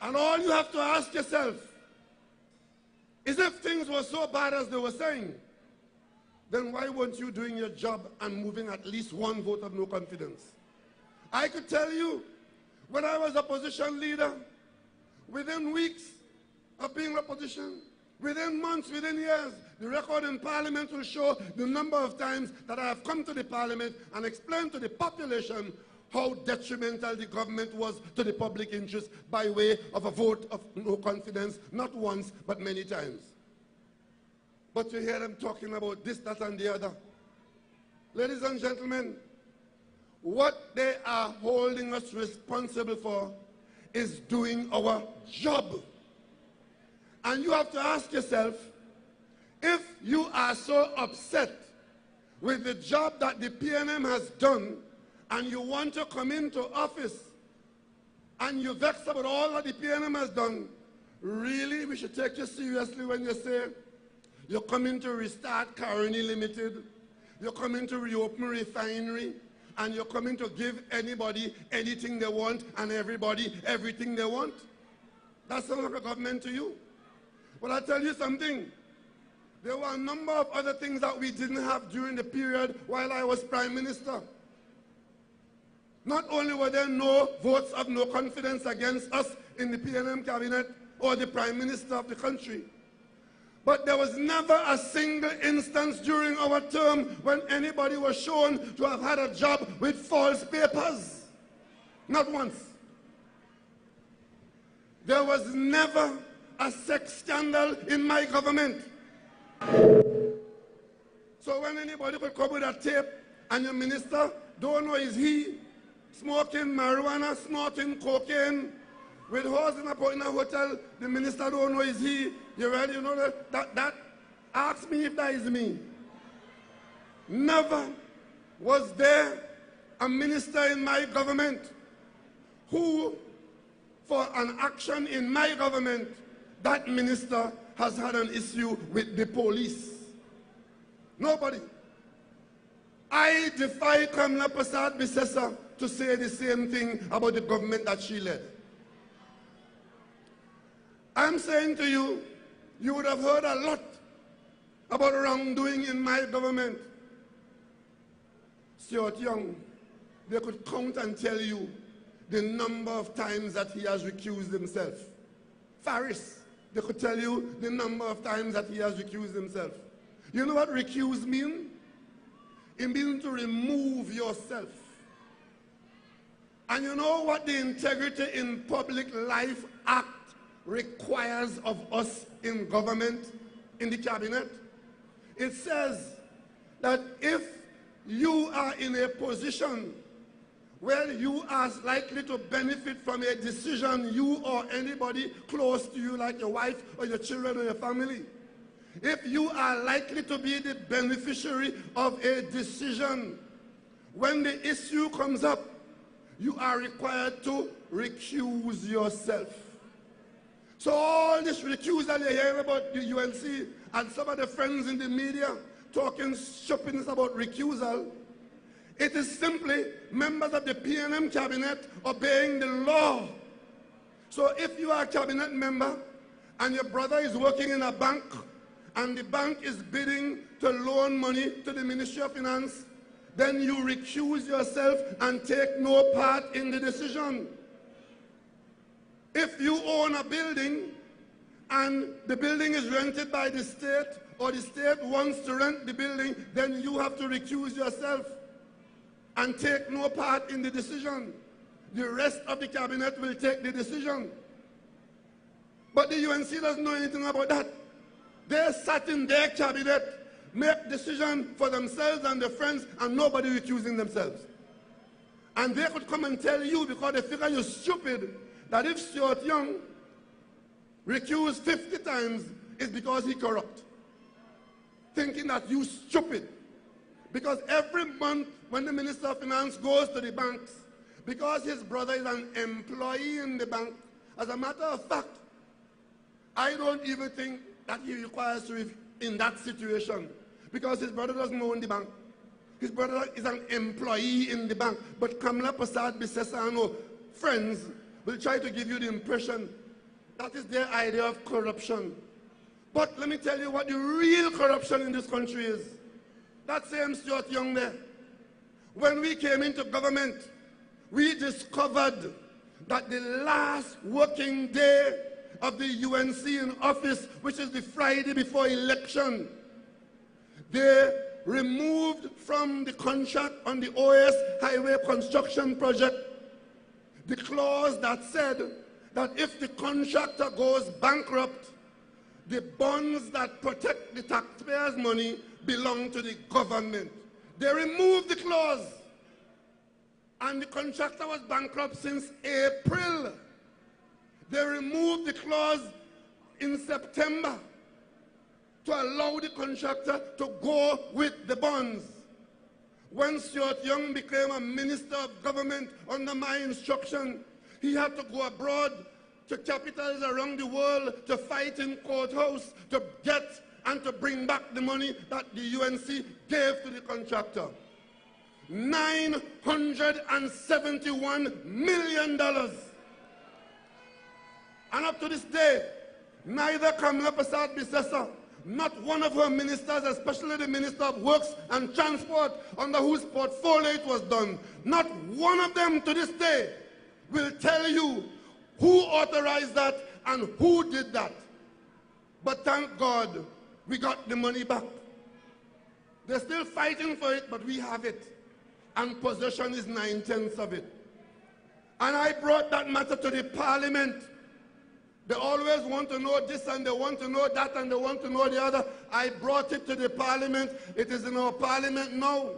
And all you have to ask yourself is, if things were so bad as they were saying, then why weren't you doing your job and moving at least one vote of no confidence? I could tell you, when I was opposition leader, within weeks of being opposition, within months, within years, the record in Parliament will show the number of times that I have come to the Parliament and explained to the population how detrimental the government was to the public interest by way of a vote of no confidence, not once, but many times. But you hear them talking about this, that, and the other. Ladies and gentlemen, what they are holding us responsible for is doing our job. And you have to ask yourself, if you are so upset with the job that the PNM has done, and you want to come into office, and you're vexed about all that the PNM has done, really, we should take you seriously when you say you're coming to restart Caroni Limited, you're coming to reopen refinery, and you're coming to give anybody anything they want and everybody everything they want? That sounds like a government to you. But I'll tell you something. There were a number of other things that we didn't have during the period while I was Prime Minister. Not only were there no votes of no confidence against us in the PNM cabinet or the Prime Minister of the country, but there was never a single instance during our term when anybody was shown to have had a job with false papers. Not once. There was never a sex scandal in my government. So when anybody could come with a tape and your minister don't know is he smoking marijuana, snorting cocaine, with horse in a hotel, the minister don't know is he. You ready? You know that ask me if that is me. Never was there a minister in my government who, for an action in my government, that minister has had an issue with the police. Nobody. I defy Kamla Prasad Bisesa to say the same thing about the government that she led. I'm saying to you, you would have heard a lot about wrongdoing in my government. Stuart Young, they could count and tell you the number of times that he has recused himself. Faris, they could tell you the number of times that he has recused himself. You know what recuse means? It means to remove yourself. And you know what the Integrity in Public Life Act requires of us in government, in the cabinet? It says that if you are in a position where you are likely to benefit from a decision, you or anybody close to you, like your wife or your children or your family, if you are likely to be the beneficiary of a decision, when the issue comes up, you are required to recuse yourself. So all this recusal you hear about the UNC and some of the friends in the media talking stupidness about recusal, it is simply members of the PNM cabinet obeying the law. So if you are a cabinet member and your brother is working in a bank and the bank is bidding to loan money to the Ministry of Finance, then you recuse yourself and take no part in the decision. If you own a building and the building is rented by the state, or the state wants to rent the building, then you have to recuse yourself and take no part in the decision. The rest of the cabinet will take the decision. But the UNC doesn't know anything about that. They sat in their cabinet, make decisions for themselves and their friends, and nobody recusing themselves. And they could come and tell you, because they figure you're stupid, that if Stuart Young recused 50 times, it's because he's corrupt. Thinking that you're stupid. Because every month when the Minister of Finance goes to the banks, because his brother is an employee in the bank, as a matter of fact, I don't even think that he requires to, in that situation, because his brother doesn't own the bank. His brother is an employee in the bank. But Kamla Prasad Bisesa and friends will try to give you the impression That is their idea of corruption. But let me tell you what the real corruption in this country is. That same Stuart Young there. When we came into government, we discovered that the last working day of the UNC in office, which is the Friday before election, they removed from the contract on the OS highway construction project the clause that said that if the contractor goes bankrupt, the bonds that protect the taxpayers' money belong to the government. They removed the clause, and the contractor was bankrupt since April. They removed the clause in September to allow the contractor to go with the bonds. When Stuart Young became a minister of government under my instruction, he had to go abroad to capitals around the world to fight in courthouse to get and to bring back the money that the UNC gave to the contractor. $971 million. And up to this day, neither Kamala Persad-Bissessar, not one of her ministers, especially the Minister of Works and Transport, under whose portfolio it was done, not one of them to this day will tell you who authorized that and who did that. But thank God we got the money back. They're still fighting for it, but we have it. And possession is 9/10 of it. And I brought that matter to the Parliament. They always want to know this and they want to know that and they want to know the other. I brought it to the Parliament. It is in our Parliament now,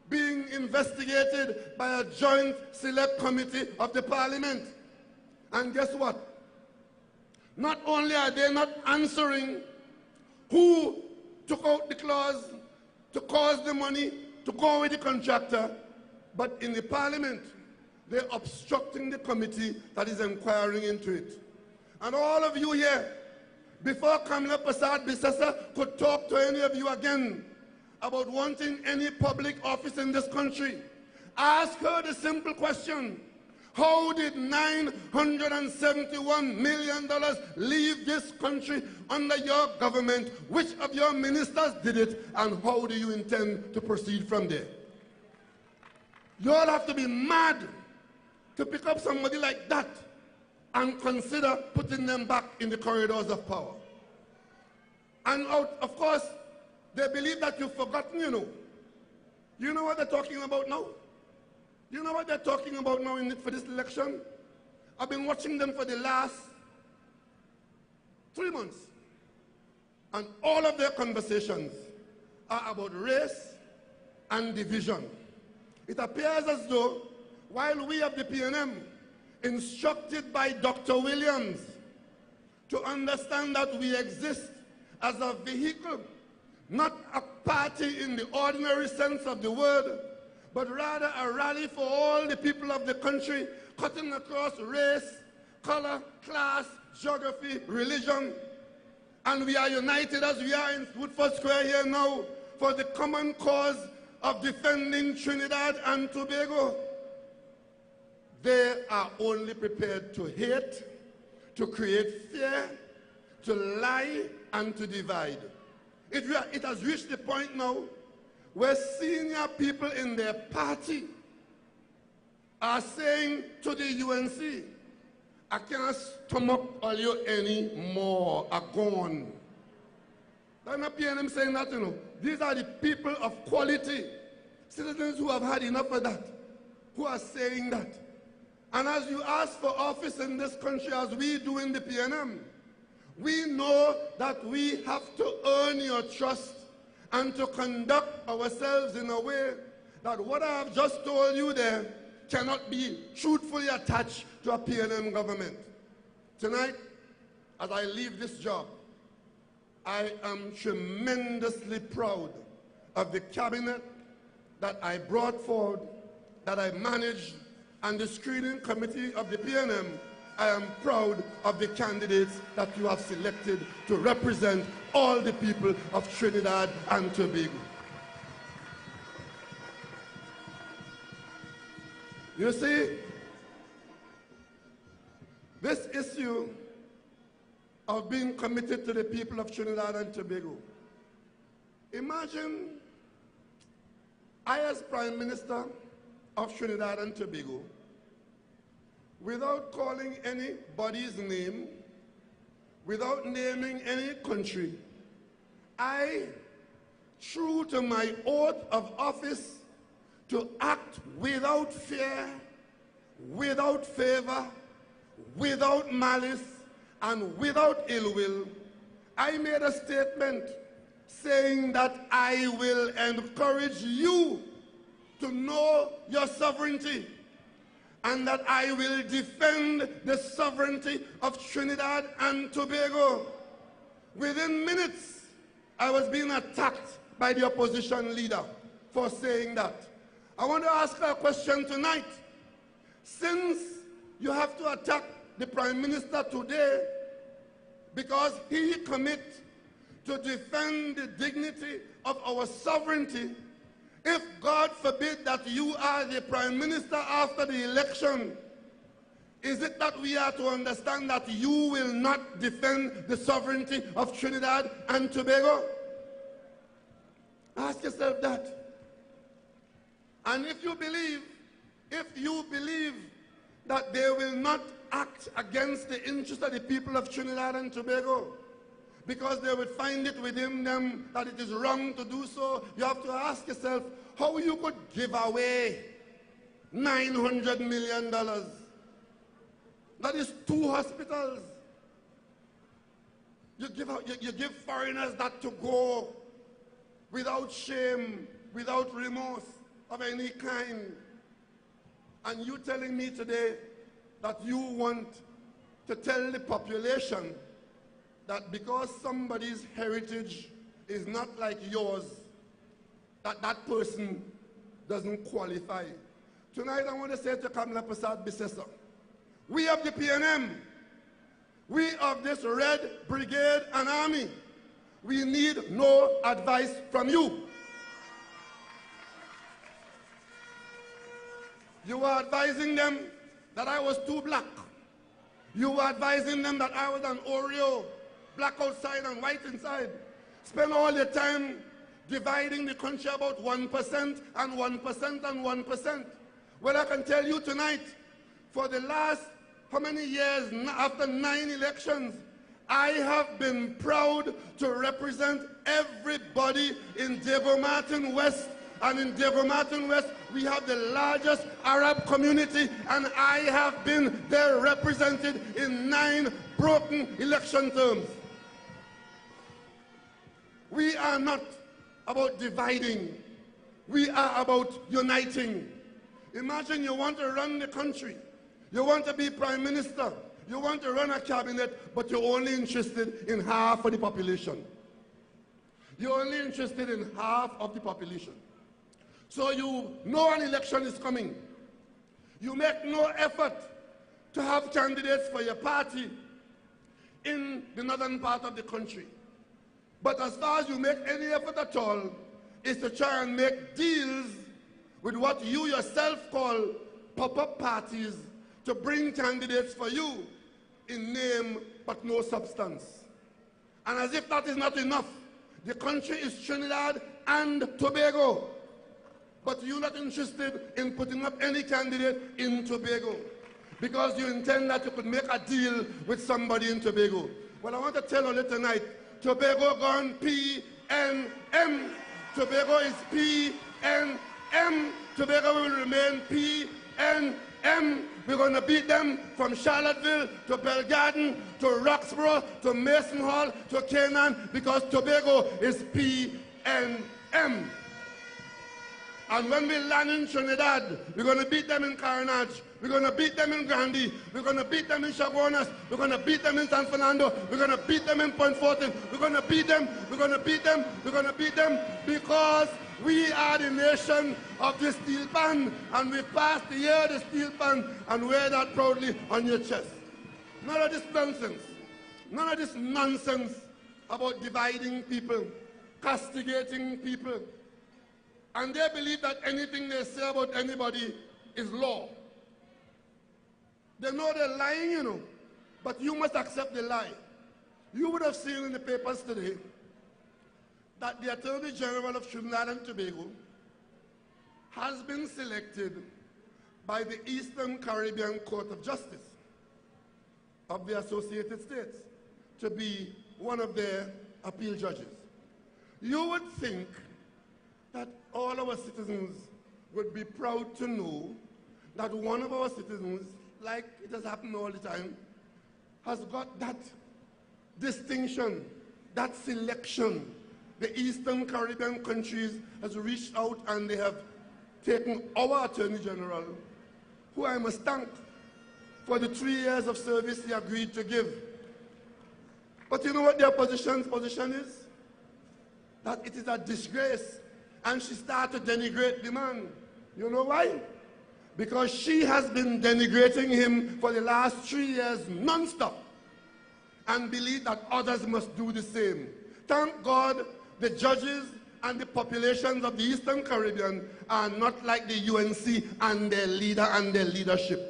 being investigated by a joint select committee of the Parliament. And guess what? Not only are they not answering who took out the clause to cause the money to go with the contractor, but in the Parliament, they're obstructing the committee that is inquiring into it. And all of you here, before Kamala Persad-Bissessar could talk to any of you again about wanting any public office in this country, ask her the simple question: how did $971 million leave this country under your government? Which of your ministers did it? And how do you intend to proceed from there? You all have to be mad to pick up somebody like that and consider putting them back in the corridors of power. And of course, they believe that you've forgotten, you know. You know what they're talking about now? You know what they're talking about now for this election? I've been watching them for the last 3 months. And all of their conversations are about race and division. It appears as though while we of the PNM, instructed by Dr. Williams to understand that we exist as a vehicle, not a party in the ordinary sense of the word, but rather a rally for all the people of the country, cutting across race, color, class, geography, religion. And we are united as we are in Woodford Square here now for the common cause of defending Trinidad and Tobago. They are only prepared to hate, to create fear, to lie, and to divide. It has reached the point now where senior people in their party are saying to the UNC, I can't stomach all you anymore, are gone. They're not PNM saying that, you know. These are the people of quality, citizens who have had enough of that, who are saying that. And as you ask for office in this country, as we do in the PNM, we know that we have to earn your trust and to conduct ourselves in a way that what I have just told you there cannot be truthfully attached to a PNM government. Tonight, as I leave this job, I am tremendously proud of the cabinet that I brought forward, that I managed, and the screening committee of the PNM. I am proud of the candidates that you have selected to represent all the people of Trinidad and Tobago. You see, this issue of being committed to the people of Trinidad and Tobago. Imagine I, as Prime Minister of Trinidad and Tobago, without calling anybody's name, without naming any country, I, true to my oath of office, to act without fear, without favor, without malice, and without ill will, I made a statement saying that I will encourage you to know your sovereignty, and that I will defend the sovereignty of Trinidad and Tobago. Within minutes, I was being attacked by the opposition leader for saying that. I want to ask her a question tonight. Since you have to attack the Prime Minister today because he commits to defend the dignity of our sovereignty, if God forbid that you are the Prime Minister after the election, is it that we are to understand that you will not defend the sovereignty of Trinidad and Tobago? Ask yourself that. And if you believe that they will not act against the interests of the people of Trinidad and Tobago, because they would find it within them that it is wrong to do so, you have to ask yourself how you could give away $900 million. That is 2 hospitals. You give foreigners that to go without shame, without remorse of any kind. And you telling me today that you want to tell the population that because somebody's heritage is not like yours, that person doesn't qualify. Tonight I want to say to Kamala Prasad Bisesa, we of the PNM, we of this Red Brigade and Army, we need no advice from you. You were advising them that I was too black. You were advising them that I was an Oreo, black outside and white inside. Spend all your time dividing the country about 1% and 1% and 1%. Well, I can tell you tonight, for the last, how many years after 9 elections, I have been proud to represent everybody in Diego Martin West. And in Diego Martin West, we have the largest Arab community, and I have been there represented in 9 broken election terms. We are not about dividing. We are about uniting. Imagine you want to run the country. You want to be Prime Minister. You want to run a cabinet, but you're only interested in half of the population. You're only interested in half of the population. So you know an election is coming. You make no effort to have candidates for your party in the northern part of the country. But as far as you make any effort at all, is to try and make deals with what you yourself call pop-up parties to bring candidates for you in name but no substance. And as if that is not enough, the country is Trinidad and Tobago. But you're not interested in putting up any candidate in Tobago because you intend that you could make a deal with somebody in Tobago. Well, I want to tell you tonight, Tobago gone PNM. Tobago is PNM. Tobago will remain PNM. We're going to beat them from Charlottesville to Belgarden to Roxborough to Mason Hall to Canaan because Tobago is PNM. And when we land in Trinidad, we're going to beat them in Carnage. We're going to beat them in Grandy. We're going to beat them in Chaguanas. We're going to beat them in San Fernando. We're going to beat them in Point Fortin. We're going to beat them. We're going to beat them. We're going to beat them because we are the nation of the steel pan. And we passed the year of the steel pan and wear that proudly on your chest. None of this nonsense. None of this nonsense about dividing people, castigating people. And they believe that anything they say about anybody is law. They know they're lying, you know, but you must accept the lie. You would have seen in the papers today that the Attorney General of Trinidad and Tobago has been selected by the Eastern Caribbean Court of Justice of the Associated States to be one of their appeal judges. You would think that all our citizens would be proud to know that one of our citizens, like it has happened all the time, has got that distinction, that selection. The Eastern Caribbean countries has reached out and they have taken our Attorney General, who I must thank for the 3 years of service he agreed to give. But you know what their position is? That it is a disgrace. And she started to denigrate the man. You know why? Because she has been denigrating him for the last 3 years non-stop and believe that others must do the same. Thank God the judges and the populations of the Eastern Caribbean are not like the UNC and their leader and their leadership.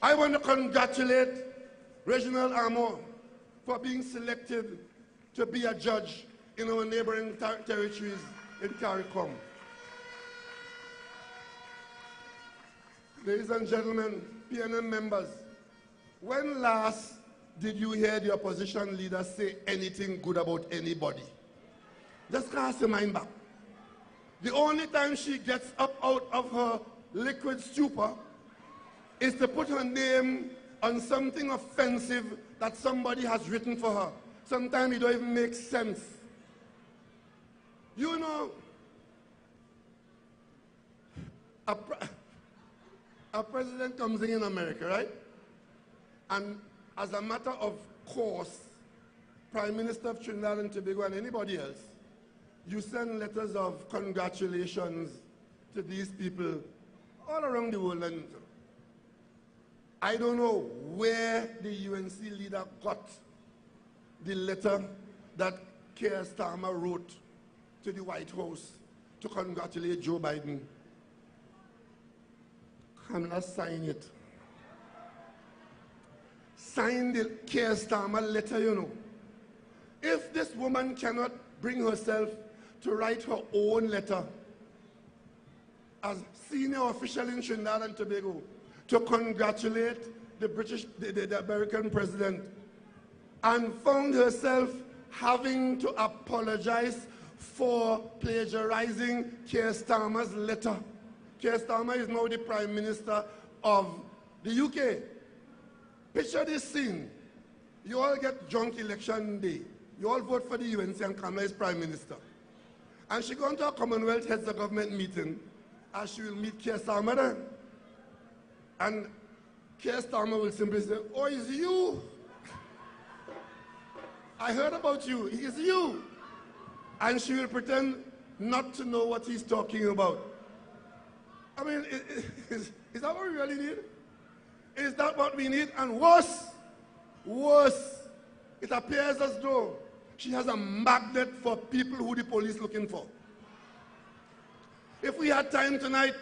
I want to congratulate Reginald Armour for being selected to be a judge in our neighboring territories in CARICOM. Ladies and gentlemen, PNM members, when last did you hear the opposition leader say anything good about anybody? Just cast your mind back. The only time she gets up out of her liquid stupor is to put her name on something offensive that somebody has written for her. Sometimes it don't even make sense. You know, a president comes in America, right? And as a matter of course, Prime Minister of Trinidad and Tobago and anybody else, you send letters of congratulations to these people all around the world. And I don't know where the UNC leader got the letter that Keir Starmer wrote to the White House to congratulate Joe Biden. Cannot sign it. Sign the Keir Starmer letter, you know. If this woman cannot bring herself to write her own letter as senior official in Trinidad and Tobago to congratulate the American president, and found herself having to apologize for plagiarizing Keir Starmer's letter. Keir Starmer is now the Prime Minister of the UK. Picture this scene. You all get drunk election day. You all vote for the UNC and Kamala is Prime Minister. And she goes to a Commonwealth Heads of Government meeting as she will meet Keir Starmer there. And Keir Starmer will simply say, "Oh, it's you. I heard about you. It's you." And she will pretend not to know what he's talking about. I mean, is that what we really need? Is that what we need? And worse, it appears as though she has a magnet for people who the police looking for. If we had time tonight,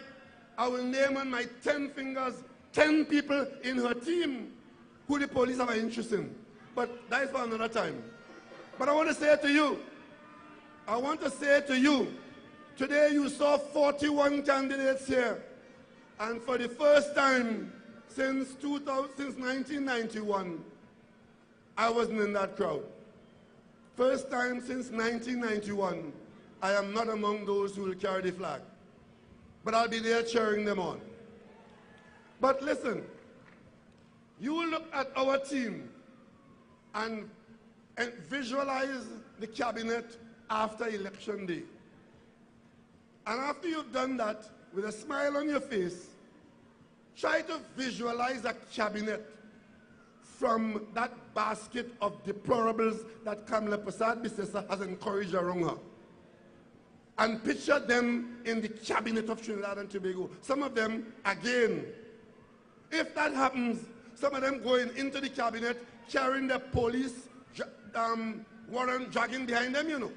I will name on my 10 fingers 10 people in her team who the police have an interest in. But that is for another time. But I want to say to you, today you saw 41 candidates here. And for the first time since 1991, I wasn't in that crowd. First time since 1991, I am not among those who will carry the flag. But I'll be there cheering them on. But listen, you will look at our team and visualize the cabinet after election day. And after you've done that, with a smile on your face, try to visualize a cabinet from that basket of deplorables that Kamala Persad-Bissessar has encouraged around her. And picture them in the cabinet of Trinidad and Tobago. Some of them, again, if that happens, some of them going into the cabinet, carrying the police warrant, dragging behind them, you know.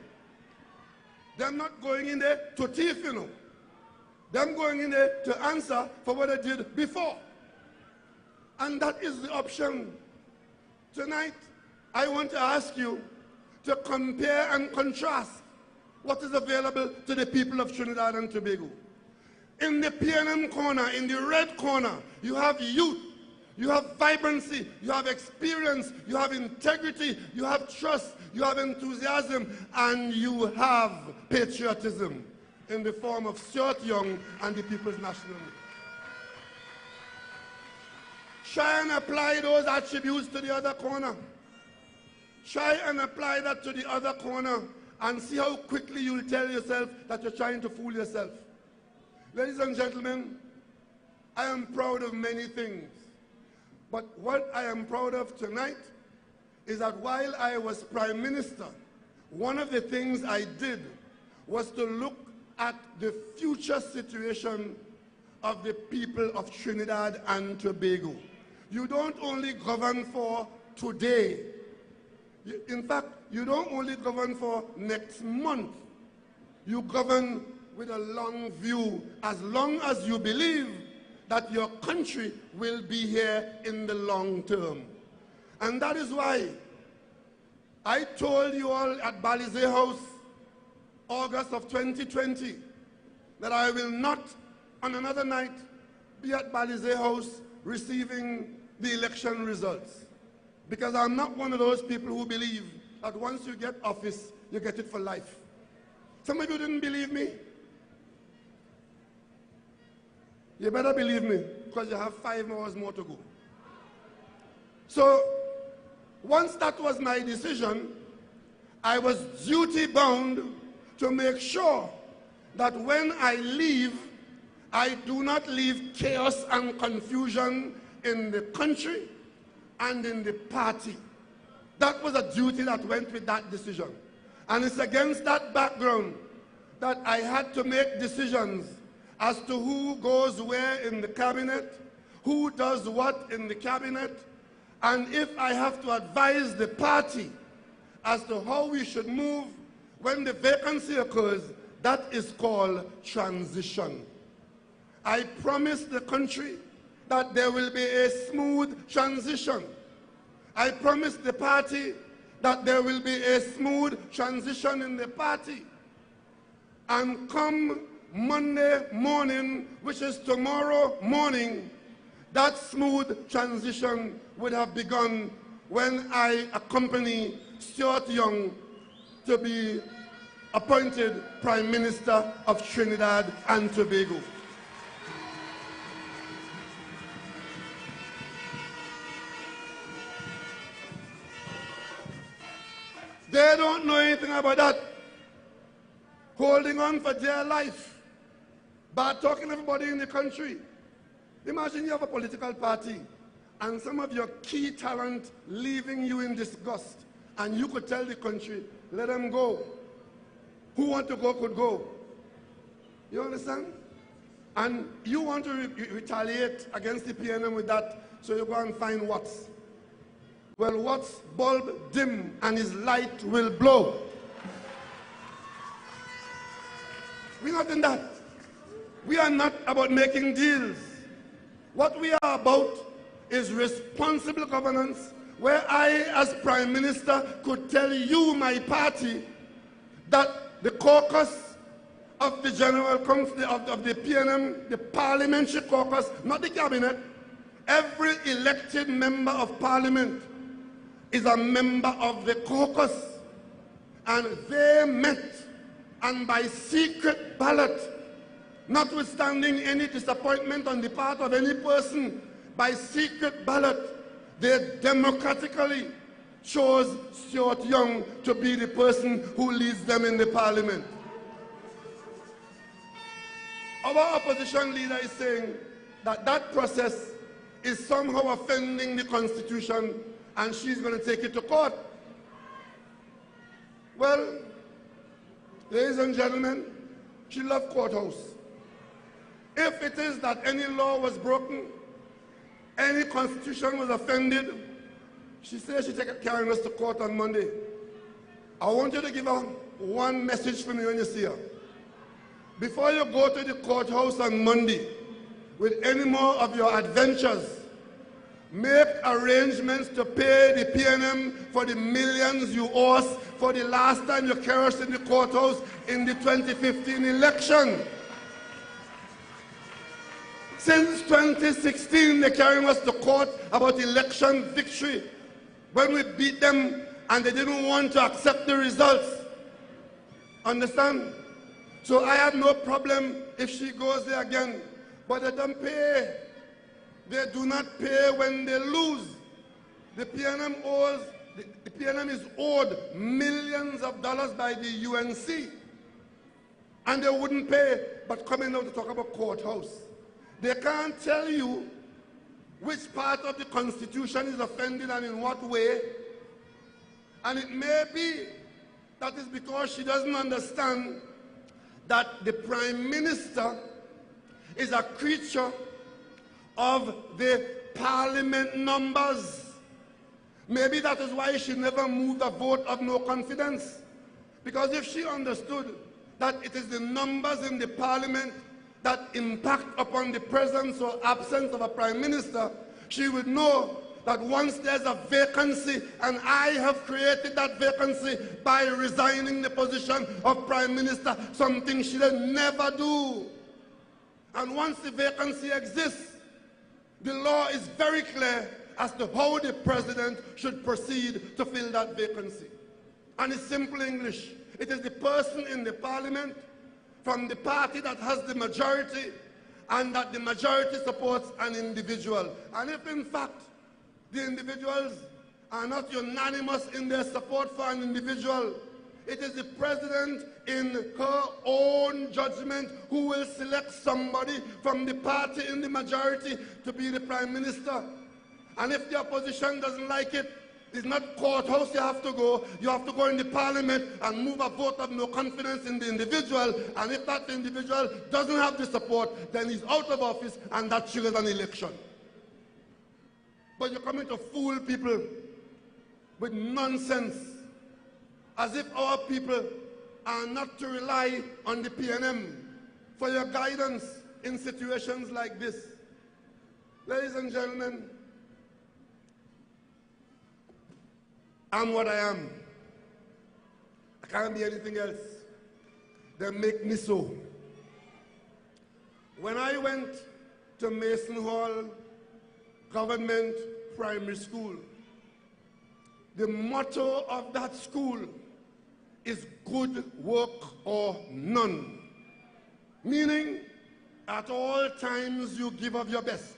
Them not going in there to thief, you know. Them going in there to answer for what they did before. And that is the option. Tonight, I want to ask you to compare and contrast what is available to the people of Trinidad and Tobago. In the PNM corner, in the red corner, you have youth, you have vibrancy, you have experience, you have integrity, you have trust, you have enthusiasm, and you have patriotism in the form of Stuart Young and the People's National League. Try and apply those attributes to the other corner. Try and apply that to the other corner and see how quickly you'll tell yourself that you're trying to fool yourself. Ladies and gentlemen, I am proud of many things. But what I am proud of tonight is that while I was Prime Minister, one of the things I did was to look at the future situation of the people of Trinidad and Tobago. You don't only govern for today. In fact, you don't only govern for next month. You govern with a long view, as long as you believe that your country will be here in the long term. And that is why I told you all at Balizé House, August of 2020, that I will not, on another night, be at Balizé House receiving the election results. Because I'm not one of those people who believe that once you get office, you get it for life. Some of you didn't believe me. You better believe me, because you have 5 hours more to go. So, once that was my decision, I was duty-bound to make sure that when I leave, I do not leave chaos and confusion in the country and in the party. That was a duty that went with that decision. And it's against that background that I had to make decisions as to who goes where in the cabinet, who does what in the cabinet, and if I have to advise the party as to how we should move when the vacancy occurs, that is called transition. I promise the country that there will be a smooth transition. I promise the party that there will be a smooth transition in the party. And come Monday morning, which is tomorrow morning, that smooth transition would have begun when I accompany Stuart Young to be appointed Prime Minister of Trinidad and Tobago. They don't know anything about that. Holding on for dear life. Bad talking everybody in the country. Imagine you have a political party and some of your key talent leaving you in disgust, and you could tell the country, let them go. Who want to go could go. You understand? And you want to retaliate against the PNM with that, so you go and find Watts. Well, Watts' bulb dim and his light will blow. We're not in that. We are not about making deals. What we are about is responsible governance, where I, as Prime Minister, could tell you, my party, that the caucus of the General Council of the PNM, the parliamentary caucus, not the cabinet, every elected member of parliament is a member of the caucus. And they met, and by secret ballot, notwithstanding any disappointment on the part of any person, by secret ballot, they democratically chose Stuart Young to be the person who leads them in the parliament. Our opposition leader is saying that that process is somehow offending the Constitution and she's going to take it to court. Well, ladies and gentlemen, she loved courthouse. If it is that any law was broken, any constitution was offended, she says she's carrying us to court on Monday. I want you to give her one message for me when you see her. Before you go to the courthouse on Monday with any more of your adventures, make arrangements to pay the PNM for the millions you owe us for the last time you carried us in the courthouse in the 2015 election. Since 2016, they're carrying us to court about election victory when we beat them and they didn't want to accept the results. Understand? So I have no problem if she goes there again, but they don't pay. They do not pay when they lose. The PNM owes, the PNM is owed millions of dollars by the UNC, and they wouldn't pay, but coming out to talk about courthouse. They can't tell you which part of the Constitution is offended and in what way, and it may be that is because she doesn't understand that the Prime Minister is a creature of the parliament numbers. Maybe that is why she never moved a vote of no confidence. Because if she understood that it is the numbers in the parliament that impact upon the presence or absence of a prime minister, she would know that once there's a vacancy, and I have created that vacancy by resigning the position of prime minister, something she will never do. And once the vacancy exists, the law is very clear as to how the president should proceed to fill that vacancy. And it's simple English. It is the person in the parliament from the party that has the majority and that the majority supports an individual. And if in fact the individuals are not unanimous in their support for an individual, it is the president in her own judgment who will select somebody from the party in the majority to be the prime minister. And if the opposition doesn't like it, it's not courthouse you have to go in the parliament and move a vote of no confidence in the individual, and if that individual doesn't have the support, then he's out of office and that triggers an election. But you're coming to fool people with nonsense, as if our people are not to rely on the PNM for your guidance in situations like this. Ladies and gentlemen, I'm what I am. I can't be anything else. They make me so. When I went to Mason Hall Government Primary School, the motto of that school is good work or none. Meaning, at all times you give of your best.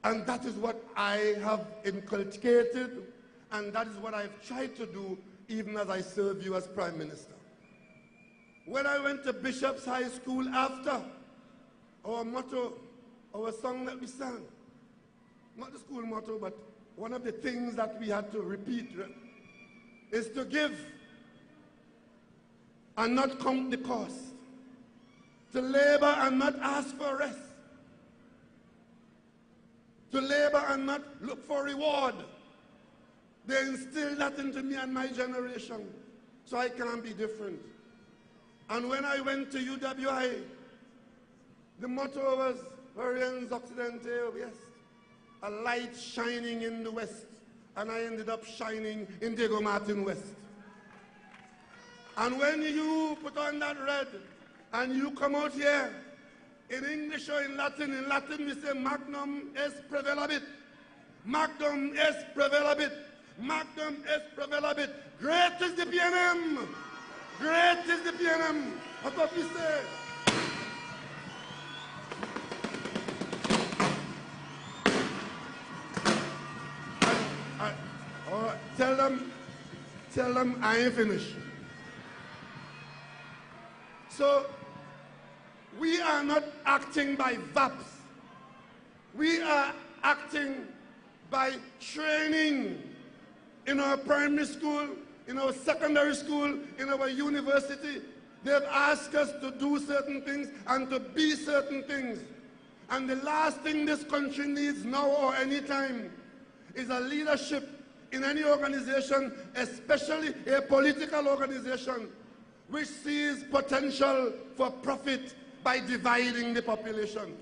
And that is what I have inculcated, and that is what I've tried to do even as I serve you as Prime Minister. When I went to Bishop's High School after, our motto, our song that we sang, not the school motto, but one of the things that we had to repeat is to give and not count the cost, to labor and not ask for rest, to labor and not look for reward. They instilled that into me and my generation, so I can't be different. And when I went to UWI, the motto was Oriens Occidente, yes, a light shining in the west, and I ended up shining in Diego Martin West. And when you put on that red and you come out here in English or in Latin we say magnum est prevelabit, magnum est prevelabit, magnum est prevelabit. Great is the PNM, great is the PNM. That's what we say. All right, tell them I ain't finished. So, we are not acting by VAPs. We are acting by training in our primary school, in our secondary school, in our university. They've asked us to do certain things and to be certain things. And the last thing this country needs now or any time is a leadership in any organization, especially a political organization, which sees potential for profit by dividing the population,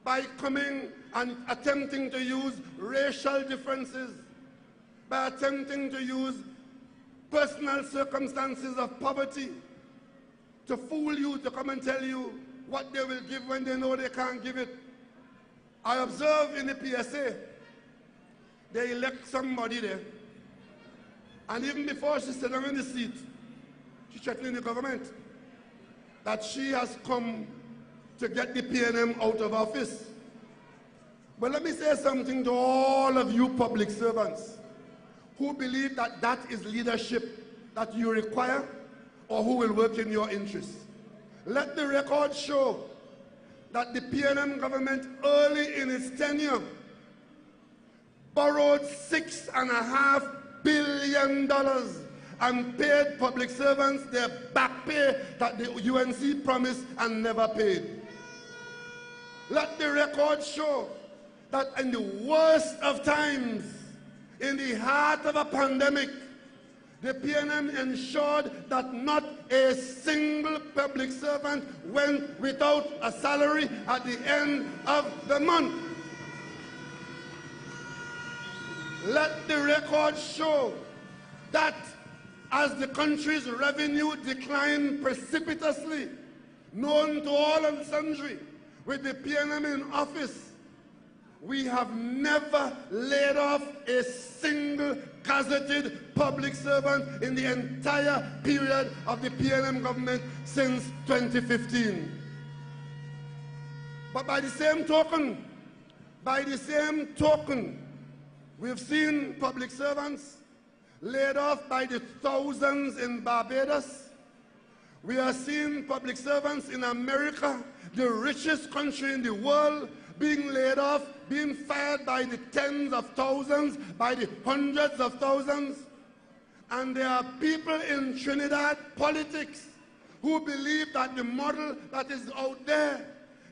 by coming and attempting to use racial differences, by attempting to use personal circumstances of poverty to fool you, to come and tell you what they will give when they know they can't give it. I observe in the PSA, they elect somebody there, and even before she sat down in the seat, she threatened the government that she has come to get the PNM out of office. But let me say something to all of you public servants who believe that that is leadership that you require or who will work in your interests. Let the record show that the PNM government early in its tenure borrowed $6.5 billion and paid public servants their back pay that the UNC promised and never paid. Let the record show that in the worst of times, in the heart of a pandemic, the PNM ensured that not a single public servant went without a salary at the end of the month. Let the record show that as the country's revenue declined precipitously, known to all and sundry, with the PNM in office, we have never laid off a single gazetted public servant in the entire period of the PNM government since 2015. But by the same token, we've seen public servants laid off by the thousands in Barbados. We are seeing public servants in America, the richest country in the world, being laid off, being fired by the tens of thousands, by the hundreds of thousands. And there are people in Trinidad politics who believe that the model that is out there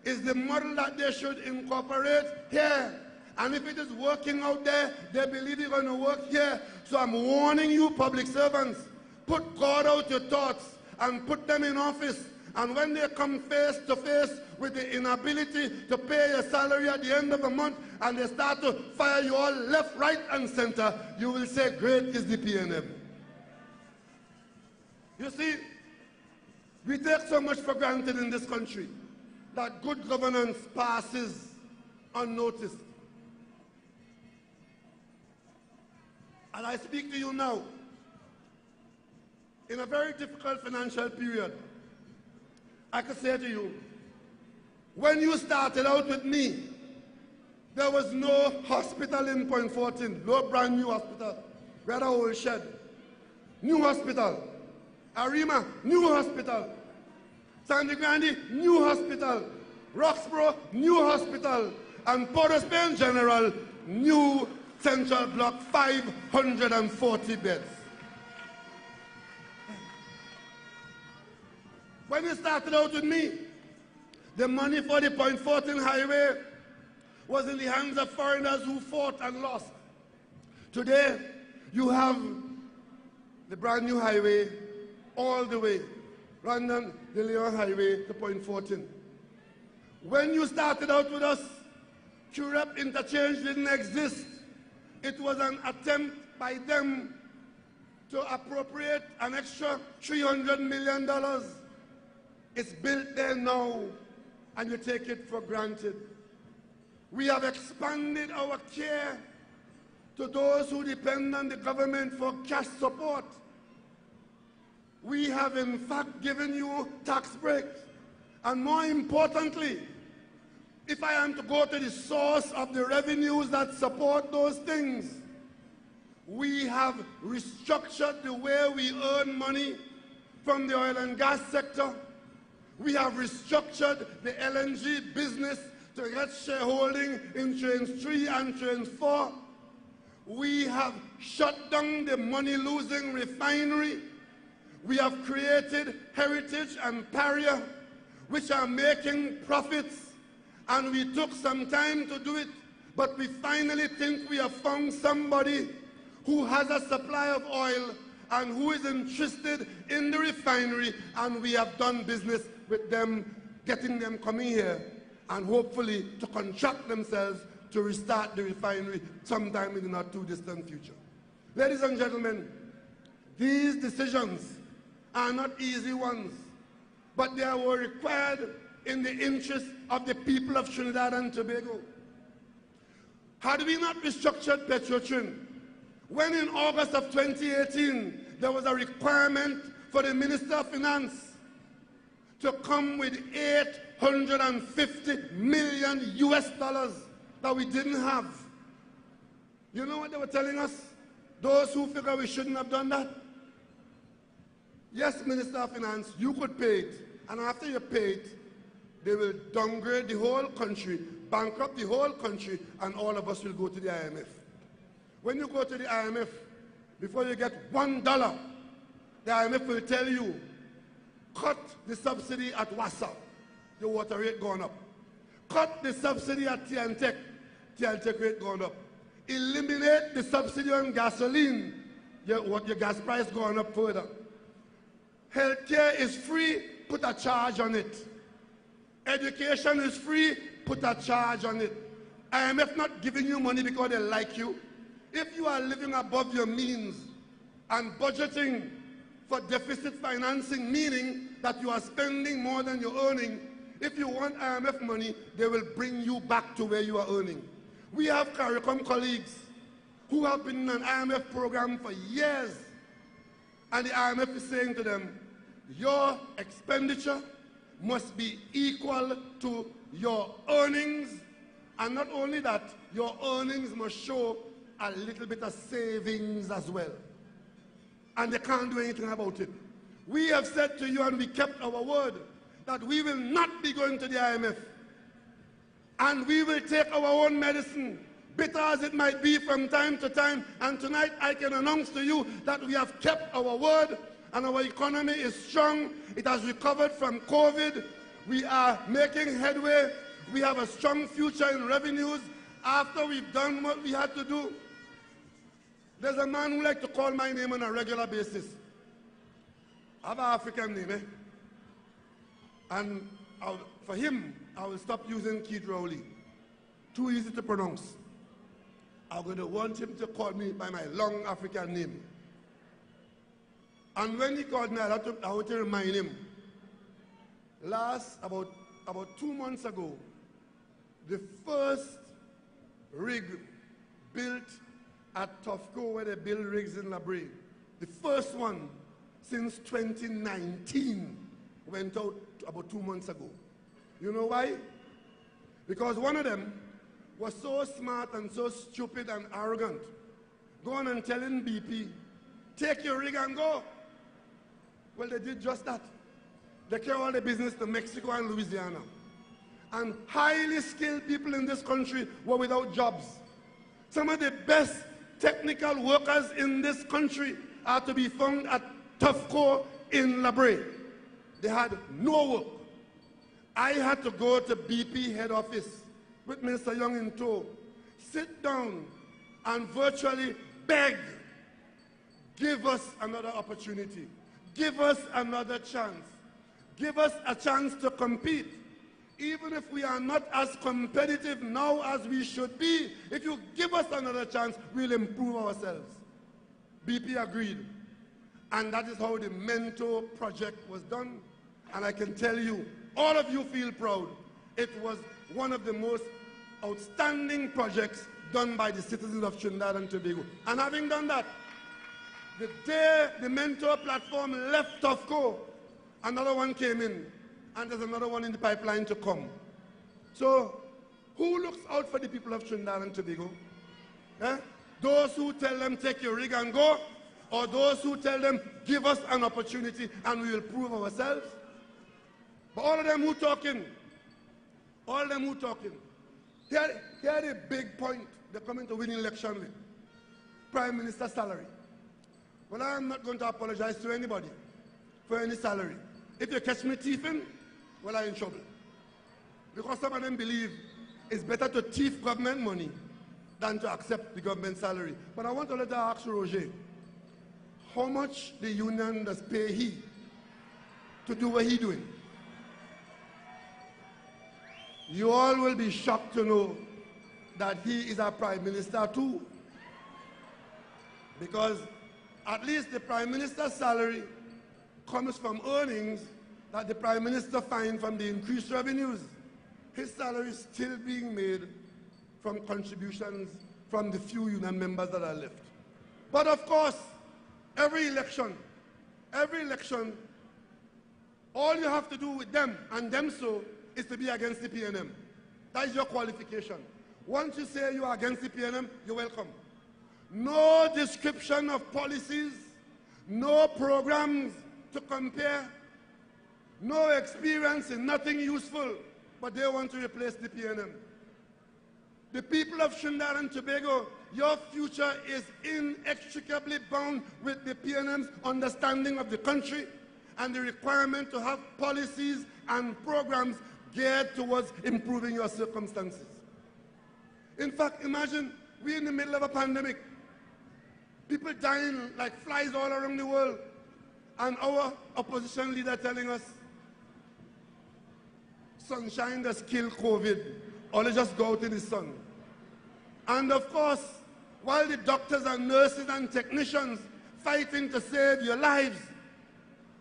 is the model that they should incorporate here. And if it is working out there, they believe it's going to work here. So I'm warning you, public servants, put God out your thoughts and put them in office. And when they come face to face with the inability to pay your salary at the end of the month and they start to fire you all left, right, and center, you will say, great is the PNM. You see, we take so much for granted in this country that good governance passes unnoticed. And I speak to you now, in a very difficult financial period, I could say to you, when you started out with me, there was no hospital in Point 14, no brand new hospital. We had a old shed. New hospital. Arima, new hospital. Sandy Grande, new hospital. Roxborough, new hospital. And Port of Spain General, new central block, 540 beds. When you started out with me, the money for the Point 14 highway was in the hands of foreigners who fought and lost. Today, you have the brand new highway all the way, London, the Leon Highway to Point 14. When you started out with us, Curep interchange didn't exist. It was an attempt by them to appropriate an extra $300 million. It's built there now, and you take it for granted. We have expanded our care to those who depend on the government for cash support. We have in fact given you tax breaks. And more importantly, if I am to go to the source of the revenues that support those things, we have restructured the way we earn money from the oil and gas sector. We have restructured the LNG business to get shareholding in Trains 3 and Trains 4. We have shut down the money-losing refinery. We have created Heritage and Paria, which are making profits. And we took some time to do it, but we finally think we have found somebody who has a supply of oil and who is interested in the refinery, and we have done business with them, getting them coming here, and hopefully to contract themselves to restart the refinery sometime in the not too distant future. Ladies and gentlemen, these decisions are not easy ones, but they were required in the interest of the people of Trinidad and Tobago. Had we not restructured Petrotrin, when in August of 2018 there was a requirement for the Minister of Finance to come with $850 million that we didn't have. You know what they were telling us? Those who figure we shouldn't have done that? Yes, Minister of Finance, you could pay it. And after you pay it, they will downgrade the whole country, bankrupt the whole country, and all of us will go to the IMF. When you go to the IMF, before you get $1, the IMF will tell you, cut the subsidy at Wassa, your water rate going up. Cut the subsidy at Tiantec rate going up. Eliminate the subsidy on gasoline, your gas price going up further. Healthcare is free, put a charge on it. Education is free, put a charge on it. IMF not giving you money because they like you. If you are living above your means and budgeting for deficit financing, meaning that you are spending more than you're earning, if you want IMF money, they will bring you back to where you are earning. We have CARICOM colleagues who have been in an IMF program for years, and the IMF is saying to them, your expenditure must be equal to your earnings, and not only that, your earnings must show a little bit of savings as well. And they can't do anything about it. We have said to you, and we kept our word, that we will not be going to the IMF. And we will take our own medicine, bitter as it might be from time to time. And tonight I can announce to you that we have kept our word, and our economy is strong. It has recovered from COVID. We are making headway. We have a strong future in revenues after we've done what we had to do. There's a man who likes to call my name on a regular basis. I have an African name, eh? And for him, I will stop using Keith Rowley. Too easy to pronounce. I'm going to want him to call me by my long African name. And when he called me, I want to remind him. About 2 months ago, the first rig built at Tofco, where they build rigs in La Brea, the first one since 2019 went out about 2 months ago. You know why? Because one of them was so smart and so stupid and arrogant, going and telling BP, take your rig and go. Well, they did just that. They carried all the business to Mexico and Louisiana. And highly skilled people in this country were without jobs. Some of the best technical workers in this country are to be found at Tofco in La Brea. They had no work. I had to go to BP head office with Mr. Young in tow, sit down and virtually beg, give us another opportunity. Give us another chance. Give us a chance to compete. Even if we are not as competitive now as we should be, if you give us another chance, we'll improve ourselves. BP agreed. And that is how the Mentor project was done. And I can tell you, all of you feel proud. It was one of the most outstanding projects done by the citizens of Trinidad and Tobago. And having done that, the day the Mentor platform left Tofco, another one came in, and there's another one in the pipeline to come. So, who looks out for the people of Trinidad and Tobago? Eh? Those who tell them, take your rig and go, or those who tell them, give us an opportunity and we will prove ourselves? But all of them who talking, here the big point they're coming to win election with. Prime Minister's salary. Well, I'm not going to apologize to anybody for any salary. If you catch me thieving, well, I'm in trouble. Because some of them believe it's better to thief government money than to accept the government salary. But I want to let ask Roger, how much the union does pay he to do what he's doing? You all will be shocked to know that he is a prime minister too. Because at least the prime minister's salary comes from earnings that the prime minister finds from the increased revenues. His salary is still being made from contributions from the few union members that are left. But of course, every election, all you have to do with them, and them so, is to be against the PNM. That is your qualification. Once you say you are against the PNM, you're welcome. No description of policies, no programs to compare, no experience in nothing useful, but they want to replace the PNM. The people of Trinidad and Tobago, your future is inextricably bound with the PNM's understanding of the country and the requirement to have policies and programs geared towards improving your circumstances. In fact, imagine we're in the middle of a pandemic, people dying like flies all around the world, and our opposition leader telling us, sunshine does kill COVID, or they just go out in the sun. And of course, while the doctors and nurses and technicians fighting to save your lives,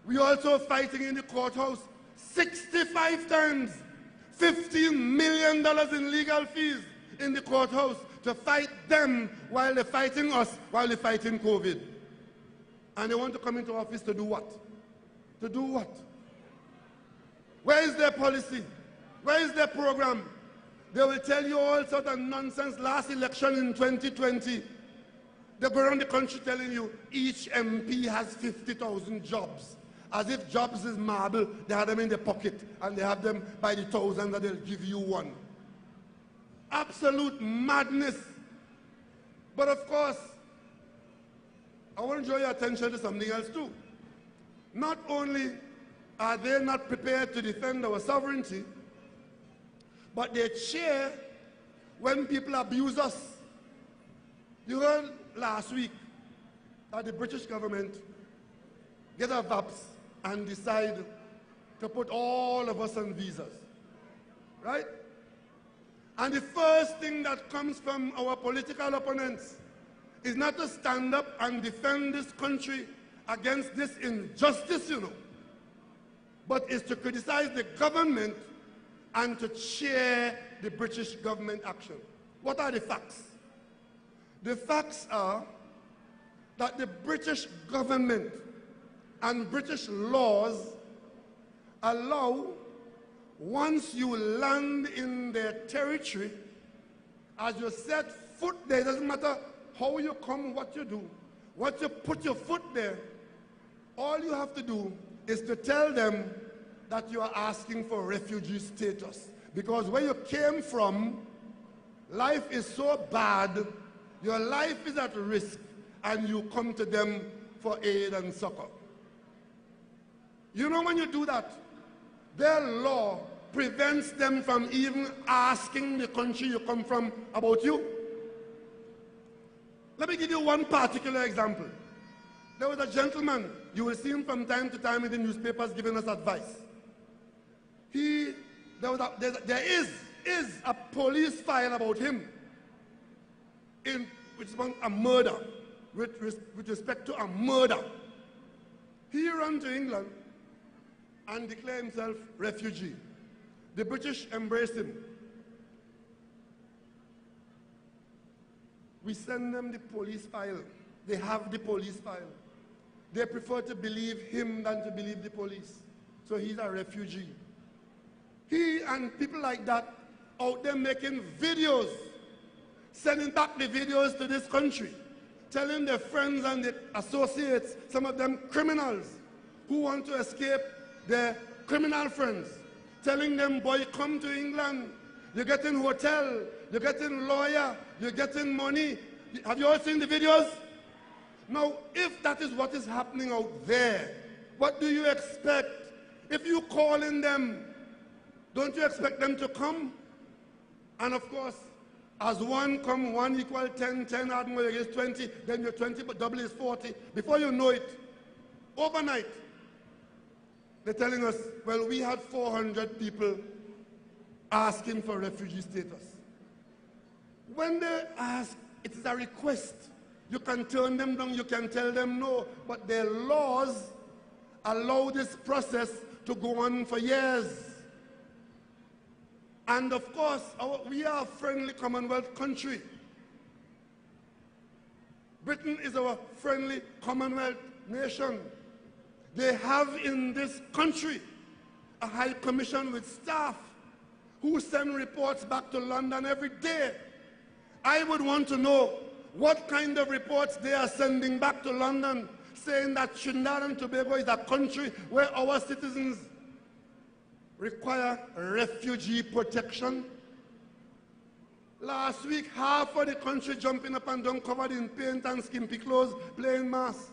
we're also fighting in the courthouse 65 times, $15 million in legal fees in the courthouse to fight them while they're fighting us, while they're fighting COVID. And they want to come into office to do what? To do what? Where is their policy? Where is their program? They will tell you all sorts of nonsense. Last election in 2020, they go around the country telling you each MP has 50,000 jobs. As if jobs is marble, they have them in their pocket, and they have them by the thousand that they'll give you one. Absolute madness. But of course, I want to draw your attention to something else too. Not only are they not prepared to defend our sovereignty, but they cheer when people abuse us. You heard last week that the British government get a VAPS and decide to put all of us on visas, right? And the first thing that comes from our political opponents is not to stand up and defend this country against this injustice, you know, but is to criticize the government and to cheer the British government action. What are the facts? The facts are that the British government and British laws allow, once you land in their territory, as you set foot there, it doesn't matter how you come, what you do, once you put your foot there, all you have to do is to tell them that you are asking for refugee status. Because where you came from, life is so bad, your life is at risk, and you come to them for aid and succor. You know, when you do that, their law prevents them from even asking the country you come from about you. Let me give you one particular example. There was a gentleman, you will see him from time to time in the newspapers giving us advice. There is a police file about him which is a murder, with respect to a murder. He ran to England and declared himself refugee. The British embraced him. We send them the police file. They have the police file. They prefer to believe him than to believe the police. So he's a refugee. He and people like that out there making videos, sending back the videos to this country, telling their friends and their associates, some of them criminals, who want to escape their criminal friends, telling them, boy, come to England, you're getting hotel, you're getting lawyer, you're getting money. Have you all seen the videos? Now, if that is what is happening out there, what do you expect? If you call in them, don't you expect them to come? And of course, as one come, 1 equal 10, 10 add more is 20, then you're 20, but double is 40. Before you know it, overnight, they're telling us, well, we had 400 people asking for refugee status. When they ask, it is a request. You can turn them down, you can tell them no, but their laws allow this process to go on for years. And of course, we are a friendly Commonwealth country. Britain is our friendly Commonwealth nation. They have in this country a High Commission with staff who send reports back to London every day. I would want to know what kind of reports they are sending back to London saying that Trinidad and Tobago is a country where our citizens require refugee protection. Last week, half of the country jumping up and down covered in paint and skimpy clothes, playing mass.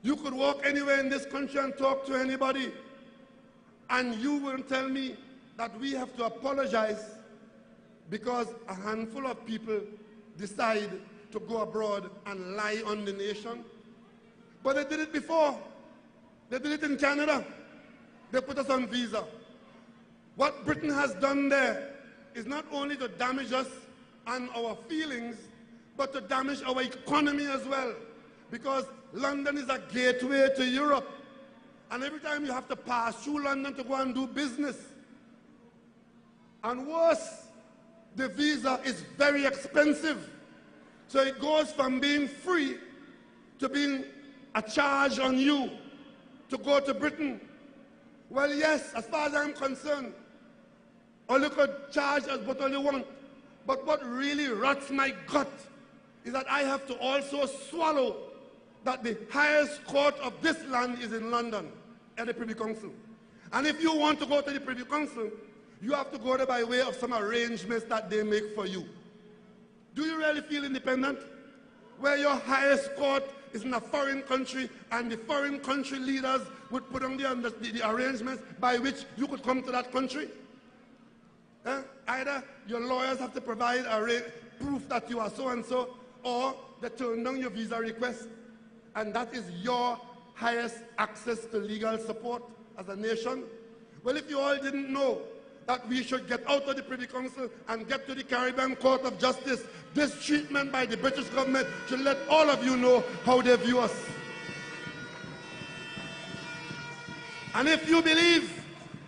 You could walk anywhere in this country and talk to anybody, and you will tell me that we have to apologize because a handful of people decide to go abroad and lie on the nation. But they did it before. They did it in Canada. They put us on visa. What Britain has done there is not only to damage us and our feelings, but to damage our economy as well. Because London is a gateway to Europe. And every time you have to pass through London to go and do business. And worse, the visa is very expensive. So it goes from being free to being a charge on you to go to Britain. Well, yes, as far as I'm concerned, all you could charge us what all you want. But what really rots my gut is that I have to also swallow that the highest court of this land is in London at the Privy Council. And if you want to go to the Privy Council, you have to go there by way of some arrangements that they make for you. Do you really feel independent? Where your highest court is in a foreign country and the foreign country leaders would put on the arrangements by which you could come to that country? Either your lawyers have to provide proof that you are so-and-so, or they turn down your visa request. And that is your highest access to legal support as a nation. Well, if you all didn't know that we should get out of the Privy Council and get to the Caribbean Court of Justice, this treatment by the British government should let all of you know how they view us. And if you believe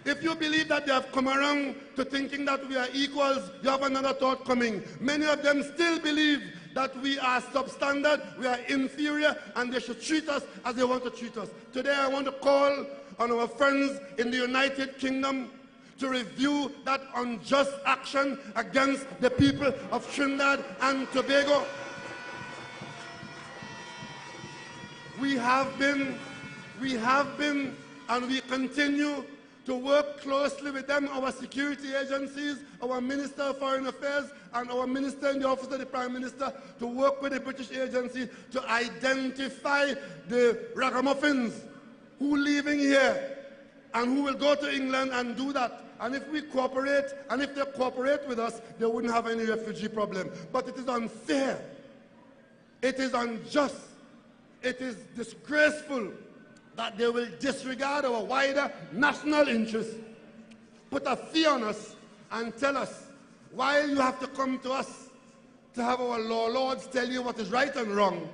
that they have come around to thinking that we are equals, you have another thought coming. Many of them still believe that we are substandard, we are inferior, and they should treat us as they want to treat us. Today I want to call on our friends in the United Kingdom to review that unjust action against the people of Trinidad and Tobago. We have been, and we continue to work closely with them, our security agencies, our Minister of Foreign Affairs, and our Minister in the Office of the Prime Minister, to work with the British agency to identify the ragamuffins who are living here and who will go to England and do that. And if we cooperate, and if they cooperate with us, they wouldn't have any refugee problem. But it is unfair. It is unjust. It is disgraceful that they will disregard our wider national interests, put a fee on us, and tell us, while you have to come to us to have our law lords tell you what is right and wrong,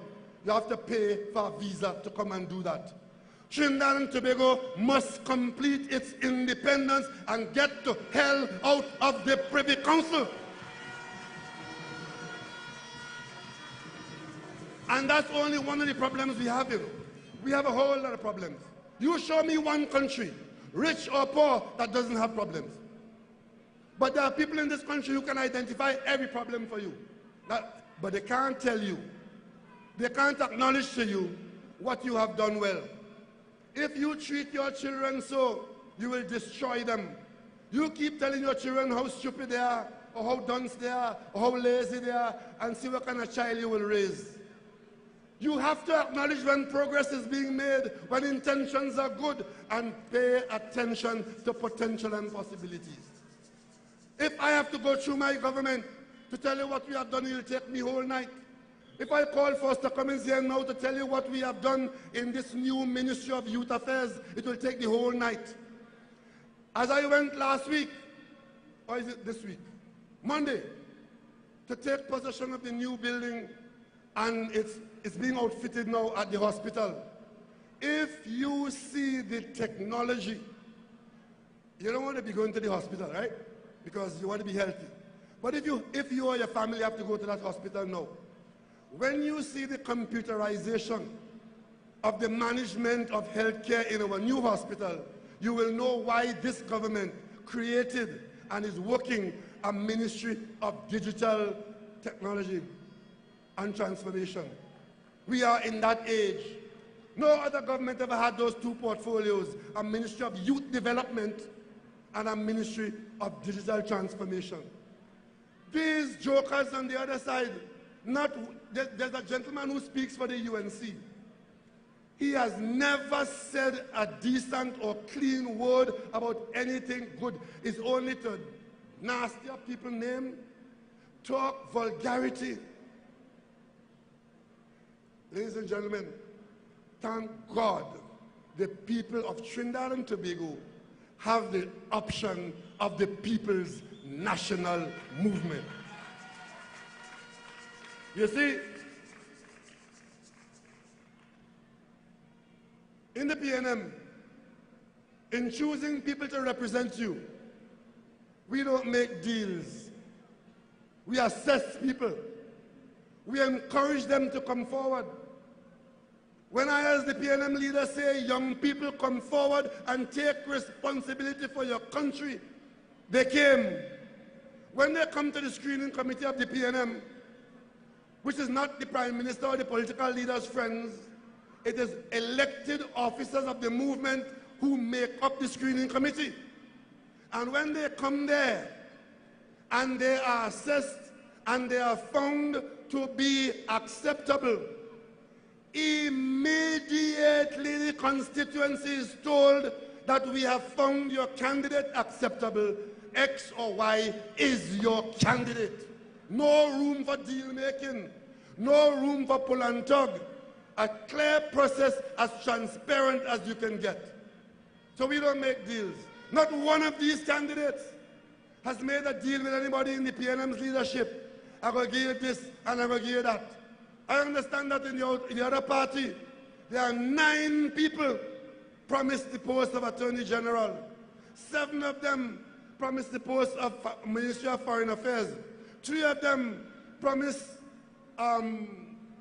you have to pay for a visa to come and do that. Trinidad and Tobago must complete its independence and get to hell out of the Privy Council. And that's only one of the problems we have here. We have a whole lot of problems. You show me one country, rich or poor, that doesn't have problems. But there are people in this country who can identify every problem for you. But they can't tell you. They can't acknowledge to you what you have done well. If you treat your children so, you will destroy them. You keep telling your children how stupid they are, or how dunce they are, or how lazy they are, and see what kind of child you will raise. You have to acknowledge when progress is being made, when intentions are good, and pay attention to potential and possibilities. If I have to go through my government to tell you what we have done, it will take me whole night. If I call Foster Cummins here now to tell you what we have done in this new Ministry of Youth Affairs, it will take the whole night. As I went last week, or is it this week? Monday, to take possession of the new building, and it's being outfitted now at the hospital. If you see the technology, you don't want to be going to the hospital, right? Because you want to be healthy. But if you or your family have to go to that hospital now, when you see the computerization of the management of healthcare in our new hospital, you will know why this government created and is working a Ministry of Digital Technology and Transformation. We are in that age. No other government ever had those two portfolios, a Ministry of Youth Development and a Ministry of Digital Transformation. These jokers on the other side, there's a gentleman who speaks for the UNC. He has never said a decent or clean word about anything good. It's only to nasty up people's name, talk vulgarity. Ladies and gentlemen, thank God the people of Trinidad and Tobago have the option of the People's National Movement. You see, in the PNM, in choosing people to represent you, we don't make deals. We assess people. We encourage them to come forward. When I, as the PNM leader, say, young people, come forward and take responsibility for your country, they came. When they come to the screening committee of the PNM, which is not the Prime Minister or the political leaders' friends, it is elected officers of the movement who make up the screening committee. And when they come there and they are assessed and they are found to be acceptable, immediately the constituency is told that we have found your candidate acceptable. X or Y is your candidate. No room for deal making, no room for pull and tug. A clear process, as transparent as you can get. So we don't make deals. Not one of these candidates has made a deal with anybody in the PNM's leadership. I'm going to give you this and I'm going to give you that. I understand that in the other party, there are 9 people promised the post of Attorney General. 7 of them promised the post of Ministry of Foreign Affairs. 3 of them promised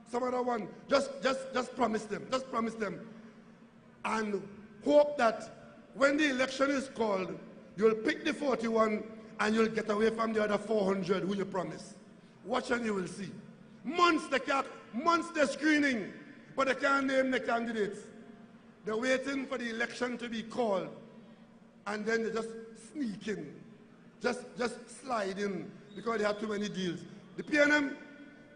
some other one. Just promise them. Just promise them. And hope that when the election is called, you'll pick the 41 and you'll get away from the other 400 who you promised. Watch and you will see. Months they're screening, but they can't name the candidates. They're waiting for the election to be called, and then they just sneak in, just slide in because they have too many deals. The PNM,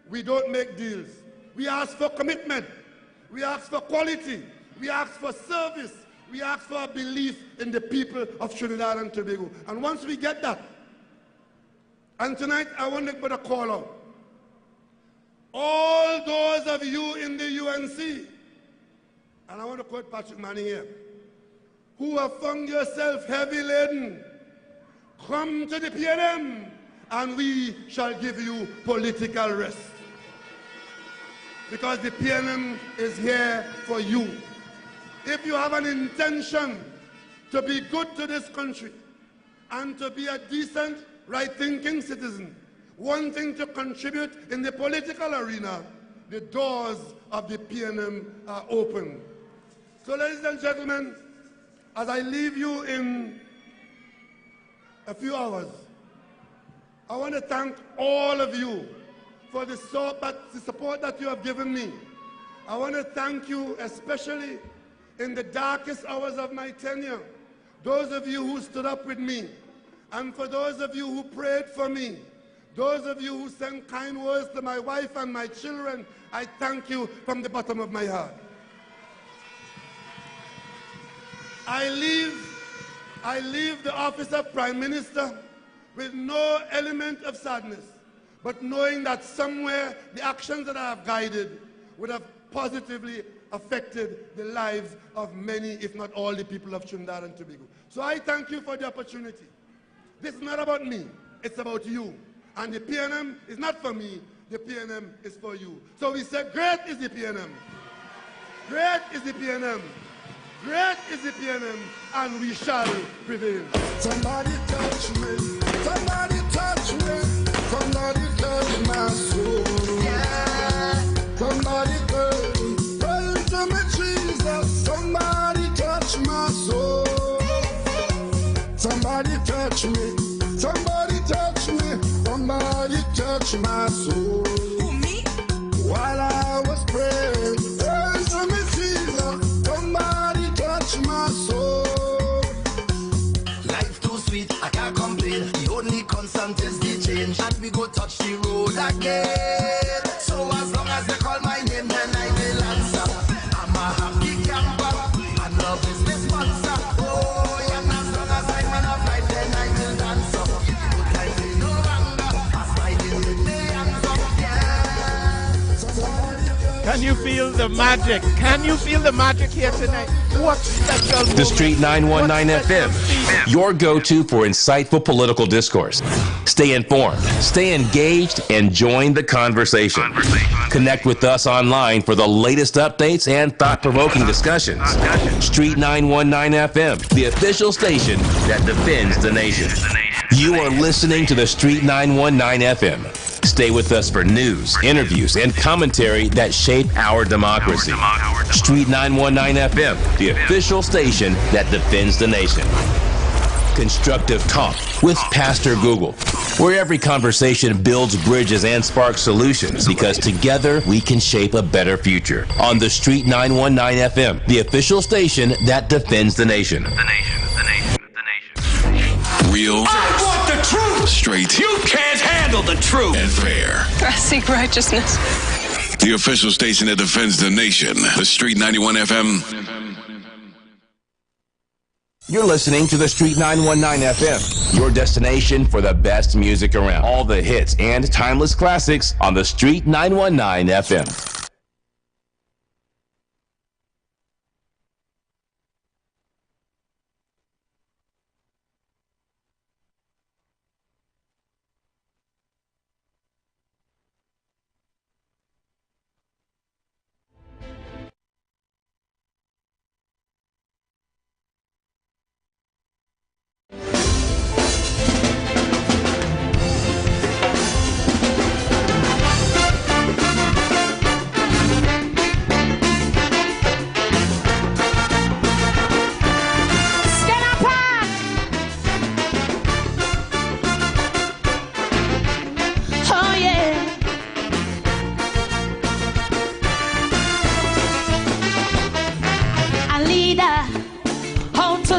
we don't make deals. We ask for commitment. We ask for quality. We ask for service. We ask for a belief in the people of Trinidad and Tobago. And once we get that, and tonight I want to put a call out. All those of you in the UNC, and I want to quote Patrick Manning here, who have found yourself heavy laden, come to the PNM and we shall give you political rest. Because the PNM is here for you. If you have an intention to be good to this country and to be a decent, right-thinking citizen, wanting to contribute in the political arena, the doors of the PNM are open. So, ladies and gentlemen, as I leave you in a few hours, I want to thank all of you for the support that you have given me. I want to thank you especially in the darkest hours of my tenure, those of you who stood up with me, and for those of you who prayed for me, those of you who sent kind words to my wife and my children, I thank you from the bottom of my heart. I leave the office of Prime Minister with no element of sadness, but knowing that somewhere the actions that I have guided would have positively affected the lives of many, if not all, the people of Trinidad and Tobago. So I thank you for the opportunity. This is not about me, it's about you. And the PNM is not for me, the PNM is for you. So we say, great is the PNM. Great is the PNM. Great is the PNM, and we shall prevail. Somebody touch me, somebody touch me, somebody touch my soul. Yeah. Somebody touch me, pray to me, Jesus. Somebody touch my soul. Somebody touch me, somebody touch me, somebody touch my soul. Who, me? While I was praying, pray to me, Jesus. Somebody touch my soul. Life too sweet, I can't complain. The only constant is the change, and we go touch the road again. So as long as they call my name, then I will answer. I'm a happy camper, and love is my sponsor. Oh, yeah, as long as I'm on a flight, then I will dance up. Good life is no longer, I smiling with the hands up, yeah. Can you feel the magic? Can you feel the magic here tonight? What special moment? The Street 919 FM, your go-to for insightful political discourse. Stay informed, stay engaged, and join the conversation. Connect with us online for the latest updates and thought-provoking discussions. Street 919 FM, the official station that defends the nation. You are listening to the Street 919 FM. Stay with us for news, interviews, and commentary that shape our democracy. Street 919 FM, the official station that defends the nation. Constructive Talk with Pastor Google, where every conversation builds bridges and sparks solutions, because together we can shape a better future. On the Street 919 FM, the official station that defends the nation. Real. I want the truth. Straight. You can't handle the truth. And fair. I seek righteousness. The official station that defends the nation. The Street 91 FM. You're listening to the Street 919 FM, your destination for the best music around. All the hits and timeless classics on the Street 919 FM.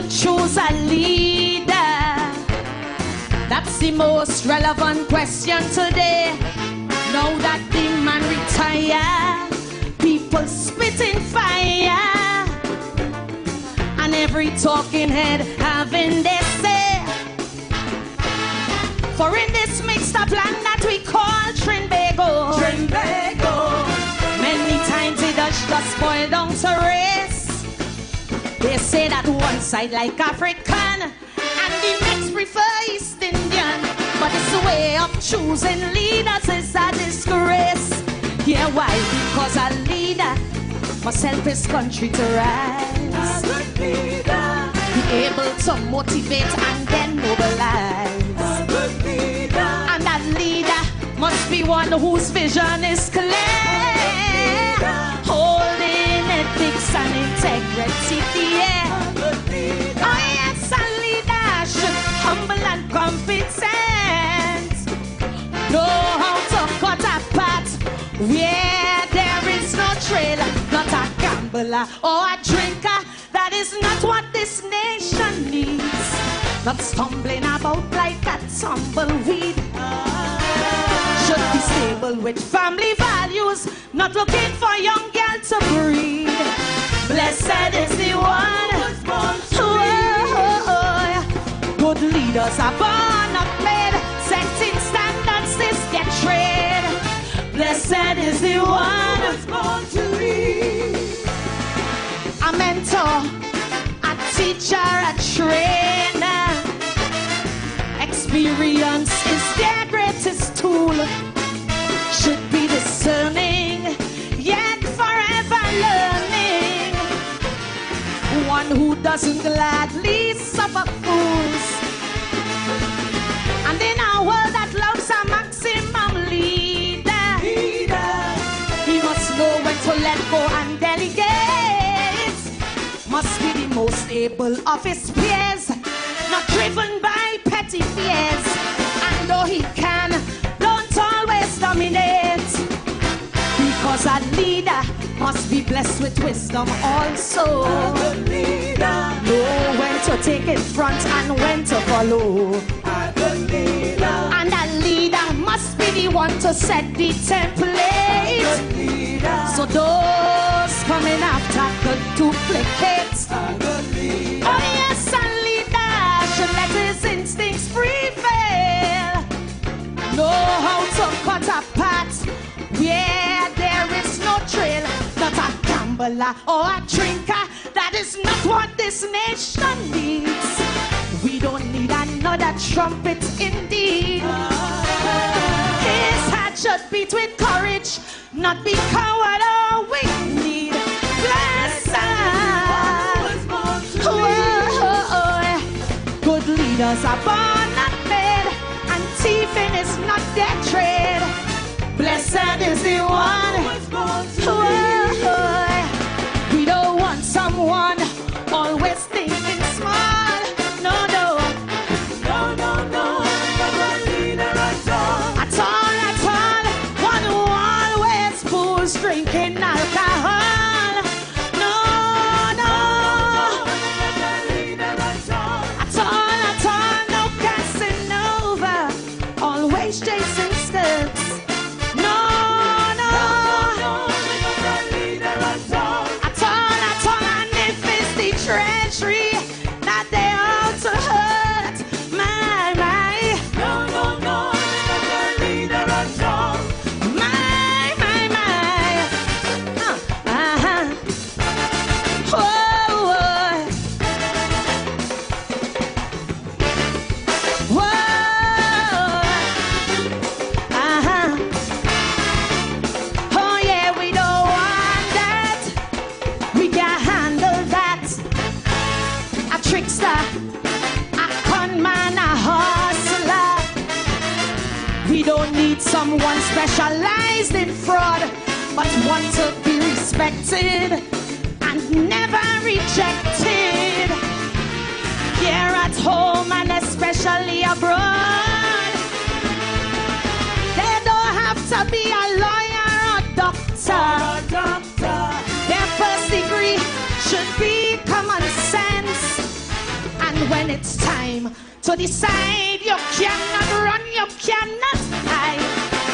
Choose a leader. That's the most relevant question today. Now that the man retired, people spitting fire, and every talking head having their say. For in this mixed up land that we call Trinbago, many times it does just boil down to race. They say that one side like African and the next prefer East Indian, but this way of choosing leaders is a disgrace. Yeah, why? Because a leader must help his country to rise. A good leader, be able to motivate and then mobilize. A good leader, and that leader must be one whose vision is clear, holding ethics and integrity. Oh yes, a leader should humble and competent, know how to cut a path where there is no trail, not a gambler or a drinker. That is not what this nation needs. Not stumbling about like a tumbleweed. Should be stable with family values, not looking for young girl to breed. Blessed is the one good leaders are born up made, setting standards this get trade. Blessed is the one who's born to lead. A mentor, a teacher, a trainer. Experience is their greatest doesn't gladly suffer fools. And in a world that loves a maximum leader, he must know when to let go and delegate. Must be the most able of his peers, not driven by petty fears. And though he can, don't always dominate, because a leader must be blessed with wisdom also. Know when to take it front and when to follow. And a leader must be the one to set the template. So those coming after could duplicate. Oh yes, a leader should let his instincts prevail. Know how to cut a path where there is no trail. Not a gambler or a drinker, that is not what this nation needs. We don't need another trumpet indeed. His heart should beat with courage, not be coward or weak-kneed. Blessed. Good leaders are born, not made, and thieving is not their trade. Blessed is the one. We don't want someone always thinking small. No, no. No, no, no. Never a leader at all. At all, at all. One who always fools drinking alcohol. No, no. Never a leader at all. At all, no Casanova. Always chasing skirts. Treasury that they ought to hurt. My, my. No, no, no, never leader at all. My, my, my. Whoa, whoa. Oh, yeah, we don't want that. We can handle that. Trickster, a conman, a hustler. We don't need someone specialized in fraud, but one to be respected and never rejected. Here at home and especially abroad, they don't have to be a lawyer or doctor. Their first degree should be common sense. And when it's time to decide, you cannot run, you cannot hide.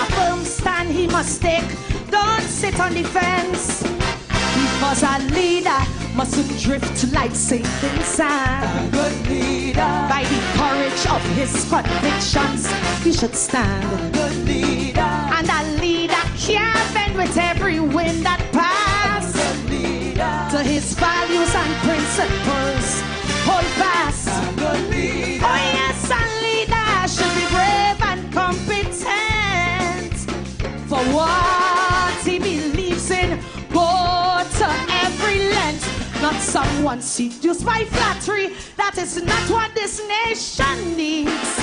A firm stand he must take, don't sit on the fence. Because a leader mustn't drift like sinking sand. A good leader, by the courage of his convictions, he should stand. A good leader, and a leader can't bend with every wind that passes. A good leader, to his values and principles, hold fast. A good leader. Oh yes, a leader should be brave and competent. For what he believes in, go to every length. Not someone seduced by flattery. That is not what this nation needs.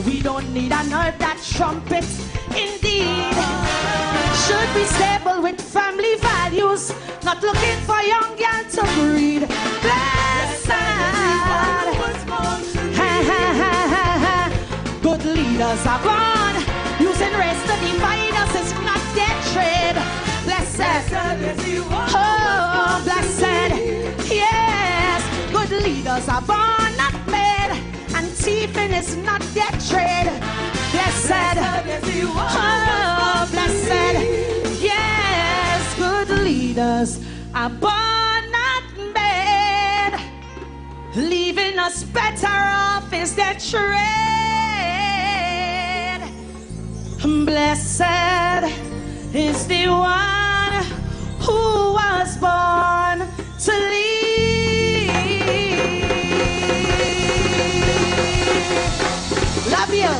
We don't need another trumpet, indeed. Should be stable with family values, not looking for young girl to breed. Blessed. Good leaders are born, using race to divide us is not their trade. Blessed. Oh, blessed. Yes, good leaders are born, not made, and thieving is not their trade. Blessed. Oh, blessed. Yes, good leaders are born, not made. Leaving us better off is their trade. Blessed is the one who was born to lead. Love you.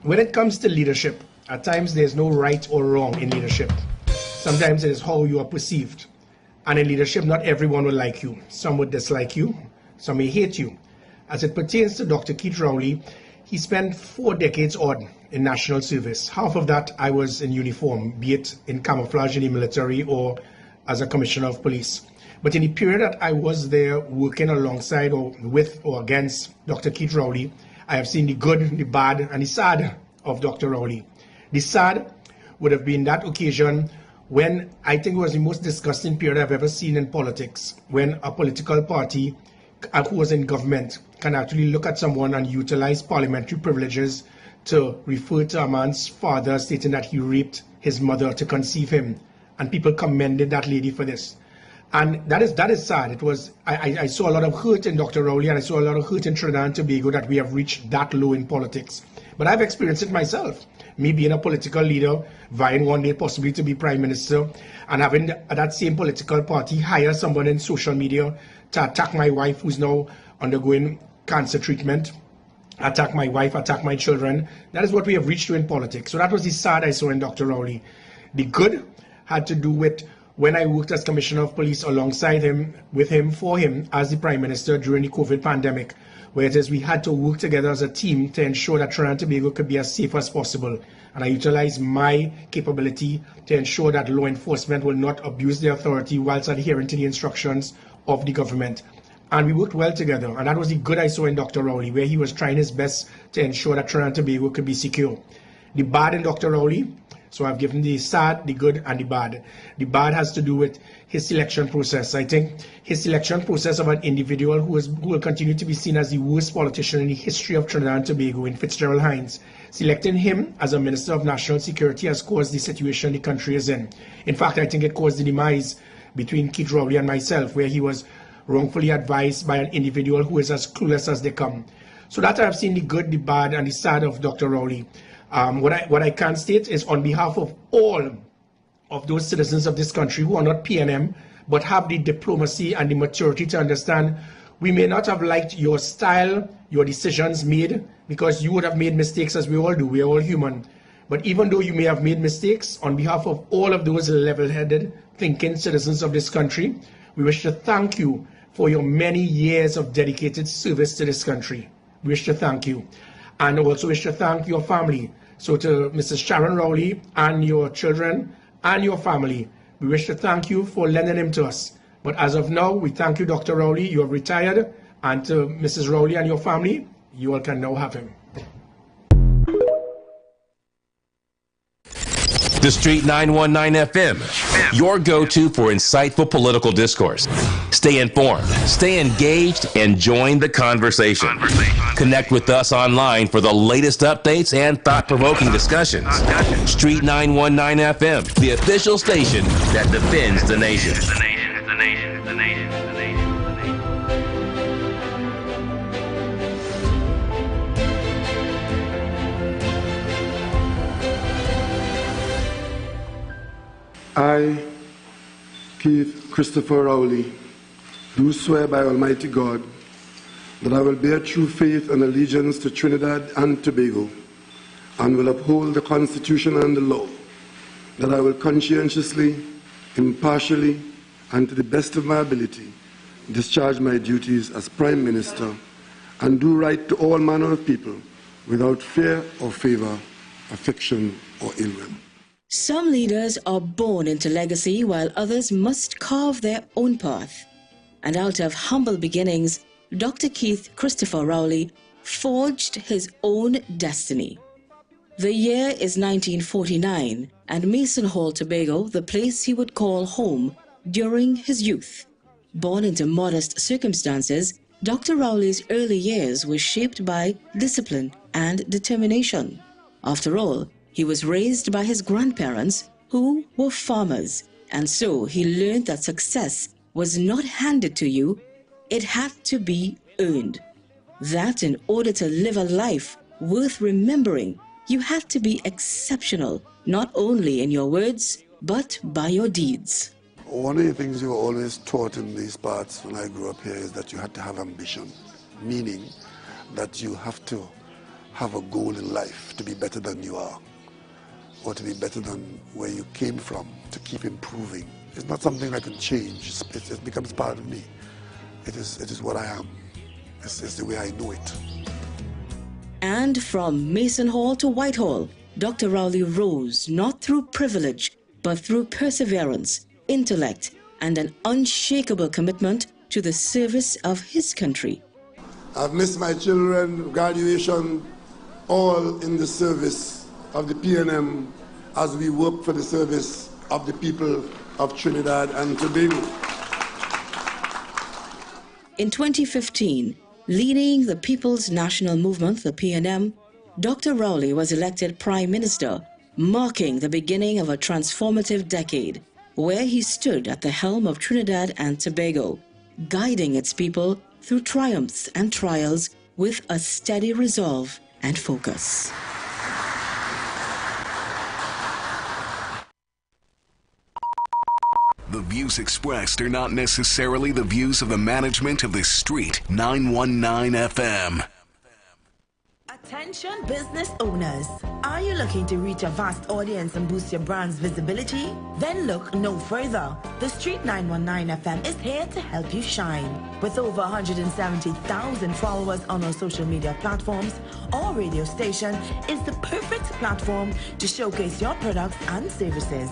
When it comes to leadership, At times, there's no right or wrong in leadership. Sometimes it is how you are perceived. And in leadership, not everyone will like you. Some would dislike you, some may hate you. As it pertains to Dr. Keith Rowley, he spent 4 decades odd in national service. Half of that I was in uniform, be it in camouflage in the military or as a commissioner of police. But in the period that I was there working alongside or with or against Dr. Keith Rowley, I have seen the good, the bad, and the sad of Dr. Rowley. The sad would have been that occasion when I think it was the most disgusting period I've ever seen in politics, when a political party who was in government can actually look at someone and utilize parliamentary privileges to refer to a man's father, stating that he raped his mother to conceive him, and people commended that lady for this. And that is sad. It was I saw a lot of hurt in Dr. Rowley, and I saw a lot of hurt in Trinidad and Tobago that we have reached that low in politics. But I've experienced it myself. Me being a political leader, vying one day possibly to be prime minister, and having that same political party hire someone in social media to attack my wife who's now undergoing cancer treatment, attack my wife, attack my children. That is what we have reached to in politics. So that was the sad I saw in Dr. Rowley. The good had to do with when I worked as Commissioner of Police alongside him, with him, for him, as the Prime Minister during the COVID pandemic, where it is we had to work together as a team to ensure that Trinidad and Tobago could be as safe as possible. And I utilized my capability to ensure that law enforcement will not abuse their authority whilst adhering to the instructions of the government. And we worked well together, and that was the good I saw in Dr. Rowley, where he was trying his best to ensure that Trinidad and Tobago could be secure. The bad in Dr. Rowley, so I've given the sad, the good, and the bad. The bad has to do with his selection process. I think his selection process of an individual who will continue to be seen as the worst politician in the history of Trinidad and Tobago, in Fitzgerald Hines, selecting him as a Minister of National Security has caused the situation the country is in. In fact, I think it caused the demise between Keith Rowley and myself, where he was wrongfully advised by an individual who is as clueless as they come. So that I have seen the good, the bad, and the sad of Dr. Rowley. What I can state is, on behalf of all of those citizens of this country who are not PNM, but have the diplomacy and the maturity to understand, we may not have liked your style, your decisions made, because you would have made mistakes, as we all do. We are all human. But even though you may have made mistakes, on behalf of all of those level-headed, thinking citizens of this country, we wish to thank you for your many years of dedicated service to this country. We wish to thank you. And also wish to thank your family. So to Mrs. Sharon Rowley and your children and your family, we wish to thank you for lending him to us. But as of now, we thank you, Dr. Rowley. You have retired. And to Mrs. Rowley and your family, you all can now have him. The Street 919 FM, your go-to for insightful political discourse. Stay informed, stay engaged, and join the conversation. Connect with us online for the latest updates and thought-provoking discussions. Street 919 FM, the official station that defends the nation. I, Keith Christopher Rowley, do swear by Almighty God that I will bear true faith and allegiance to Trinidad and Tobago, and will uphold the Constitution and the law, that I will conscientiously, impartially, and to the best of my ability discharge my duties as Prime Minister and do right to all manner of people without fear or favor, affection or ill will. Some leaders are born into legacy while others must carve their own path. And out of humble beginnings, Dr. Keith Christopher Rowley forged his own destiny. The year is 1949, and Mason Hall, Tobago, the place he would call home during his youth. Born into modest circumstances, Dr. Rowley's early years were shaped by discipline and determination. After all, he was raised by his grandparents, who were farmers, and so he learned that success was not handed to you, it had to be earned. That in order to live a life worth remembering, you had to be exceptional, not only in your words, but by your deeds. One of the things you were always taught in these parts when I grew up here is that you had to have ambition, meaning that you have to have a goal in life to be better than you are. or to be better than where you came from, to keep improving. It's not something I can change. It becomes part of me. It is what I am. It's the way I know it. And from Mason Hall to Whitehall, Dr. Rowley rose not through privilege, but through perseverance, intellect, and an unshakable commitment to the service of his country. I've missed my children, graduation, all in the service of the PNM as we work for the service of the people of Trinidad and Tobago. In 2015, leading the People's National Movement, the PNM, Dr. Rowley was elected Prime Minister, marking the beginning of a transformative decade, where he stood at the helm of Trinidad and Tobago, guiding its people through triumphs and trials with a steady resolve and focus. The views expressed are not necessarily the views of the management of the Street 919 FM. Attention business owners. Are you looking to reach a vast audience and boost your brand's visibility? Then look no further. The Street 919 FM is here to help you shine. With over 170,000 followers on our social media platforms, our radio station is the perfect platform to showcase your products and services.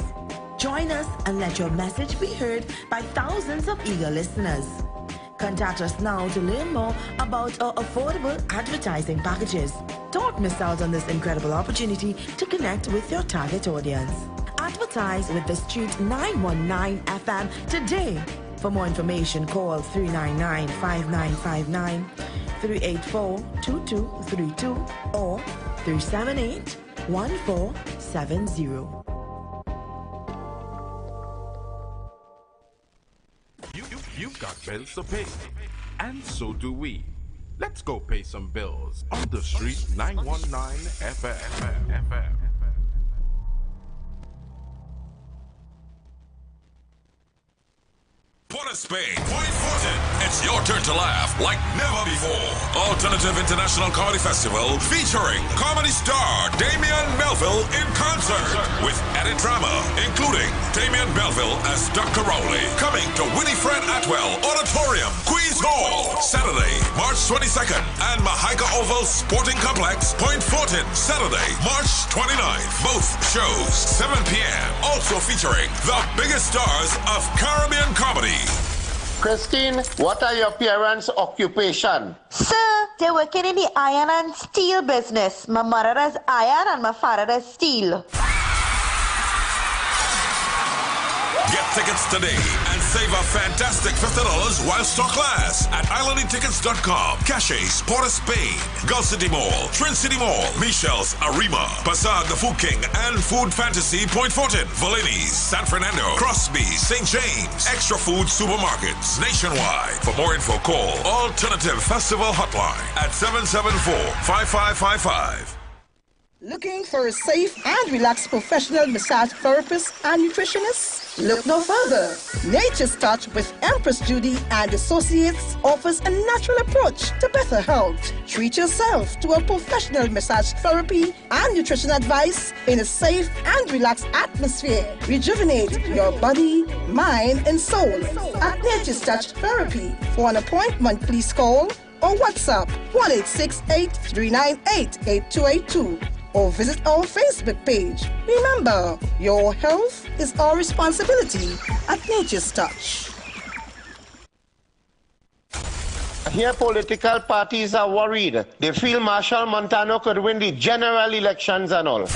Join us and let your message be heard by thousands of eager listeners. Contact us now to learn more about our affordable advertising packages. Don't miss out on this incredible opportunity to connect with your target audience. Advertise with the Street 919 FM today. For more information, call 399-5959, 384-2232, or 378-1470. You've got bills to pay, and so do we. Let's go pay some bills on the Street 919 FM. Port of Spain, Point Fortin. It's your turn to laugh like never before. Alternative International Comedy Festival featuring comedy star Damian Melville in concert with added drama, including Damian Melville as Dr. Rowley. Coming to Winifred Atwell Auditorium, Queens Hall, Saturday, March 22nd, and Mahaika Oval Sporting Complex, Point Fortin, Saturday, March 29th. Both shows 7 p.m. Also featuring the biggest stars of Caribbean comedy. Christine, what are your parents' occupation? Sir, they're working in the iron and steel business. My mother does iron and my father does steel. Get tickets today and save a fantastic $50 while stock lasts at islandingtickets.com. Caches, Port of Spain, Gulf City Mall, Trin City Mall, Michelle's Arima, Passag the Food King, and Food Fantasy Point Fortin, Valini's, San Fernando, Crosby, St. James, Extra Food Supermarkets, nationwide. For more info, call Alternative Festival Hotline at 774-5555. Looking for a safe and relaxed professional massage therapist and nutritionist? Look no further. Nature's Touch with Empress Judy and Associates offers a natural approach to better health. Treat yourself to a professional massage therapy and nutrition advice in a safe and relaxed atmosphere. Rejuvenate your body, mind, and soul at Nature's Touch Therapy. For an appointment, please call or WhatsApp 1-868-398-8282. or visit our Facebook page. Remember, your health is our responsibility at Nature's Touch. Here, political parties are worried. They feel Marshall Montano could win the general elections and all.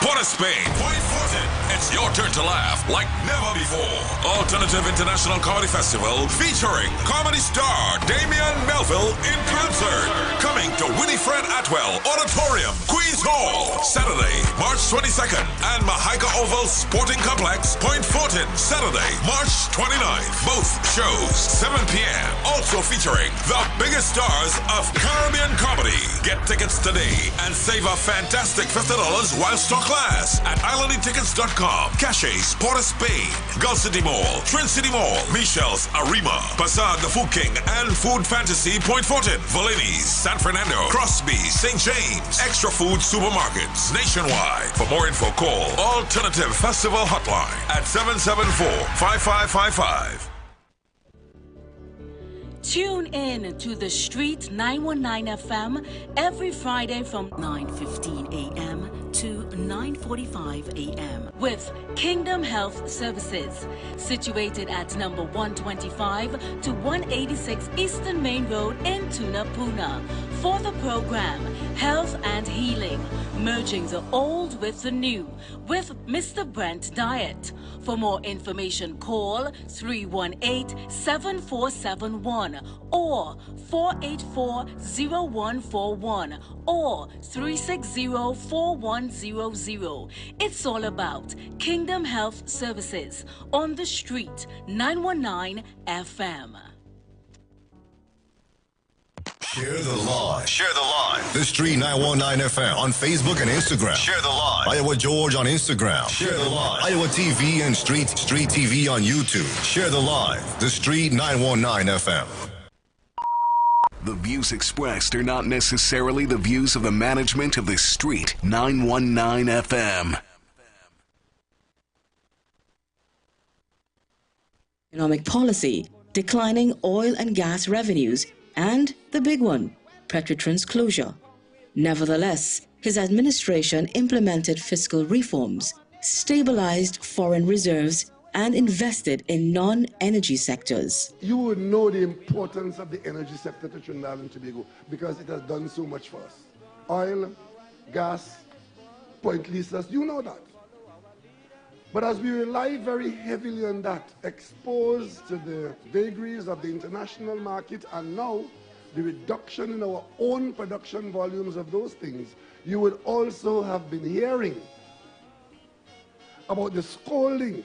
Port of Spain, Point Fortin. It's your turn to laugh like never before. Alternative International Comedy Festival featuring comedy star Damian Melville in concert. Coming to Winifred Atwell Auditorium, Queens Hall, Saturday, March 22nd, and Mahaika Oval Sporting Complex, Point Fortin, Saturday, March 29th. Both shows 7 p.m. Also featuring the biggest stars of Caribbean comedy. Get tickets today and save a fantastic $50 while stock lasts at islandingtickets.com. Palm, Caches, Port of Spain, Gulf City Mall, Trent City Mall, Michelle's Arima, Bazaar the Food King, and Food Fantasy Point Fortin, Valini's, San Fernando, Crosby, St. James, Extra Food Supermarkets, nationwide. For more info, call Alternative Festival Hotline at 774-5555. Tune in to The Street 919 FM every Friday from 9:15 a.m. to 9:45 a.m. with Kingdom Health Services, situated at number 125 to 186 Eastern Main Road in Tunapuna. For the program, Health and Healing, merging the old with the new, with Mr. Brent Diet. For more information, call 318-7471 or 484-0141 or 360-4100. It's all about Kingdom Health Services on The Street 919 FM. Share the live. Share the live. The Street 919 FM on Facebook and Instagram. Share the live. Iowa George on Instagram. Share the live. Iowa TV and Street TV on YouTube. Share the live. The Street 919 FM. The views expressed are not necessarily the views of the management of the Street 919 FM. Economic policy, declining oil and gas revenues, and the big one, Petrotran's closure. Nevertheless, his administration implemented fiscal reforms, stabilized foreign reserves, and invested in non-energy sectors. You would know the importance of the energy sector to Trinidad and Tobago because it has done so much for us. Oil, gas, point leases, you know that. But as we rely very heavily on that, exposed to the vagaries of the international market and now the reduction in our own production volumes of those things, you would also have been hearing about the scolding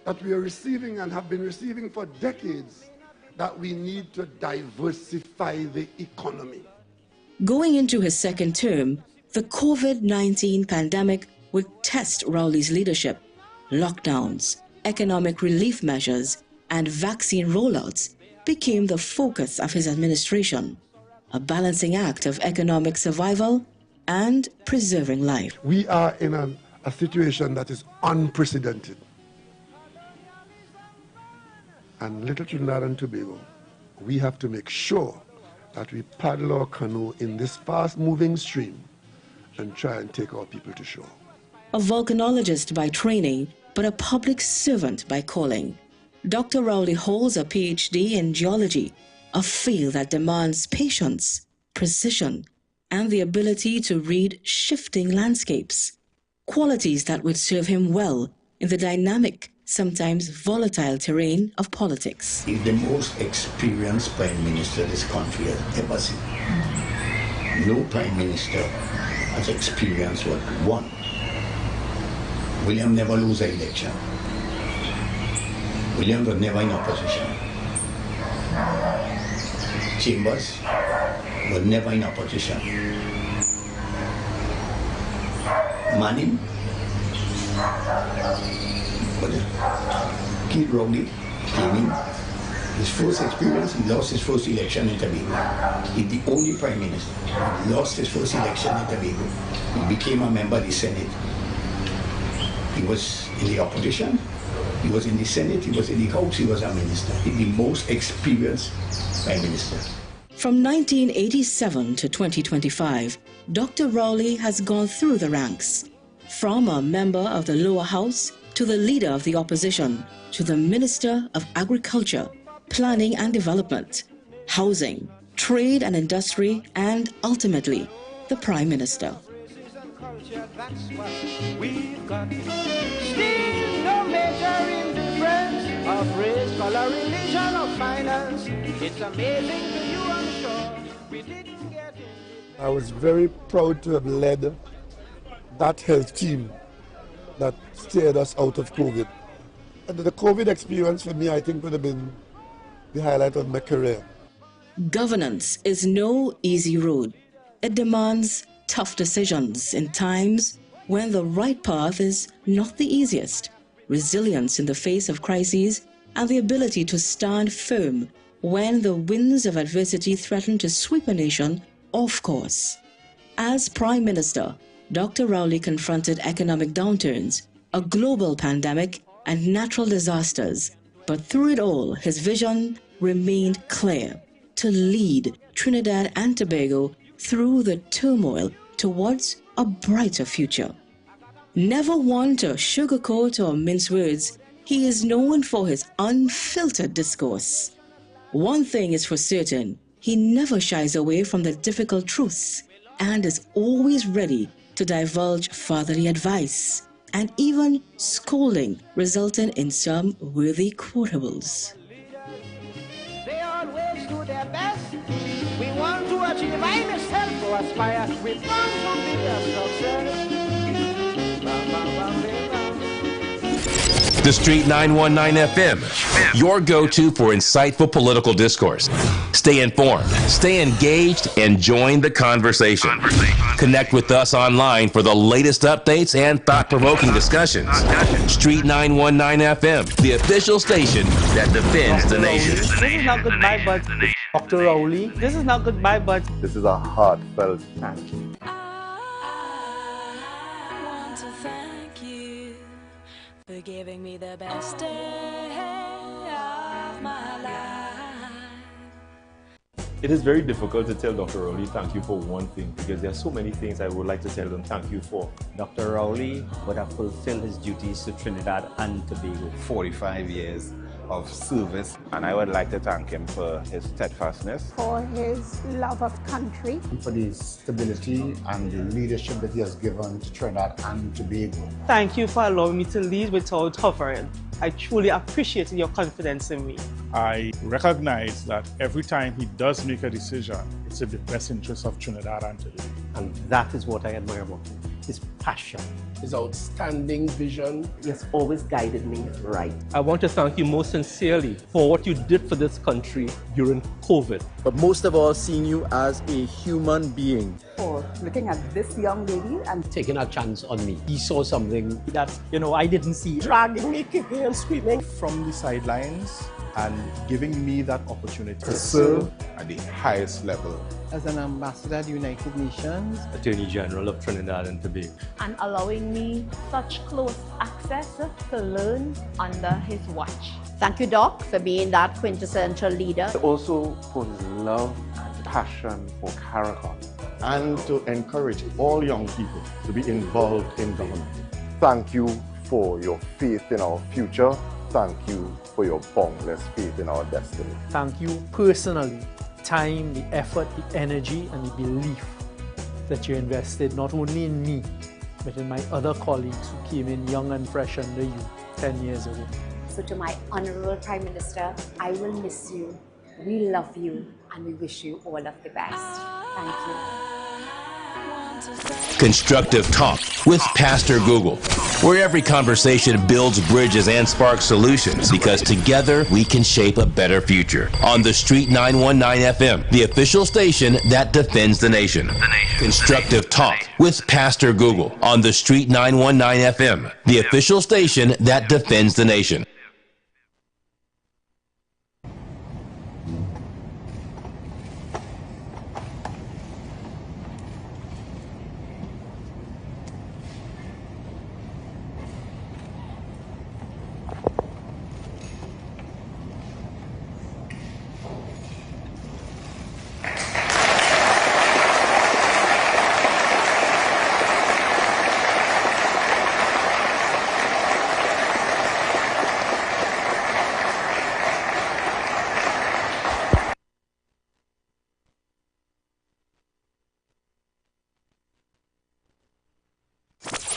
that we are receiving and have been receiving for decades, that we need to diversify the economy. Going into his second term, the COVID-19 pandemic would test Rowley's leadership. Lockdowns, economic relief measures, and vaccine rollouts became the focus of his administration, a balancing act of economic survival and preserving life. We are in a situation that is unprecedented. And little Trinidad and Tobago, we have to make sure that we paddle our canoe in this fast-moving stream and try and take our people to shore. A volcanologist by training, but a public servant by calling, Dr. Rowley holds a PhD in geology, a field that demands patience, precision, and the ability to read shifting landscapes, qualities that would serve him well in the dynamic, sometimes volatile terrain of politics. He's the most experienced Prime Minister this country has ever seen. No Prime Minister has experienced what we want. William never lose an election. William was never in opposition. Chambers was never in opposition. Manning, but Keith Rowley came in. His first experience, he lost his first election in Tobago. He's the only Prime Minister. He lost his first election in Tobago. He became a member of the Senate. He was in the opposition, he was in the Senate, he was in the House, he was a minister. He's the most experienced Prime Minister. From 1987 to 2025, Dr. Rowley has gone through the ranks, from a member of the lower house to the leader of the opposition, to the Minister of Agriculture, Planning and Development, Housing, Trade and Industry, and ultimately, the Prime Minister. That's what we've got. Still no major indifference of race, color, religion, or finance. It's amazing to you, I'm sure. We didn't get it. I was very proud to have led that health team that steered us out of COVID. And the COVID experience for me, I think, would have been the highlight of my career. Governance is no easy road. It demands tough decisions in times when the right path is not the easiest, resilience in the face of crises, and the ability to stand firm when the winds of adversity threaten to sweep a nation off course. As Prime Minister, Dr. Rowley confronted economic downturns, a global pandemic, and natural disasters. But through it all, his vision remained clear: to lead Trinidad and Tobago through the turmoil towards a brighter future. Never one to sugarcoat or mince words, he is known for his unfiltered discourse. One thing is for certain, he never shies away from the difficult truths and is always ready to divulge fatherly advice and even scolding, resulting in some worthy quotables. They always do their best. We want to achieve, I myself to aspire. We want to be a success. The Street 919 FM, your go-to for insightful political discourse. Stay informed, stay engaged, and join the conversation. Connect with us online for the latest updates and thought-provoking discussions. Street 919 FM, the official station that defends the nation. This is not goodbye, but Dr. Rowley, this is not goodbye, but this is a heartfelt thank you. For giving me the best day of my life. It is very difficult to tell Dr. Rowley thank you for one thing, because there are so many things I would like to tell them thank you for. Dr. Rowley would have fulfilled his duties to Trinidad and Tobago. 45 years of service, and I would like to thank him for his steadfastness, for his love of country, and for the stability and the leadership that he has given to Trinidad and Tobago. Thank you for allowing me to lead without hovering. I truly appreciate your confidence in me. I recognize that every time he does make a decision, it's in the best interest of Trinidad and Tobago. And that is what I admire about him, his passion. His outstanding vision. He has always guided me right. I want to thank you most sincerely for what you did for this country during COVID. But most of all, seeing you as a human being. For looking at this young lady and taking a chance on me. He saw something that, I didn't see. Dragging me, kicking and screaming. From the sidelines and giving me that opportunity to serve at the highest level. As an ambassador at the United Nations, Attorney General of Trinidad and Tobago, and allowing me such close access to learn under his watch. Thank you, Doc, for being that quintessential leader. Also for his love and passion for CARICOM, and to encourage all young people to be involved in government. Thank you for your faith in our future. Thank you for your boundless faith in our destiny. Thank you personally. Time, the effort, the energy, and the belief that you invested not only in me, but in my other colleagues who came in young and fresh under you 10 years ago. So to my Honorable Prime Minister, I will miss you, we love you, and we wish you all of the best. Thank you. Constructive Talk with Pastor Google, where every conversation builds bridges and sparks solutions, because together we can shape a better future. On the Street 919 FM, the official station that defends the nation. Constructive Talk with Pastor Google on the Street 919 FM, the official station that defends the nation.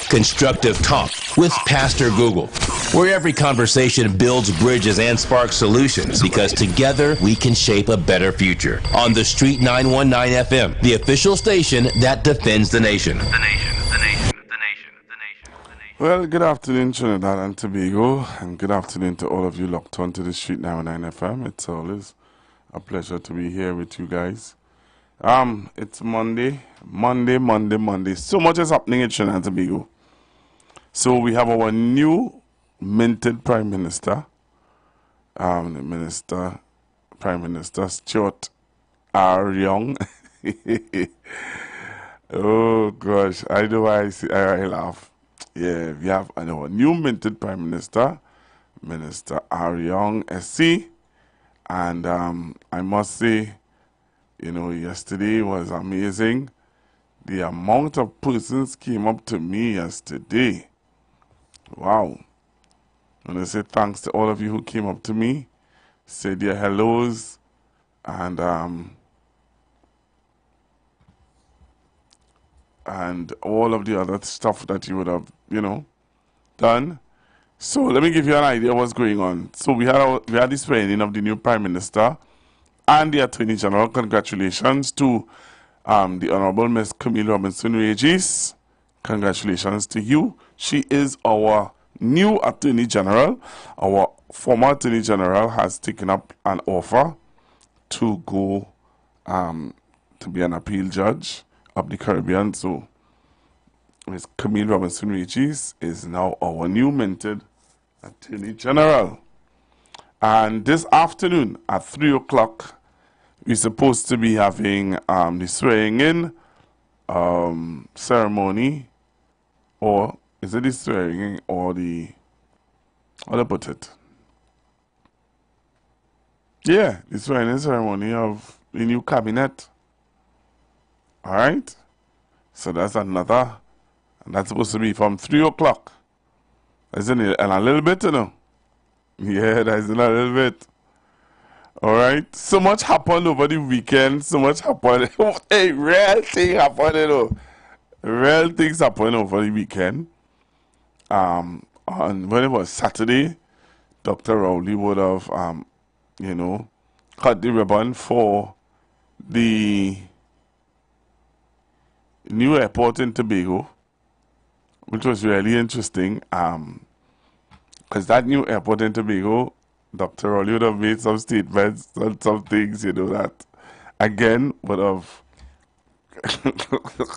Constructive Talk with Pastor Google, where every conversation builds bridges and sparks solutions, because together we can shape a better future. On the Street 919 FM, the official station that defends the nation. Well, good afternoon, Trinidad and Tobago, and good afternoon to all of you locked on to the Street 919 FM. It's always a pleasure to be here with you guys. It's Monday. So much is happening in Trinidad and Tobago. So we have our new minted Prime Minister, Prime Minister Stuart R. Young. Oh gosh, I know why I laugh. Yeah, we have our new minted Prime Minister, Minister R. Young SC, and I must say, you know, yesterday was amazing. The amount of persons came up to me yesterday. Wow. I want to say thanks to all of you who came up to me, said their hellos, and all of the other stuff that you would have, you know, done. So let me give you an idea of what's going on. So we had this swearing of the new Prime Minister and the Attorney General. Congratulations to the Honorable Miss Camille Robinson-Regis. Congratulations to you. She is our new Attorney General. Our former Attorney General has taken up an offer to go to be an appeal judge of the Caribbean. So Ms. Camille Robinson-Regis is now our new minted Attorney General. And this afternoon at 3 o'clock, we're supposed to be having the swearing in ceremony, or is it the swearing in or the, how do I put it? Yeah, the swearing in ceremony of the new cabinet. All right? So that's another, and that's supposed to be from 3 o'clock. Isn't it? And a little bit, you know? Yeah, that's in a little bit. All right? So much happened over the weekend. So much happened. Hey, real thing happened, you know. Real things happened over the weekend. On when it was Saturday, Dr. Rowley would have, you know, cut the ribbon for the new airport in Tobago, which was really interesting. Because that new airport in Tobago, Dr. Rowley would have made some statements and some things, you know, that again would have,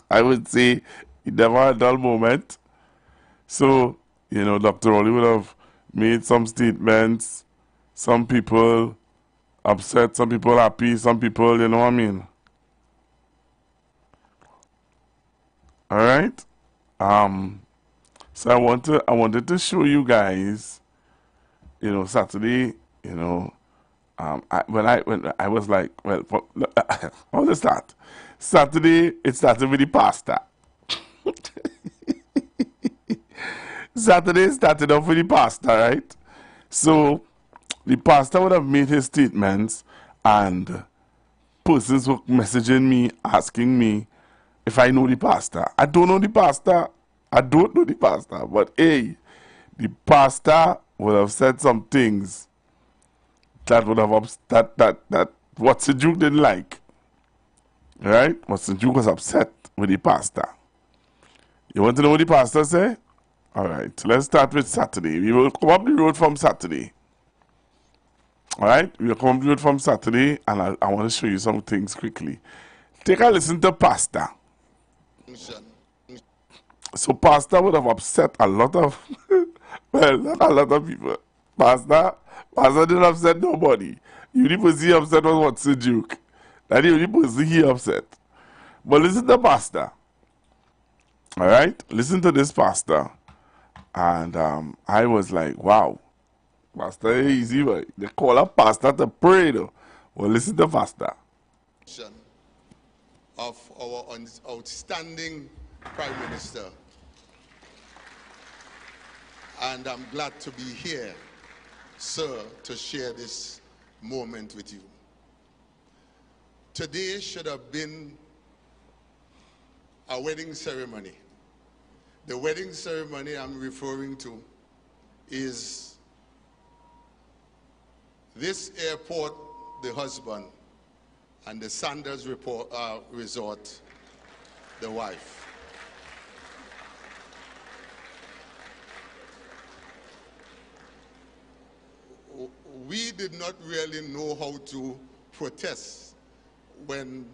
I would say, never a dull moment. So, you know, Dr. Rowley would have made some statements, some people upset, some people happy, some people, you know what I mean? All right? So I wanted to show you guys, you know, Saturday, you know, when I was like, well, how does that? Saturday, it started with the pastor. Saturday started off with the pastor, right? So the pastor would have made his statements, and persons were messaging me, asking me if I know the pastor. I don't know the pastor. I don't know the pastor. But hey, the pastor would have said some things that would have that Watson Duke didn't like. Right? Watson Duke was upset with the pastor. You want to know what the pastor said? All right, so let's start with Saturday. We will come up the road from Saturday. All right, we will come up the road from Saturday, and I want to show you some things quickly. Take a listen to Pastor. So Pastor would have upset a lot of, well, not a lot of people. Pastor didn't upset nobody. The only person he upset was Watson Duke. That's the only person he upset. But listen to Pastor. All right, listen to this Pastor. And I was like, wow, Pastor is easy, but they call a pastor to pray, though. Well, listen to Pastor. Of our outstanding Prime Minister. And I'm glad to be here, sir, to share this moment with you. Today should have been a wedding ceremony. The wedding ceremony I'm referring to is this airport, the husband, and the Sanders Resort, the wife. We did not really know how to protest when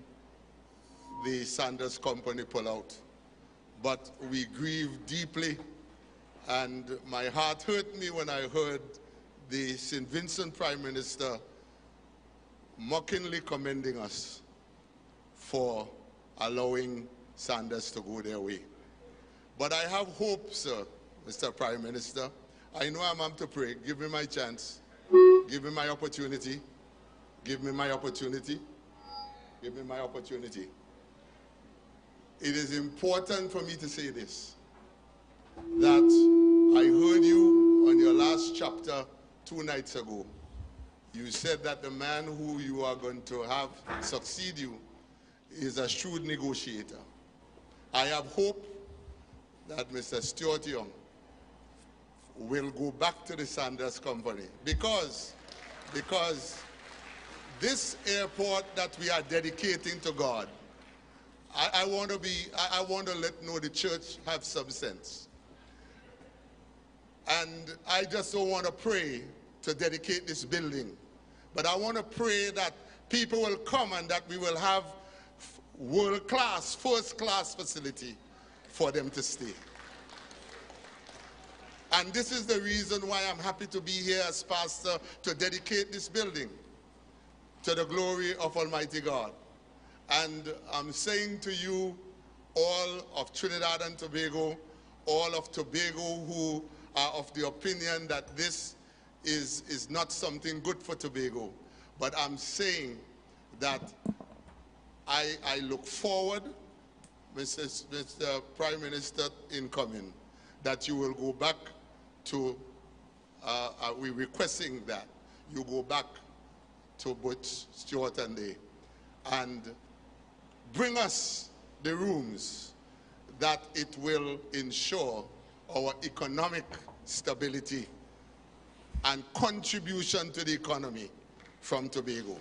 the Sanders company pulled out. But we grieve deeply And my heart hurt me when I heard the St. Vincent Prime Minister mockingly commending us for allowing Sanders to go their way. But I have hope, sir, Mr. Prime Minister. I know I'm to pray. Give me my chance. Give me my opportunity. Give me my opportunity. Give me my opportunity. It is important for me to say this, that I heard you on your last chapter 2 nights ago. You said that the man who you are going to have succeed you is a shrewd negotiator. I have hope that Mr. Stuart Young will go back to the Sanders Company because this airport that we are dedicating to God, I want to let know the church have some sense. And I just don't want to pray to dedicate this building, but I want to pray that people will come and that we will have world-class, first-class facility for them to stay. And this is the reason why I'm happy to be here as pastor to dedicate this building to the glory of Almighty God. And I'm saying to you, all of Trinidad and Tobago, all of Tobago who are of the opinion that this is not something good for Tobago, but I'm saying that I look forward, Mr. Prime Minister incoming, that you will go back to, we're requesting that you go back to both Stuart and they, and bring us the rooms that it will ensure our economic stability and contribution to the economy from Tobago.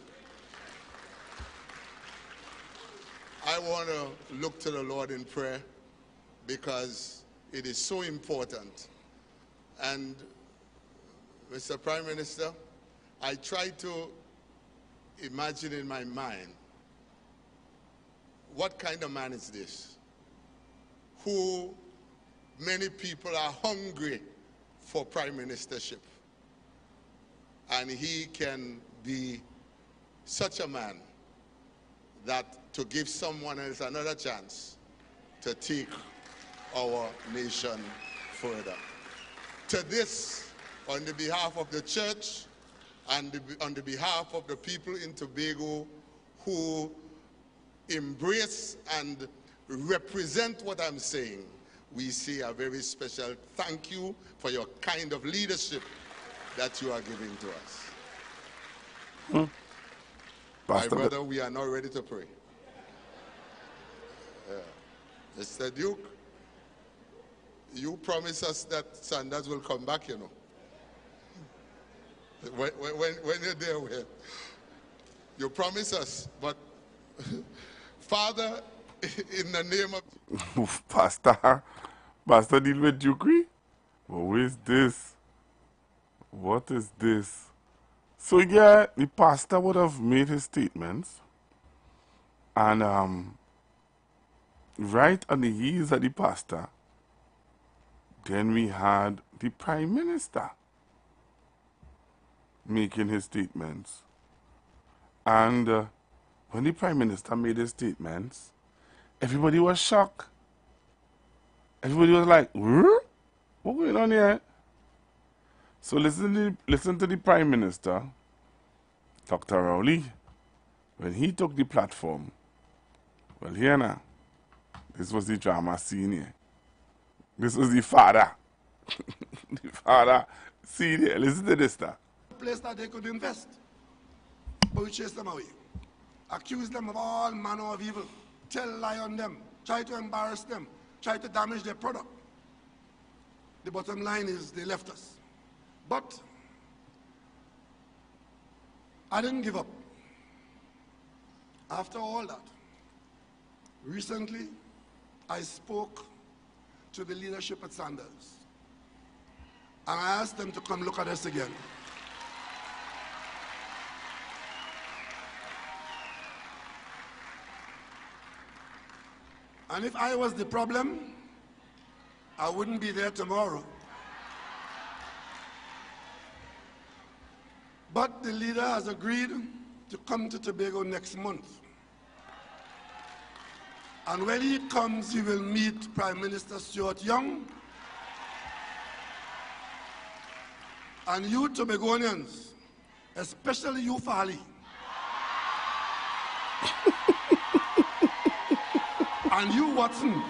I want to look to the Lord in prayer because it is so important. And Mr. Prime Minister, I try to imagine in my mind, what kind of man is this? Who many people are hungry for prime ministership. And he can be such a man that to give someone else another chance to take our nation further. To this, on the behalf of the church and on the behalf of the people in Tobago who embrace and represent what I'm saying, we say a very special thank you for your kind of leadership that you are giving to us. My brother, we are now ready to pray. Mr. Duke, you promise us that Sanders will come back, you know. When you're there, you promise us, but Father, in the name of... Pastor deal with Duke? What is this? What is this? So yeah, the pastor would have made his statements, and right on the heels of the pastor, then we had the Prime Minister making his statements. And when the Prime Minister made his statements, everybody was shocked. Everybody was like, what going on here? So listen to the Prime Minister, Dr. Rowley, when he took the platform. Well, here now, this was the drama scene here. This was the father. The father scene here. Listen to this now. Place that they could invest. But we chase them away. Accuse them of all manner of evil. Tell lie on them. Try to embarrass them. Try to damage their product. The bottom line is they left us. But I didn't give up. After all that, recently I spoke to the leadership at Sanders and I asked them to come look at us again. And if I was the problem, I wouldn't be there tomorrow. the leader has agreed to come to Tobago next month. And when he comes, he will meet Prime Minister Stuart Young. And you Tobagonians, especially you Fali, and you Watson,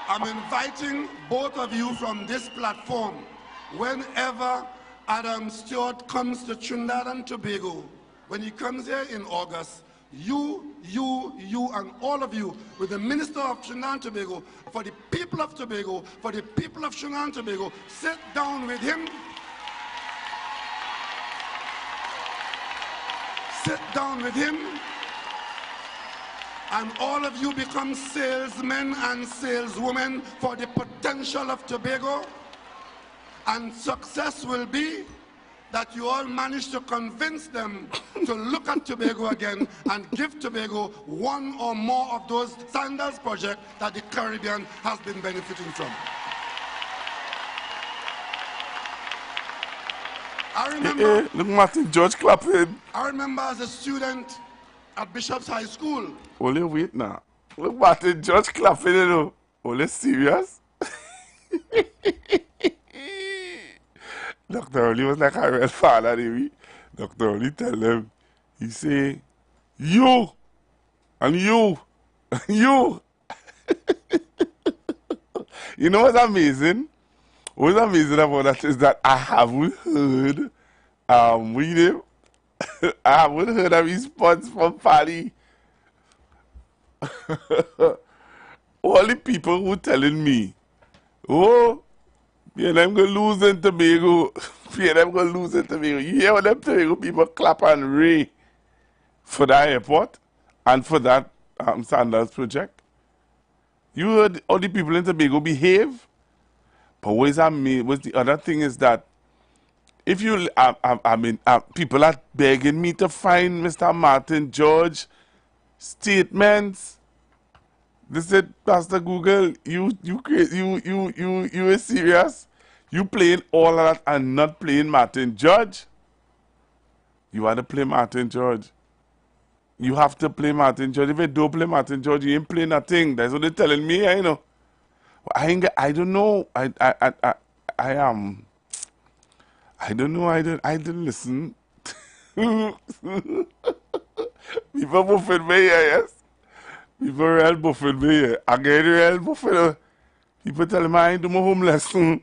I'm inviting both of you from this platform, whenever Adam Stewart comes to Trinidad and Tobago, when he comes here in August, you, and all of you, with the Minister of Trinidad and Tobago, for the people of Tobago, for the people of Trinidad and Tobago, sit down with him. Sit down with him, and all of you become salesmen and saleswomen for the potential of Tobago, and success will be that you all manage to convince them to look at Tobago again and give Tobago one or more of those Sandals projects that the Caribbean has been benefiting from. I remember, look, Martin George clapping. I remember as a student at Bishop's High School. Only wait now. Look, Martin George clapping, you know. Only serious? Dr. Oli was like a real father, David. Dr. Oli tell them, he say, you, and you, and you. You know what's amazing? What's amazing about that is that I haven't heard, I haven't heard a response from Paddy. All the people who telling me, oh, yeah, them going to lose in Tobago. Yeah, them going to lose in Tobago. You hear what them Tobago people clap and ray for that airport and for that Sandals project? You heard all the people in Tobago behave? But what's the other thing is that if you, people are begging me to find Mr. Martin George statements. They said, Pastor Google, you is serious? You playing all of that and not playing Martin George? You want to play Martin George. You have to play Martin George. If you don't play Martin George, you ain't playing nothing. That's what they're telling me, you know. I don't know. I don't know. I didn't listen. People buffing me here, yes. People real buffing me here. I get real buffing. People tell me I do my home lesson.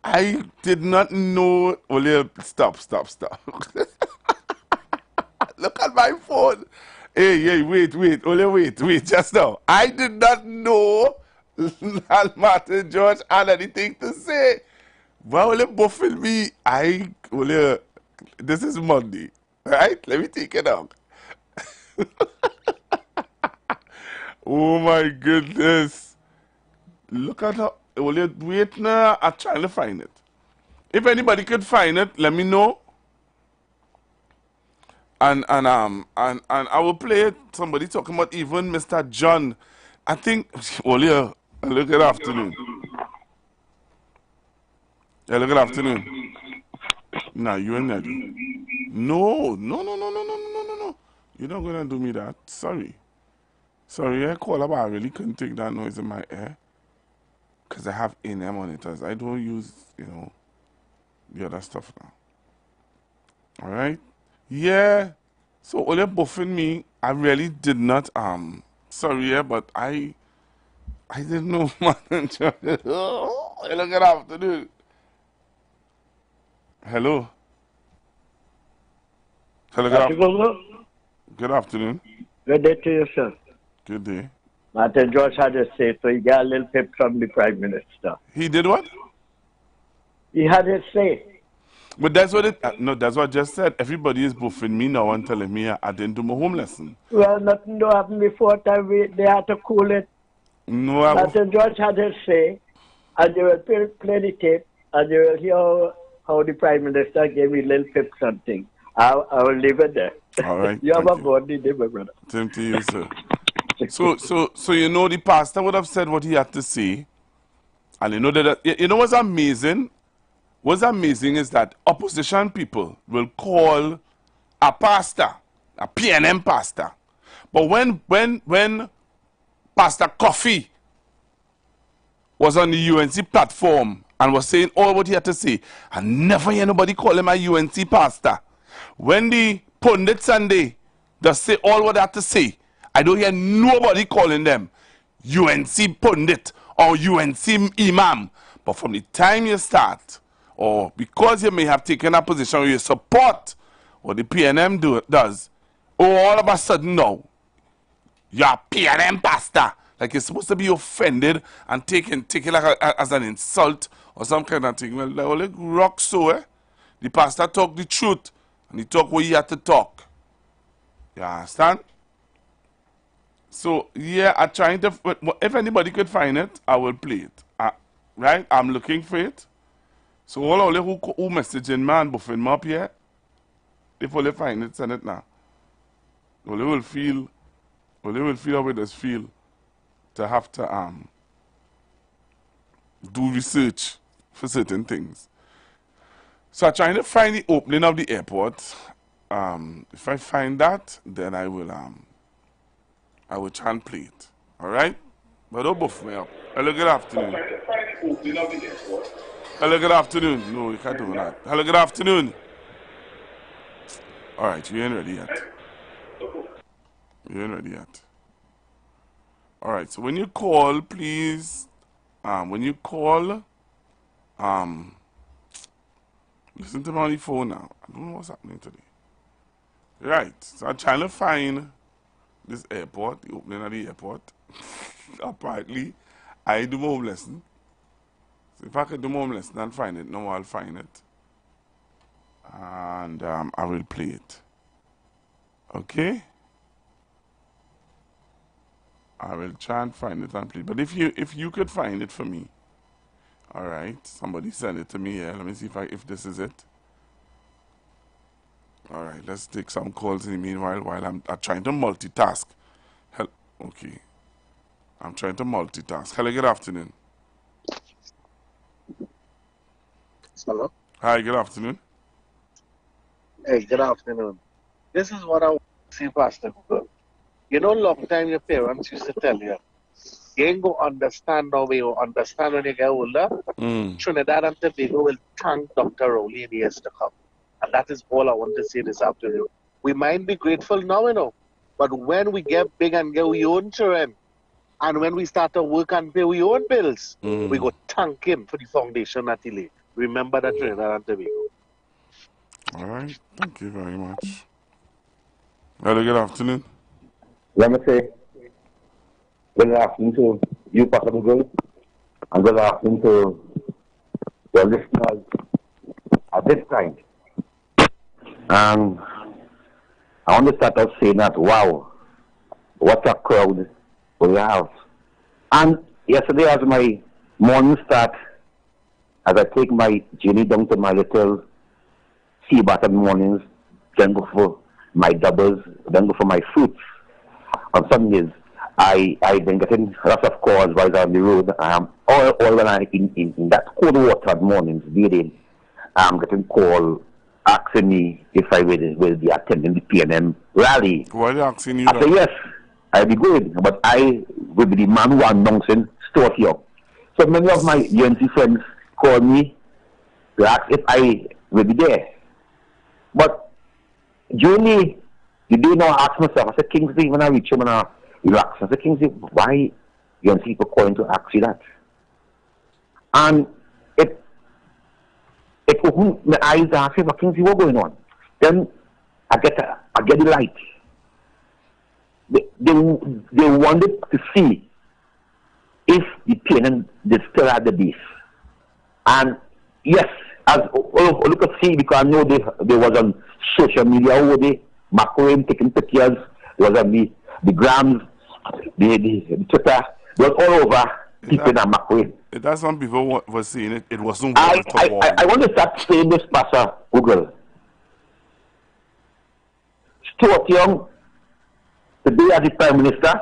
I did not know. Only stop. Look at my phone. Hey, wait. Only wait, just now. I did not know that Martin George had anything to say. Why only buffing me? This is Monday. Right? Let me take it out. Oh my goodness. Look at her. Wait now. I'm trying to find it. If anybody could find it, let me know. And I will play it. Somebody talking about even Mr. John. I think look at afternoon. Yeah, look at afternoon. Nah, you ain't that. No. You're not gonna do me that. Sorry, I call up. I really couldn't take that noise in my ear because I have in-ear monitors. I don't use, the other stuff now. All right. Yeah. So all you're buffing me, I really did not. Sorry, yeah, but I didn't know, man. Oh, look at afternoon. Hello. Good afternoon. Good day to you, sir. Good day. Martin George had to say, so he got a little pip from the Prime Minister. He did what? He had his say. But that's what that's what I just said. Everybody is buffing me now and telling me I didn't do my home lesson. Well, nothing to happen before time. They had to cool it. No, Martin George had his say, and they will play the tape, and they will hear how the Prime Minister gave me a little pip something. I will leave it there. All right. You have a good day, my brother. Same to you, sir. So the pastor would have said what he had to say, and that what's amazing? what's amazing is that opposition people will call a pastor, a PNM pastor. But when Pastor Coffee was on the UNC platform and was saying all what he had to say, I never hear nobody call him a UNC pastor. When the pundit Sunday does say all what they had to say, I don't hear nobody calling them UNC pundit or UNC imam. But from the time you start, or because you may have taken a position where you support what the PNM does, all of a sudden now, you're a PNM pastor. Like you're supposed to be offended and take it like as an insult or some kind of thing. Well, like rock so, eh? The pastor talk the truth and he talk what he had to talk. You understand? So, yeah, I'm trying to, if anybody could find it, I will play it. Right? I'm looking for it. So, all who messaging man, buffing me up here, if only find it, send it now. Only will feel how it does feel to have to do research for certain things. So I'm trying to find the opening of the airport. If I find that, then I will try and play it. All right? But don't buff me up. Hello, good afternoon. Hello, good afternoon. No, you can't do that. Hello, good afternoon. All right, you ain't ready yet. You ain't ready yet. All right, so when you call, please, listen to me on the phone now. I don't know what's happening today. Right, so I'm trying to find this airport, the opening of the airport. Apparently, I do my home lesson. So if I could do my home lesson and find it, no, I'll find it. And I will play it. Okay? I will try and find it and play it. But if you could find it for me, all right, somebody send it to me here. Let me see if this is it. All right, let's take some calls in the meanwhile while I'm trying to multitask. Okay, I'm trying to multitask. Hello, good afternoon. Hello. Hi, good afternoon. Hey, good afternoon. This is what I want to see, Pastor Google. You know, long time your parents used to tell you, you ain't go understand now, you understand when you get older. Trinidad and Tobago will thank Dr. Rowley in years to come. And that is all I want to say this afternoon. We might be grateful now, you know, but when we get big and get our own children, and when we start to work and pay our own bills, we go thank him for the foundation that he laid. Remember that, Trinidad and Tobago. All right, thank you very much. Hello, good afternoon. Let me say good afternoon to you, Pastor Google, and good afternoon to your listeners at this time. And I want to start out saying that, wow, what a crowd we have. And yesterday as my morning start, as I take my journey down to my little sea bottom mornings, then go for my doubles, then go for my fruits. On Sundays, I been getting lots of calls while I'm on the road. All when I'm in that cold water mornings, bathing, I'm getting calls asking me if I will be attending the PNM rally. Why are they asking you I say yes, I'll be going, but I will be the man who announcing stuff here. So many of my UNC friends call me to ask if I will be there. But during the day now, I ask myself, I said, Kingsley, when I reach him and I relax, I said, Kingsley, why UNC people calling to ask you that? And it opened my eyes. I said, well, Kingsley, what's going on? Then I get the light. They wanted to see if the PNM they still had the beef. And yes, as look at see, because I know they was on social media over there, Macron taking pictures, there was on the grams, the Twitter, it was all over keeping a Macron. That's some people were saying it. It wasn't. I want to start saying this, Pastor Google. Stuart Young, today as the Prime Minister,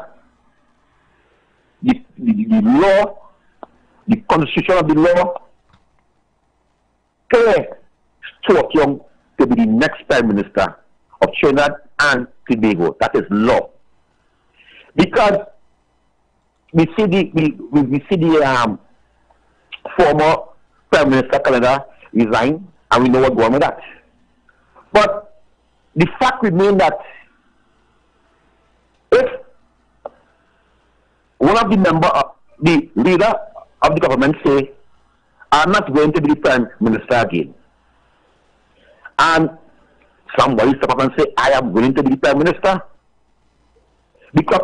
the law, the constitution of the law, declare Stuart Young to be the next Prime Minister of Trinidad and Tobago. That is law. Because we see the former Prime Minister Canada resign, and we know what's going on with that. But the fact remains that if one of the leader of the government say, I'm not going to be the Prime Minister again, and somebody step up and say, I am going to be the Prime Minister, because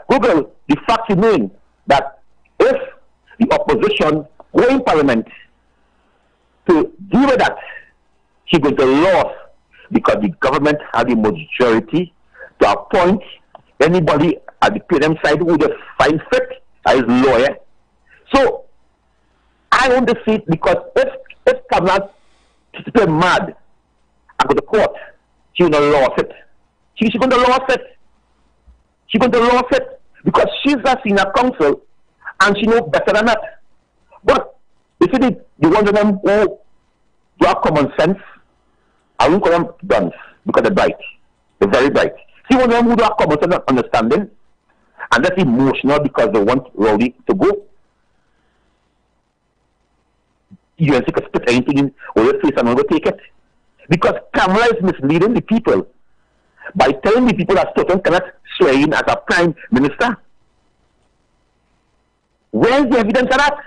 Google, the fact remains that if the opposition go in Parliament to deal with that, she's going to lose, because the government has the majority to appoint anybody at the PNM side who just find fit as lawyer. So I want to see it, because if Kamala is mad and go to court, she's going to lose it. She's going to lose it. She's going to lose it because she's a senior counsel and she knows better than that. But you see the ones of them who do have common sense, I won't call them dunce because they're bright. They're very bright. See one of them who do have common sense and understanding, and that's emotional because they want Rowley to go. You can spit anything in your face and overtake it. Because Kamala is misleading the people by telling the people that Stoughton cannot swear in as a Prime Minister. Where is the evidence of that?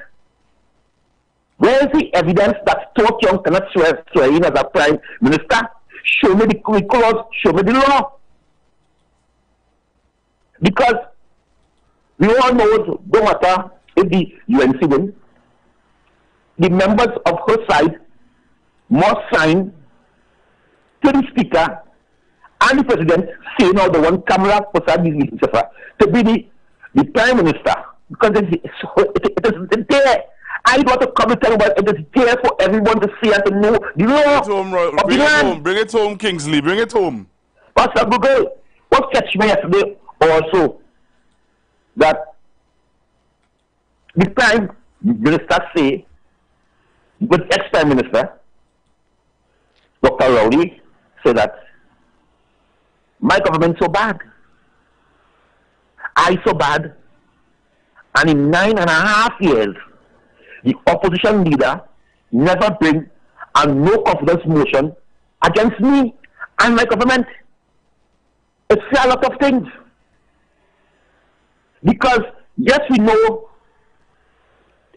Where is the evidence that Stoughton cannot swear in as a Prime Minister? Show me the clause, show me the law. Because we all know, no matter if the UNC win, the members of her side must sign to the Speaker and the President saying how they want Kamala to be the Prime Minister. Because it is there. I want to come and tell you about it is there for everyone to see and to know the law. Bring it home, Kingsley. Bring it home. Pastor Google, what catch me yesterday also that the Prime Minister say, but ex-Prime Minister, Dr. Rowley, said that my government so bad. I so bad. And in 9.5 years, the opposition leader never bring a no confidence motion against me and my government. It's a lot of things. Because, yes, we know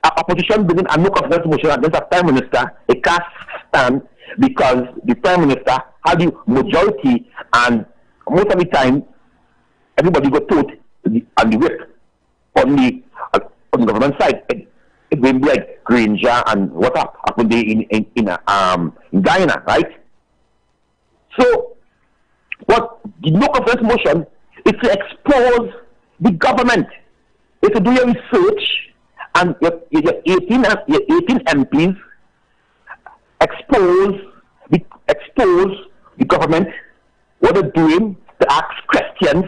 opposition bringing a no confidence motion against a Prime Minister, a cast stand, because the Prime Minister had the majority, and most of the time, everybody got told on the whip on the government side. It will be like Granger and what happened in Guyana, right? So, what the no confidence motion is to expose the government, is to do your research, and your 18 MPs expose the government, what they're doing, to ask questions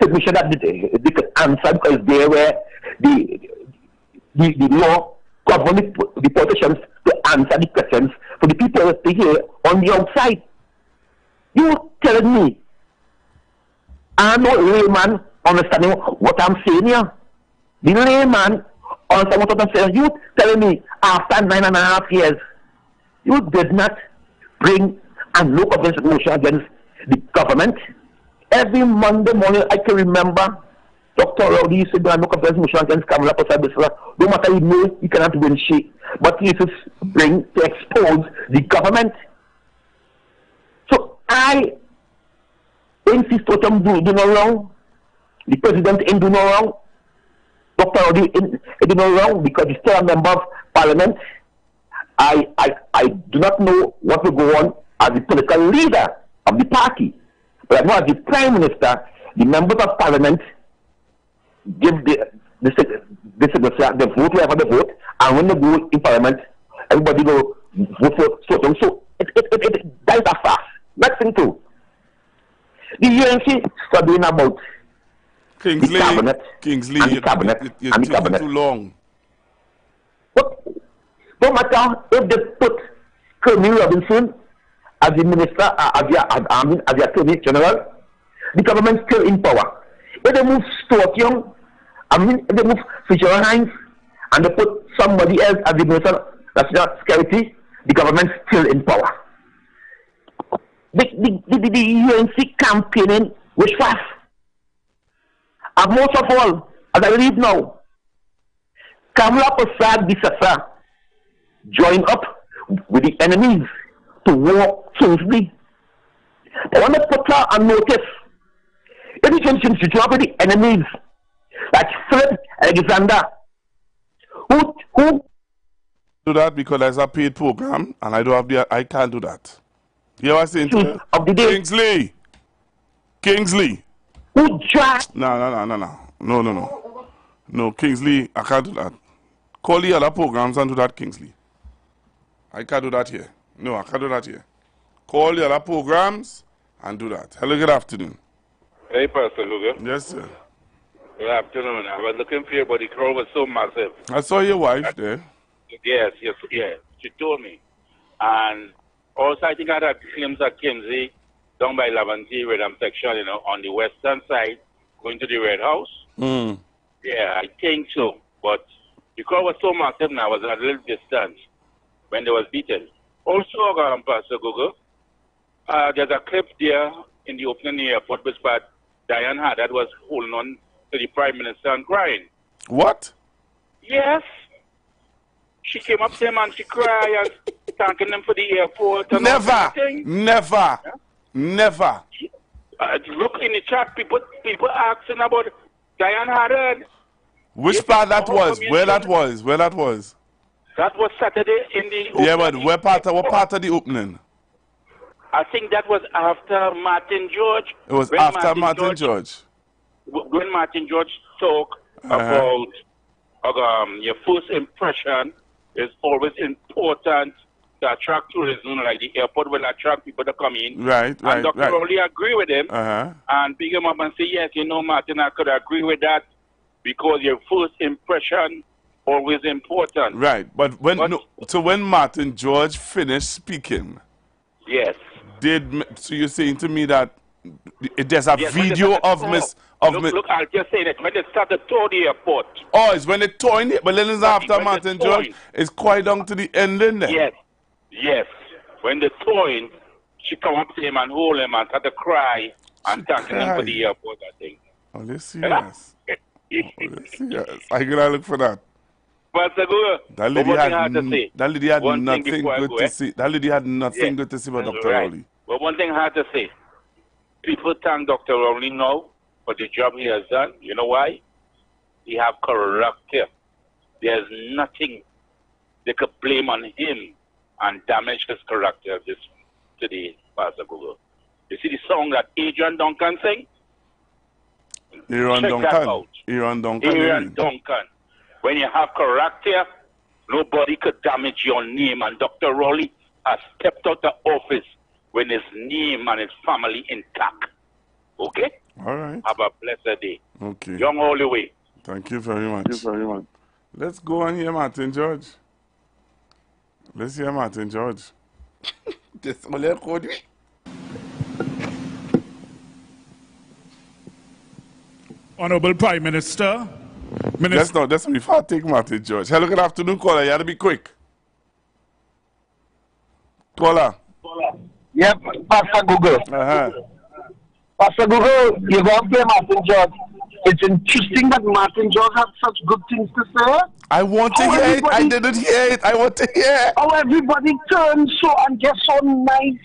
to make sure that they could answer, because they were the law governing the politicians to answer the questions for the people to hear on the outside. You telling me I'm no layman understanding what I'm saying here? The layman understand what I'm saying. You telling me after 9.5 years, you did not bring a no confidence motion against the government? Every Monday morning, I can remember Dr. Rowley used to do a no confidence motion against Kamala Posabisla. No matter you know, you cannot win shit. But he used to bring to expose the government. So I insist what I'm doing no wrong. The president ain't do no wrong. Dr. Rowley ain't do no wrong because he's still a member of parliament. I do not know what will go on as the political leader of the party. But I know as the Prime Minister, the members of parliament give the vote wherever they vote, and when they go in parliament, everybody go vote for something. So it dies that fast. Next thing too, the UNC studying about Kingsley, the cabinet, you're taking too long. But no matter if they put Colonel Robinson as the minister, as the Attorney General, the government still in power. If they move Stuart Young, if they move Fisher Hines, and they put somebody else as the minister of national security, the government still in power. The UNC campaigning was fast. And most of all, as I read now, Kamala Prasad Bisasa joined up with the enemies to war Kingsley. They want to put her on notice. If she join up with the enemies, like Philip Alexander, who do that because there's a paid program and I don't have the, I can't do that. You know what I'm saying? Of the day. Kingsley. Who tried? No, Kingsley, I can't do that. Call the other programs and do that, Kingsley. I can't do that here. No, I can't do that here. Call the other programs and do that. Hello, good afternoon. Hey, Pastor Luger. Yes, sir. Good afternoon. I was looking for you, but the crowd was so massive. I saw your wife there. Yes. She told me. And also, I think I had claims at Kimsey down by Laventille Redam section, on the western side, going to the Red House. Yeah, I think so. But the crowd was so massive now, I was at a little distance when they was beaten. Also, Pastor Google, there's a clip there in the opening airport which Diane had that was holding on to the Prime Minister and crying. What? Yes. She came up to him and she cried and thanking him for the airport. And Never. Look in the chat, people asking about Diane Haddad. Which part that was? Where that was? That was Saturday in the opening. Yeah, but what part of the opening? I think that was after Martin George. It was after Martin George. When Martin George talked about your first impression is always important to attract tourism, like the airport will attract people to come in. Right. And Dr. Rowley agree with him and pick him up and say, yes, Martin, I could agree with that because your first impression always important. Right, so when Martin George finished speaking, yes, so you're saying to me that there's a video of Look, I'll just say that when they started to tour the airport. Oh, it's when they touring it, but then it's after Martin George. It's quite down to the ending then. Yes. When they touring, she come up to him and hold him and start to cry and thank him for the airport, I think. Oh, let's see, yes. I gotta look for that. That lady had nothing good to say. That lady had nothing good to say about Dr. Rowley. But one thing I have to say, people thank Dr. Rowley now for the job he has done. You know why? He have corrupted. There's nothing they could blame on him and damage his character this today, Pastor Google. You see the song that Adrian Duncan sing? Aaron Duncan. When you have character, nobody could damage your name. And Dr. Rowley has stepped out of office with his name and his family intact. Okay? All right. Have a blessed day. Okay. Young all the way. Thank you very much. Let's go on here, Martin George. Let's hear Martin George. Honorable Prime Minister. That's before I take Martin George. Hello, good afternoon, caller. You have to be quick. Caller. Yep, Pastor Google. Pastor Google, you're going to play Martin George. It's interesting that Martin George had such good things to say. I want to hear it. I didn't hear it. I want to hear. How everybody turned and get so nice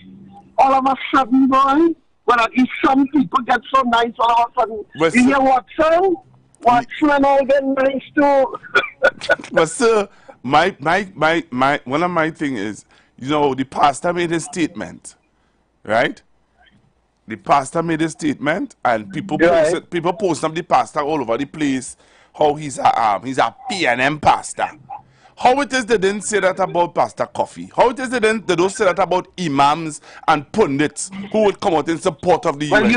all of a sudden, boy. Well, at least some people get so nice all of a sudden. You hear Watson? Watson and all get nice too. But sir, my one of my thing is, the pastor made a statement, right? The pastor made a statement, and people post up the pastor all over the place. How he's a PNM pastor. How it is they didn't say that about Pastor Coffee? How it is they don't say that about imams and pundits who would come out in support of the UNC?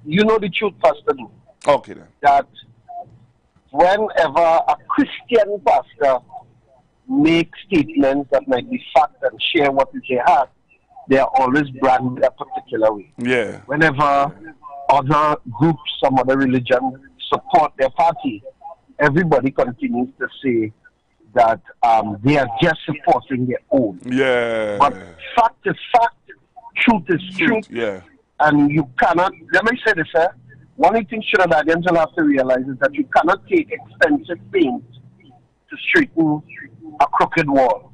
You know the truth, Pastor. Okay then. That whenever a Christian pastor make statements that might be fact and share what is their heart, they are always branded a particular way. Yeah. Whenever other groups, some other religion support their party, everybody continues to say that they are just supporting their own. Yeah. But fact is fact, truth is truth. Yeah. And you cannot, let me say this, one of the things Trinidadians will have to realize is that you cannot take expensive paint to straighten a crooked wall.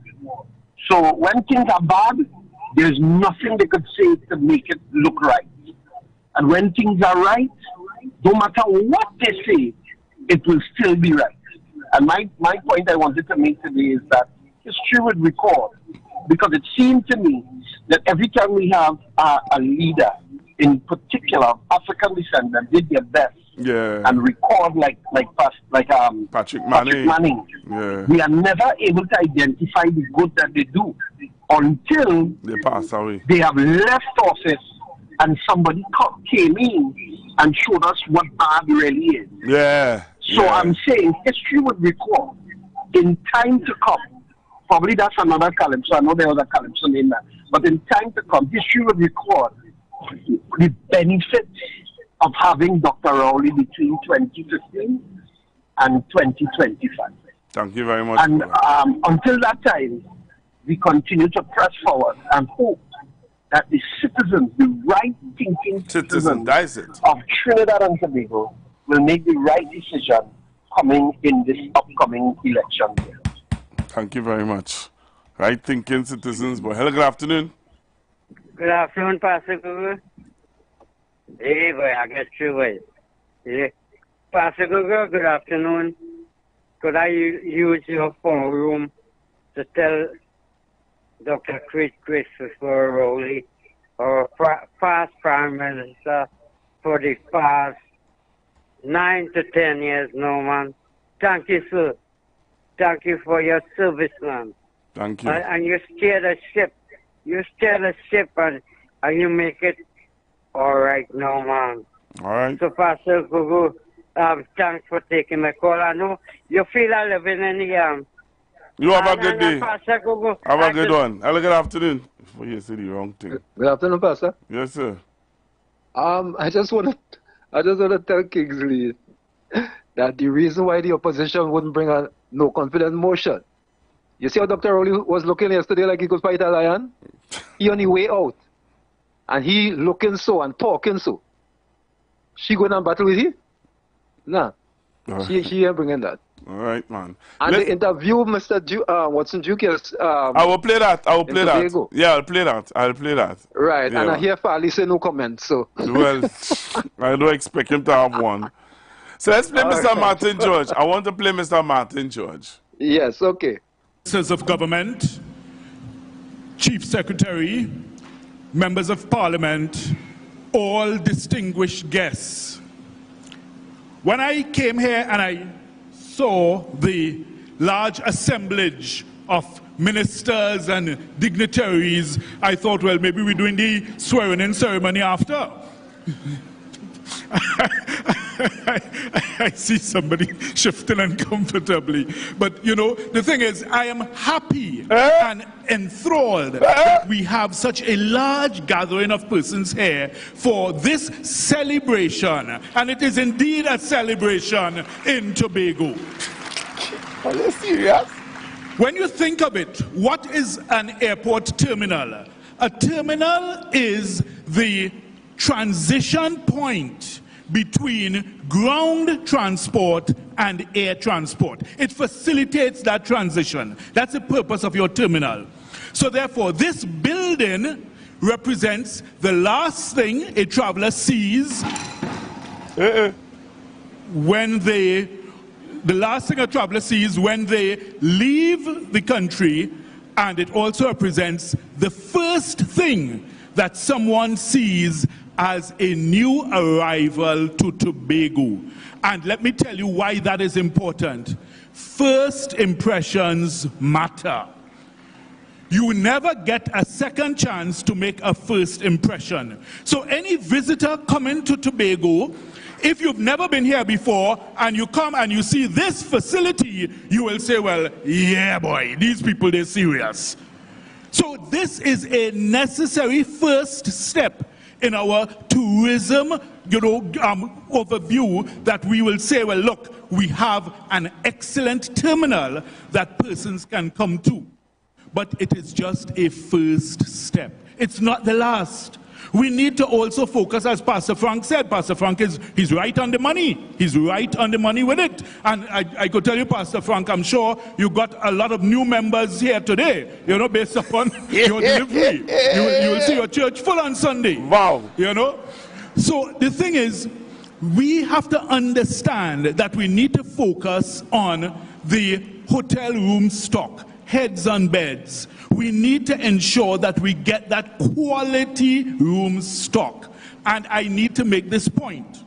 So when things are bad, there's nothing they could say to make it look right. And when things are right, no matter what they say, it will still be right. And my point I wanted to make today is that history would record, because it seemed to me that every time we have a leader, in particular of African descent, that did their best and record like Patrick Manning. Yeah. We are never able to identify the good that they do until they pass away. They have left office and somebody came in and showed us what bad really is. Yeah. So I'm saying history would record in time to come. Probably that's another calypso. I know there was a calypso in that. But in time to come, history would record the benefits of having Dr. Rowley between 2015 and 2025. Thank you very much. And until that time, we continue to press forward and hope that the citizens, the right-thinking citizens of Trinidad and Tobago will make the right decision coming in this upcoming election year. Thank you very much. Right-thinking citizens. But hello, good afternoon. Good afternoon, Pastor Google. Hey, boy, I get you, boy. Yeah. Pastor Google, good afternoon. Could I use your phone room to tell Dr. Christopher Rowley, our past Prime Minister, for the past 9 to 10 years now, man. Thank you, sir. Thank you for your service, man. Thank you. And you steer the ship. You steer the ship and you make it all right now, man. All right. So, Pastor Gugu, thanks for taking my call. I know you feel I live in the You have a good day. Pastor Gugu, have a good one. Have a good afternoon. Before you say the wrong thing. Good afternoon, Pastor. Yes, sir. I just want to tell Kingsley that the reason why the opposition wouldn't bring a no confidence motion. You see how Dr. Rowley was looking yesterday like he could fight a lion? He on the way out. And he looking so and talking so. She going on battle with him? Nah. She ain't bringing that. All right, man. And the interview, Mr. Watson Duke is... I will play that. I will play that. Tobago. Yeah, I'll play that. I'll play that. Right. Yeah, and I hear Farley say no comment, so... Well, I don't expect him to have one. So let's play Mr. Martin George. I want to play Mr. Martin George. Yes, okay. Ministers of Government, Chief Secretary, Members of Parliament, all distinguished guests. When I came here and I saw the large assemblage of ministers and dignitaries, I thought, well, maybe we're doing the swearing-in ceremony after. I see somebody shifting uncomfortably. But, you know, the thing is, I am happy and enthralled that we have such a large gathering of persons here for this celebration. And it is indeed a celebration in Tobago. Are you serious? When you think of it, what is an airport terminal? A terminal is the transition point between ground transport and air transport. It facilitates that transition. That's the purpose of your terminal. So therefore, this building represents the last thing a traveler sees when the last thing a traveler sees when they leave the country, and it also represents the first thing that someone sees as a new arrival to Tobago. And let me tell you why that is important. First impressions matter. You never get a second chance to make a first impression. So any visitor coming to Tobago, If you've never been here before and you come and you see this facility, you will say, well, yeah, boy, these people, they're serious. So this is a necessary first step in our tourism, overview, that we will say, well, look, we have an excellent terminal that persons can come to. But it is just a first step. It's not the last. We need to also focus, as Pastor Frank said. Pastor Frank he's right on the money. He's right on the money with it. And I could tell you, Pastor Frank, I'm sure you got a lot of new members here today, based upon your delivery. You will see your church full on Sunday. Wow. So the thing is, we have to understand that we need to focus on the hotel room stock, heads on beds. We need to ensure that we get that quality room stock. And I need to make this point.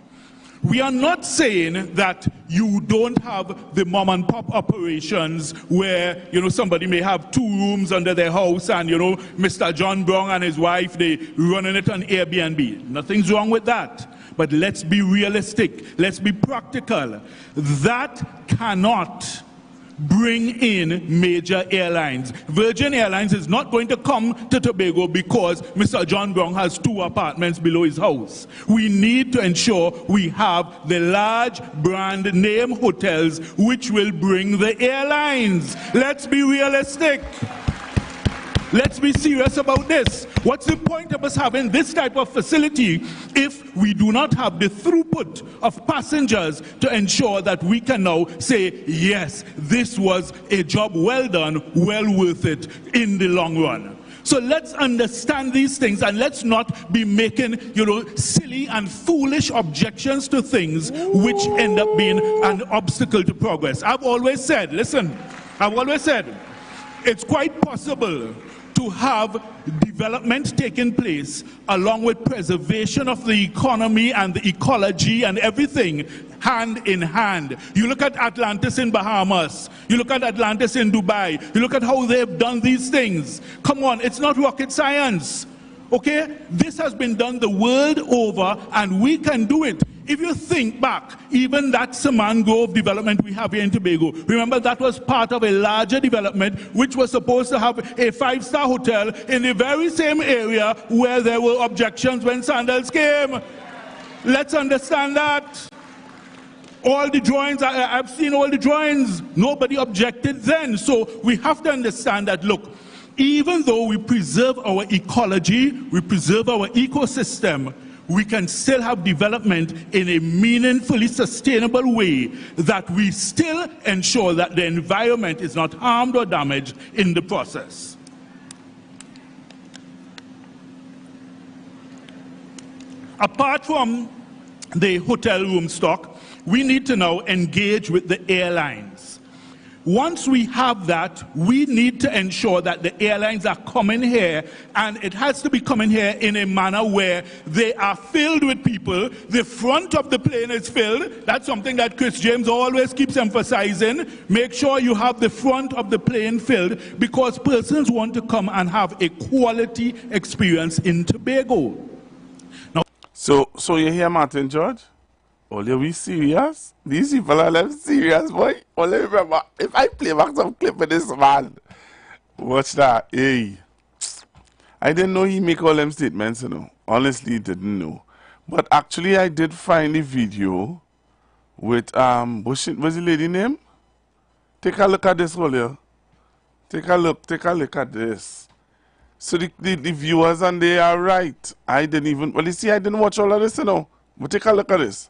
We are not saying that you don't have the mom and pop operations where, somebody may have 2 rooms under their house and, Mr. John Brown and his wife, they running it on Airbnb. Nothing's wrong with that. But let's be realistic. Let's be practical. That cannot bring in major airlines. Virgin Airlines is not going to come to Tobago because Mr. John Brown has 2 apartments below his house. We need to ensure we have the large brand name hotels which will bring the airlines. Let's be realistic. Let's be serious about this. What's the point of us having this type of facility if we do not have the throughput of passengers to ensure that we can now say, yes, this was a job well done, well worth it in the long run. So let's understand these things and let's not be making, silly and foolish objections to things which end up being an obstacle to progress. I've always said, it's quite possible to have development taking place along with preservation of the economy and the ecology and everything hand in hand. You look at Atlantis in Bahamas, you look at Atlantis in Dubai, you look at how they've done these things. Come on, it's not rocket science. Okay? This has been done the world over and we can do it. If you think back, even that Saman Grove development we have here in Tobago, remember that was part of a larger development which was supposed to have a 5-star hotel in the very same area where there were objections when Sandals came. Let's understand that. All the drawings, I've seen all the drawings. Nobody objected then. So we have to understand that, look, even though we preserve our ecology, we preserve our ecosystem, we can still have development in a meaningfully sustainable way that we still ensure that the environment is not harmed or damaged in the process. Apart from the hotel room stock, we need to now engage with the airlines. Once we have that, we need to ensure that the airlines are coming here, and it has to be coming here in a manner where they are filled with people. The front of the plane is filled. That's something that Chris James always keeps emphasizing. Make sure you have the front of the plane filled because persons want to come and have a quality experience in Tobago. Now, so you hear Martin George? Only we serious? These people are left serious, boy. Only remember, if I play back some clip of this man, watch that. Hey, I didn't know he make all them statements, Honestly, didn't know. But actually, I did find a video with what's the lady name? Take a look at this, Olio. Take a look at this. So the viewers and they are right. I didn't even, well, you see, I didn't watch all of this, But take a look at this.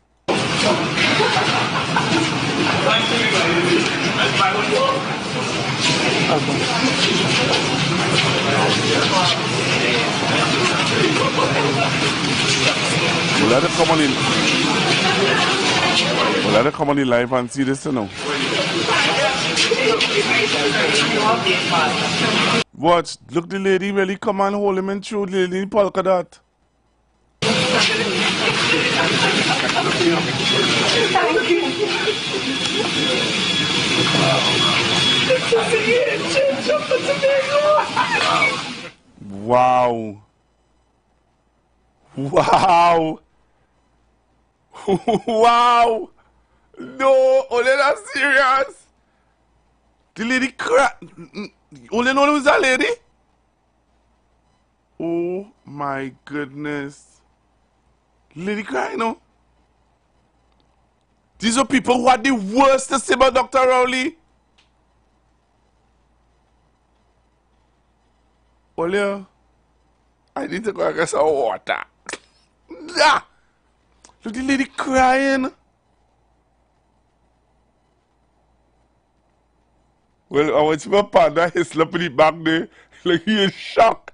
We'll let it come on in live and see this, Watch, look, the lady really come and hold him and through the lady in polka dot. Thank you. Wow. Wow. Wow. No, only that's serious. The lady cry. Only know who's that lady? Oh my goodness. Lady cry, no? These are people who are the worst to say about Dr. Rowley. Olio, I need to go and get some water. Ah! Look, the lady crying. Well, I watch my partner, he's slapping it back there. Like he is shocked.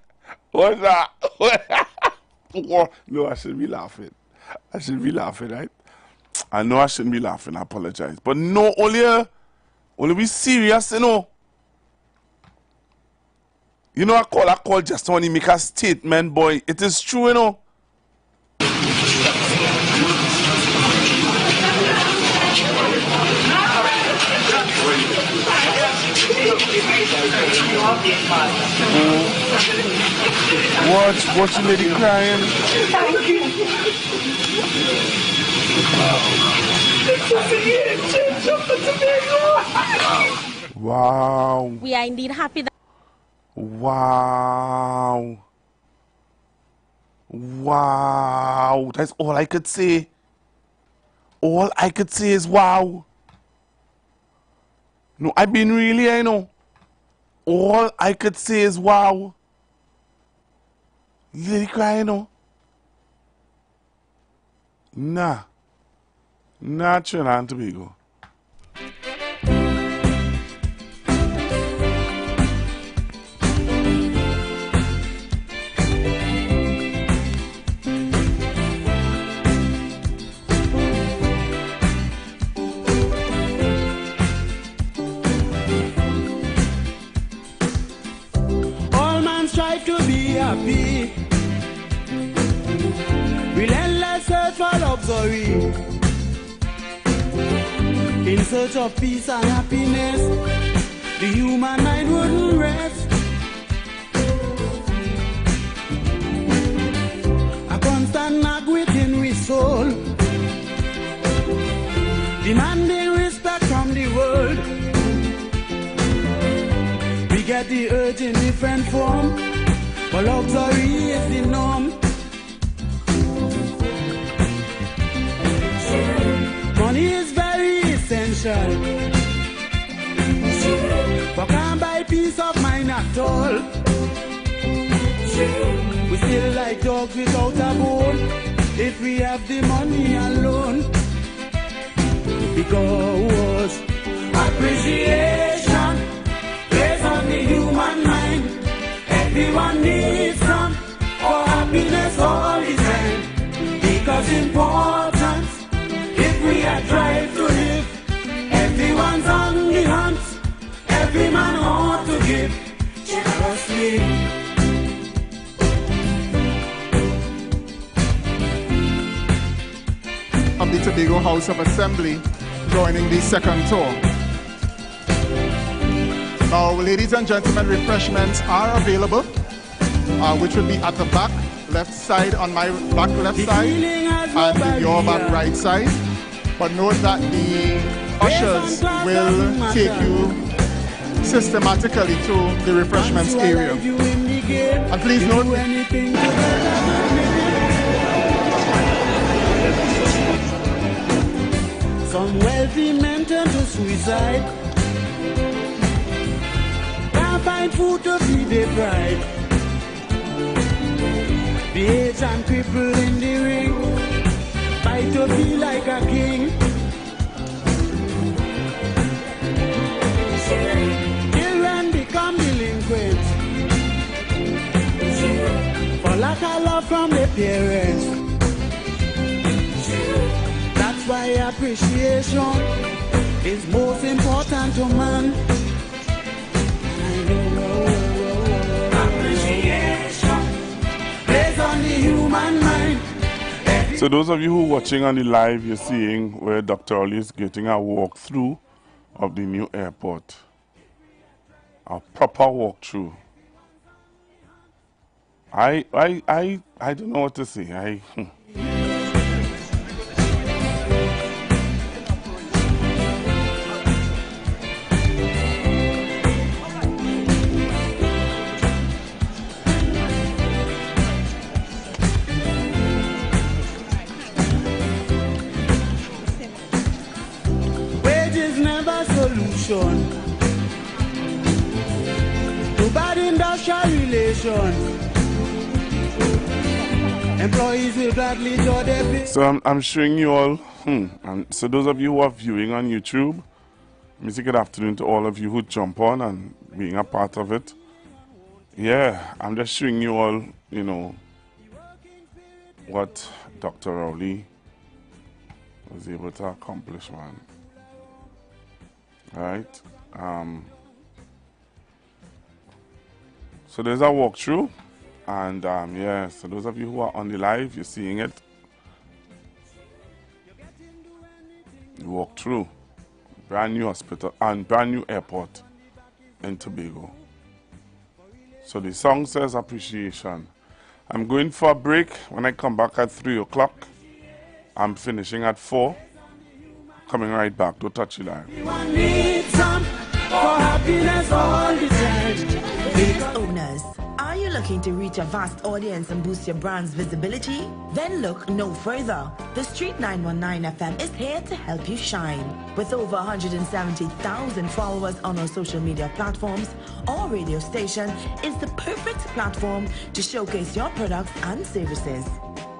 What's that? No, I shouldn't be laughing. I shouldn't be laughing, right? I know I shouldn't be laughing. I apologize. But no, only be serious, you know. You know, I call just when he make a statement, boy. It is true, you know. Watch the lady crying. Thank you. Wow. We are indeed happy that. Wow. Wow. That's all I could say. All I could say is wow. No, I've been really, I know. All I could say is wow. Lady cry, you know. Nah. Nah, Trinidad and Tobago. Strive to be happy. Relentless search for luxury. In search of peace and happiness, the human mind wouldn't rest. A constant nag within we soul, demanding respect from the world. We get the urge in different form, but luxury is the norm. Money is very essential, but can't buy peace of mind at all. We still like dogs without a bone if we have the money alone. Because appreciation based on the human mind. Everyone needs some for happiness all is end. Because importance, if we are drive to live, everyone's on the hunt. Every man ought to give generously. Of the Tobago House of Assembly joining the second tour. Now, ladies and gentlemen, refreshments are available, which will be at the back left side, on my back left side, and your back right side. But note that the ushers will take you systematically to the refreshments area. And please note, some wealthy men turn to suicide. Can't find food to feed their pride. The aged and crippled in the ring fight to be like a king. Children become delinquents for lack of love from their parents. That's why appreciation is most important to man. Appreciation based on the human mind. So those of you who are watching on the live, you're seeing where Dr. Oli is getting a walkthrough of the new airport. A proper walkthrough. I don't know what to say. nation. Too bad industrial relations. Employees will gladly draw their pay. So I'm showing you all, and so those of you who are viewing on YouTube, let me say good afternoon to all of you who jump on and being a part of it. Yeah, I'm just showing you all, you know, what Dr. Rowley was able to accomplish, man. Alright. So there's a walkthrough. And yeah, so those of you who are on the live, you're seeing it. You walk through brand new hospital and brand new airport in Tobago. So the song says appreciation. I'm going for a break. When I come back at 3 o'clock, I'm finishing at 4. Coming right back. Don't touch it live. Owners, are you looking to reach a vast audience and boost your brand's visibility? Then look no further. The Street 919 FM is here to help you shine. With over 170,000 followers on our social media platforms, our radio station is the perfect platform to showcase your products and services.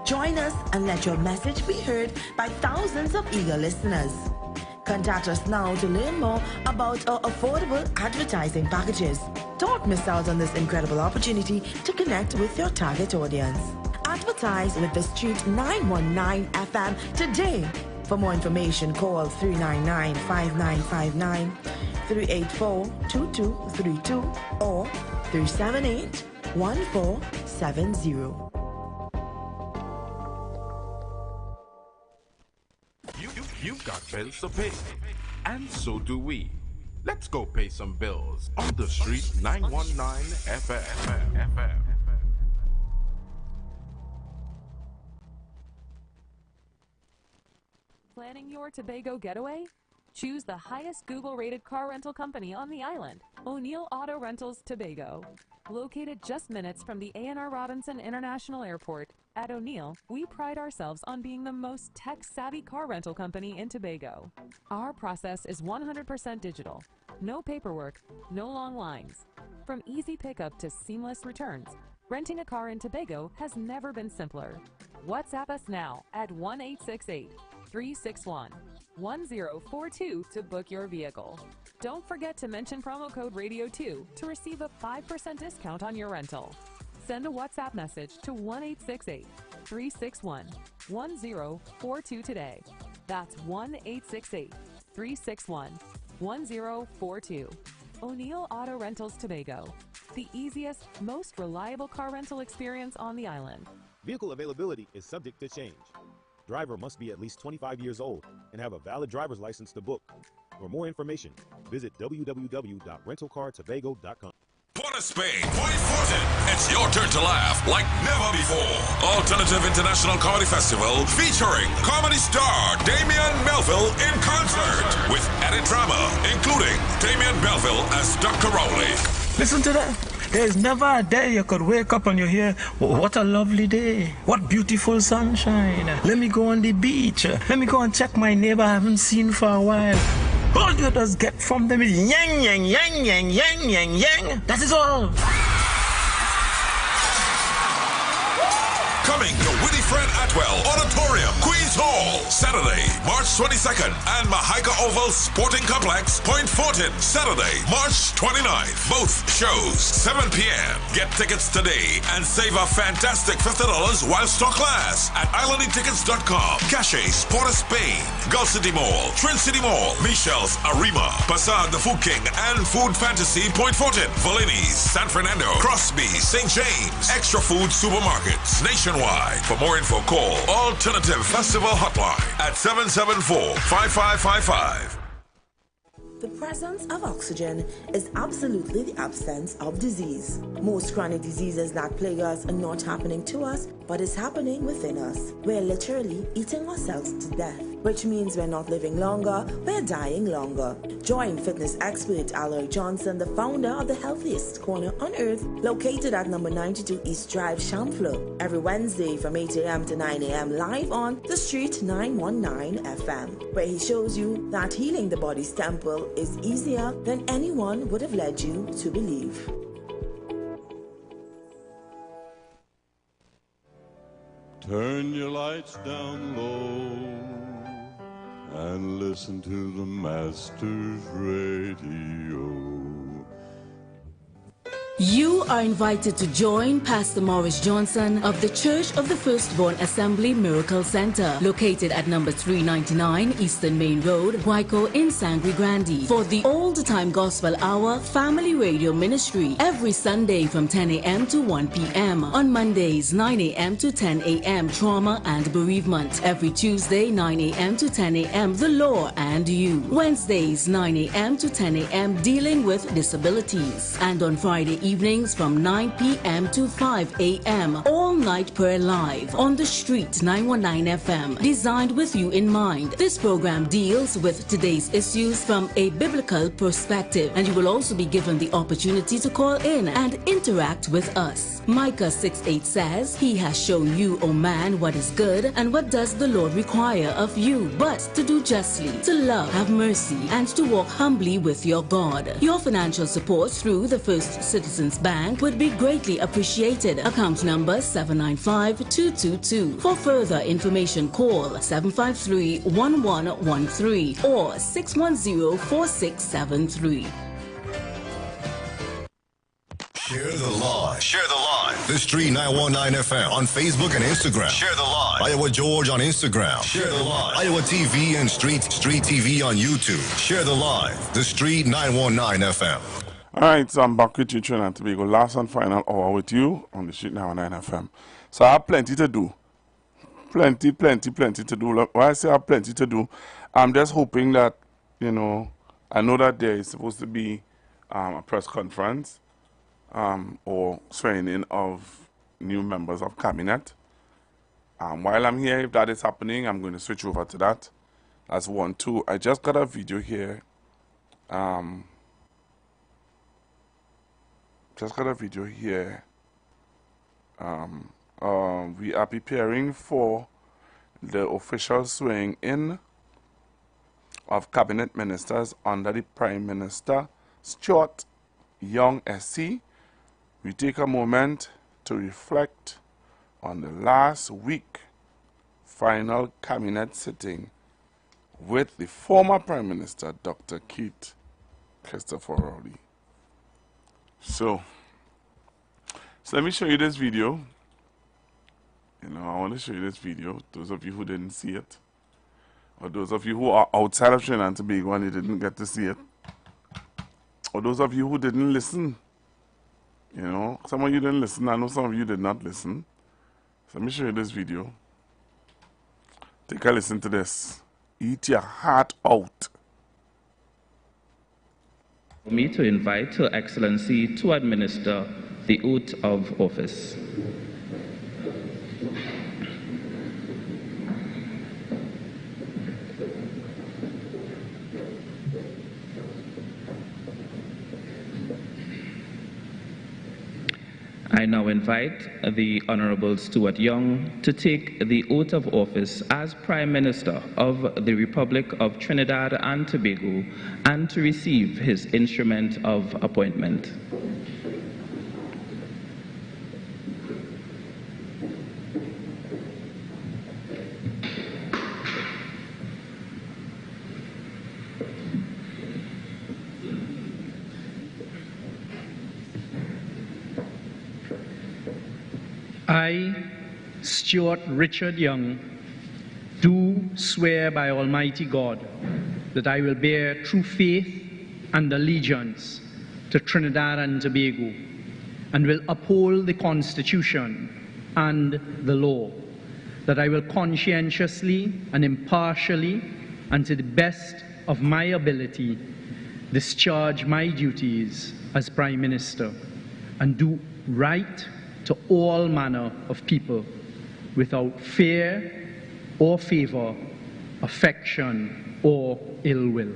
Join us and let your message be heard by thousands of eager listeners. Contact us now to learn more about our affordable advertising packages. Don't miss out on this incredible opportunity to connect with your target audience. Advertise with the Street 919 FM today. For more information, call 399-5959, 384-2232, or 378-1470. You've got bills to pay, and so do we. Let's go pay some bills on the Street 919 FM. Planning your Tobago getaway? Choose the highest Google-rated car rental company on the island, O'Neill Auto Rentals Tobago. Located just minutes from the A&R Robinson International Airport, at O'Neill, we pride ourselves on being the most tech-savvy car rental company in Tobago. Our process is 100% digital. No paperwork, no long lines. From easy pickup to seamless returns, renting a car in Tobago has never been simpler. WhatsApp us now at 1-868-361-1042 to book your vehicle. Don't forget to mention promo code RADIO2 to receive a 5% discount on your rental. Send a WhatsApp message to 1-868-361-1042 today. That's 1-868-361-1042. O'Neill Auto Rentals Tobago, the easiest, most reliable car rental experience on the island. Vehicle availability is subject to change. Driver must be at least 25 years old and have a valid driver's license to book. For more information, visit www.rentalcartobago.com. Port of Spain, Point Fortin. It's your turn to laugh like never before. Alternative International Comedy Festival featuring comedy star Damian Melville in concert with added drama, including Damian Melville as Dr. Rowley. Listen to that. There's never a day you could wake up and you hear, what a lovely day. What beautiful sunshine. Let me go on the beach. Let me go and check my neighbor I haven't seen for a while. All you just get from them is yang, yang, yang, yang, yang, yang, yang. That is all. Coming to Winifred Atwell Auditorium, Queens Hall, Saturday, March 22nd, and Mahaika Oval Sporting Complex, Point Fortin, Saturday, March 29th. Both shows, 7 p.m. Get tickets today and save a fantastic $50 while stock lasts at islandingtickets.com. Cache, Sport of Spain, Gulf City Mall, Trin City Mall, Michelle's Arima, Passade the Food King, and Food Fantasy, Point Fortin, Valini's, San Fernando, Crosby, St. James, Extra Food Supermarkets, nationwide. For more info, call Alternative Festival Hotline at 774-5555. The presence of oxygen is absolutely the absence of disease. Most chronic diseases that plague us are not happening to us, but it's happening within us. We're literally eating ourselves to death, which means we're not living longer, we're dying longer. Join fitness expert Aloy Johnson, the founder of the healthiest corner on earth, located at number 92 East Drive, Chamfleur, every Wednesday from 8 a.m. to 9 a.m. live on The Street 919 FM, where he shows you that healing the body's temple is easier than anyone would have led you to believe. Turn your lights down low and listen to the Master's Radio. You are invited to join Pastor Morris Johnson of the Church of the Firstborn Assembly Miracle Center, located at number 399 Eastern Main Road, Waiko in Sangre Grande, for the Old Time Gospel Hour Family Radio Ministry every Sunday from 10 a.m. to 1 p.m. On Mondays, 9 a.m. to 10 a.m. Trauma and Bereavement. Every Tuesday, 9 a.m. to 10 a.m. The Law and You. Wednesdays, 9 a.m. to 10 a.m. Dealing with Disabilities. And on Friday evenings from 9 p.m. to 5 a.m. All Night Prayer Live on The Street 919 FM. Designed with you in mind. This program deals with today's issues from a biblical perspective, and you will also be given the opportunity to call in and interact with us. Micah 6:8 says, He has shown you, O man, what is good, and what does the Lord require of you, but to do justly, to love, have mercy, and to walk humbly with your God. Your financial support through the First Citizens Bank would be greatly appreciated. Account number 795-222. For further information, call 753-1113 or 610-4673. Share the live. Share the live. The Street 919 FM on Facebook and Instagram. Share the live. Iowa George on Instagram. Share the live. Iowa TV and Street TV on YouTube. Share the live. The Street 919 FM. Alright, so I'm back with you, Trinidad and Tobago. Last and final hour with you on the Street 919 FM. So I have plenty to do. Plenty to do. Why I say I have plenty to do, I'm just hoping that, I know that there is supposed to be a press conference or swearing in of new members of cabinet. While I'm here, if that is happening, I'm going to switch over to that. That's 1, 2. I just got a video here. We are preparing for the official swearing in of cabinet ministers under the Prime Minister Stuart Young SC. We take a moment to reflect on the last week final cabinet sitting with the former Prime Minister Dr. Keith Christopher Rowley. So let me show you this video. I want to show you this video. Those of you who didn't see it, or those of you who are outside of Trinidad and Tobago and you didn't get to see it, or those of you who didn't listen. Some of you didn't listen. I know some of you did not listen. So let me show you this video. Take a listen to this. Eat your heart out. For me to invite Her Excellency to administer the oath of office. I now invite the Honorable Stuart Young to take the oath of office as Prime Minister of the Republic of Trinidad and Tobago and to receive his instrument of appointment. I, Stuart Richard Young, do swear by Almighty God that I will bear true faith and allegiance to Trinidad and Tobago and will uphold the Constitution and the law, that I will conscientiously and impartially and to the best of my ability discharge my duties as Prime Minister and do right to all manner of people without fear or favor, affection or ill will.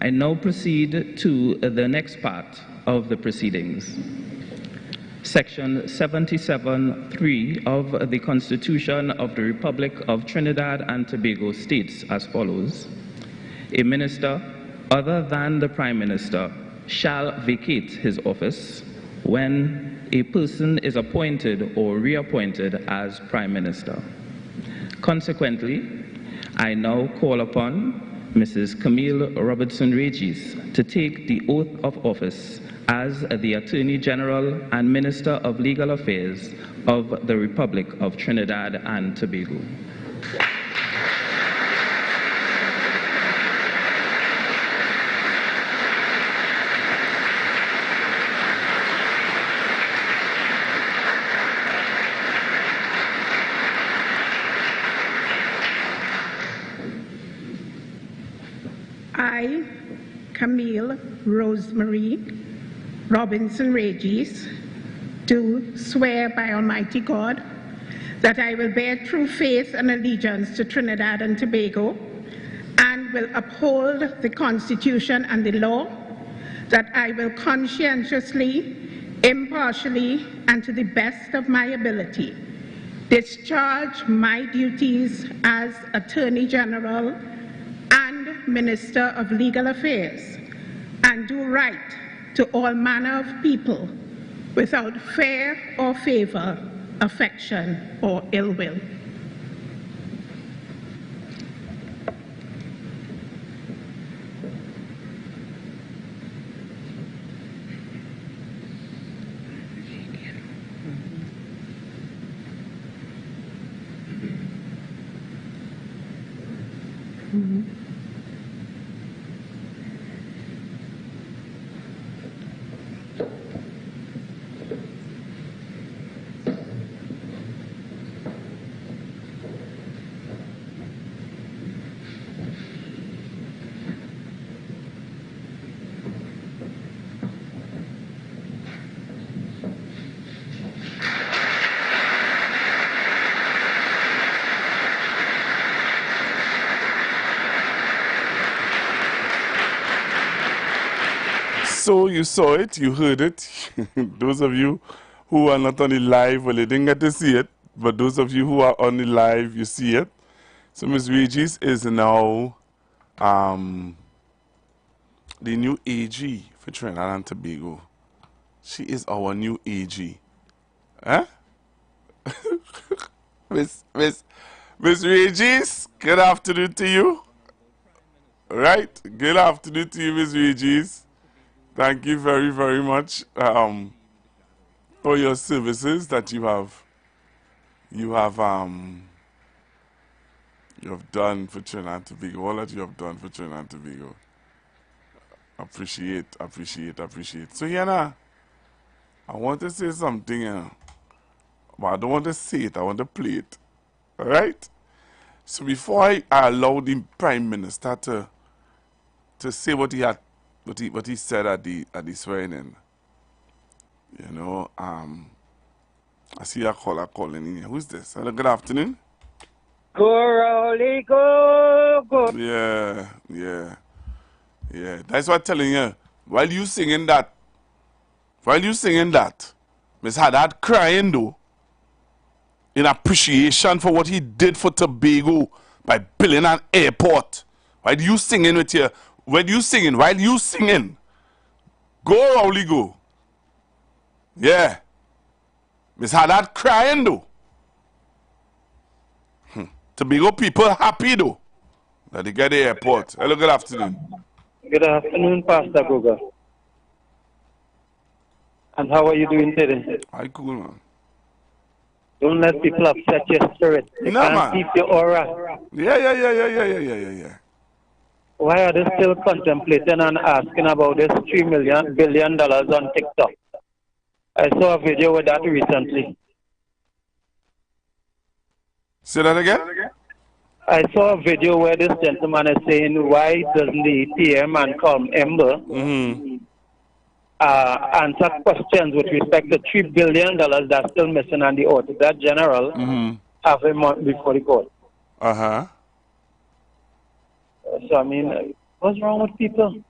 I now proceed to the next part of the proceedings. Section 77(3) of the Constitution of the Republic of Trinidad and Tobago states as follows: a minister other than the Prime Minister shall vacate his office when a person is appointed or reappointed as Prime Minister. Consequently, I now call upon Mrs. Camille Robertson-Regis to take the oath of office as the Attorney General and Minister of Legal Affairs of the Republic of Trinidad and Tobago. I, Camille Rosemary Robinson-Regis, do swear by Almighty God that I will bear true faith and allegiance to Trinidad and Tobago and will uphold the Constitution and the law, that I will conscientiously, impartially, and to the best of my ability discharge my duties as Attorney General and Minister of Legal Affairs, and do right to all manner of people without fear or favor, affection or ill will. So you saw it, you heard it. Those of you who are not on the live, well, you didn't get to see it, but those of you who are on the live, you see it. So Ms. Regis is now the new AG for Trinidad and Tobago. She is our new AG. Huh? Miss Regis, good afternoon to you. Right? Good afternoon to you, Ms. Regis. Thank you very, very much for your services that you have done for Trinidad and Tobago. All that you have done for Trinidad and Tobago. Appreciate. So Yana, I want to say something, but I don't want to say it. I want to play it. All right. So before I allow the Prime Minister to say what he said at the swearing in, you know, I see a caller calling in here. Who's this? Hello, good afternoon. Go, Rowley, go. Yeah. That's what I'm telling you. While you singing that, Miss Haddad crying though, in appreciation for what he did for Tobago by building an airport. While you singing, Go, Rowley, go. Yeah. Miss Haddad crying, though. Tobago people happy, though, that they get the airport. Hello, good afternoon. Good afternoon, Pastor Goga. And how are you doing today? I'm cool, man. Don't let people upset your spirit. They can't keep your aura. Yeah. Why are they still contemplating and asking about this $3 billion on TikTok? I saw a video with that recently. Say that again? I saw a video where this gentleman is saying, why doesn't the PM and Ember answer questions with respect to $3 billion that's still missing and the Auditor General have a month before the court? So, I mean, what's wrong with people?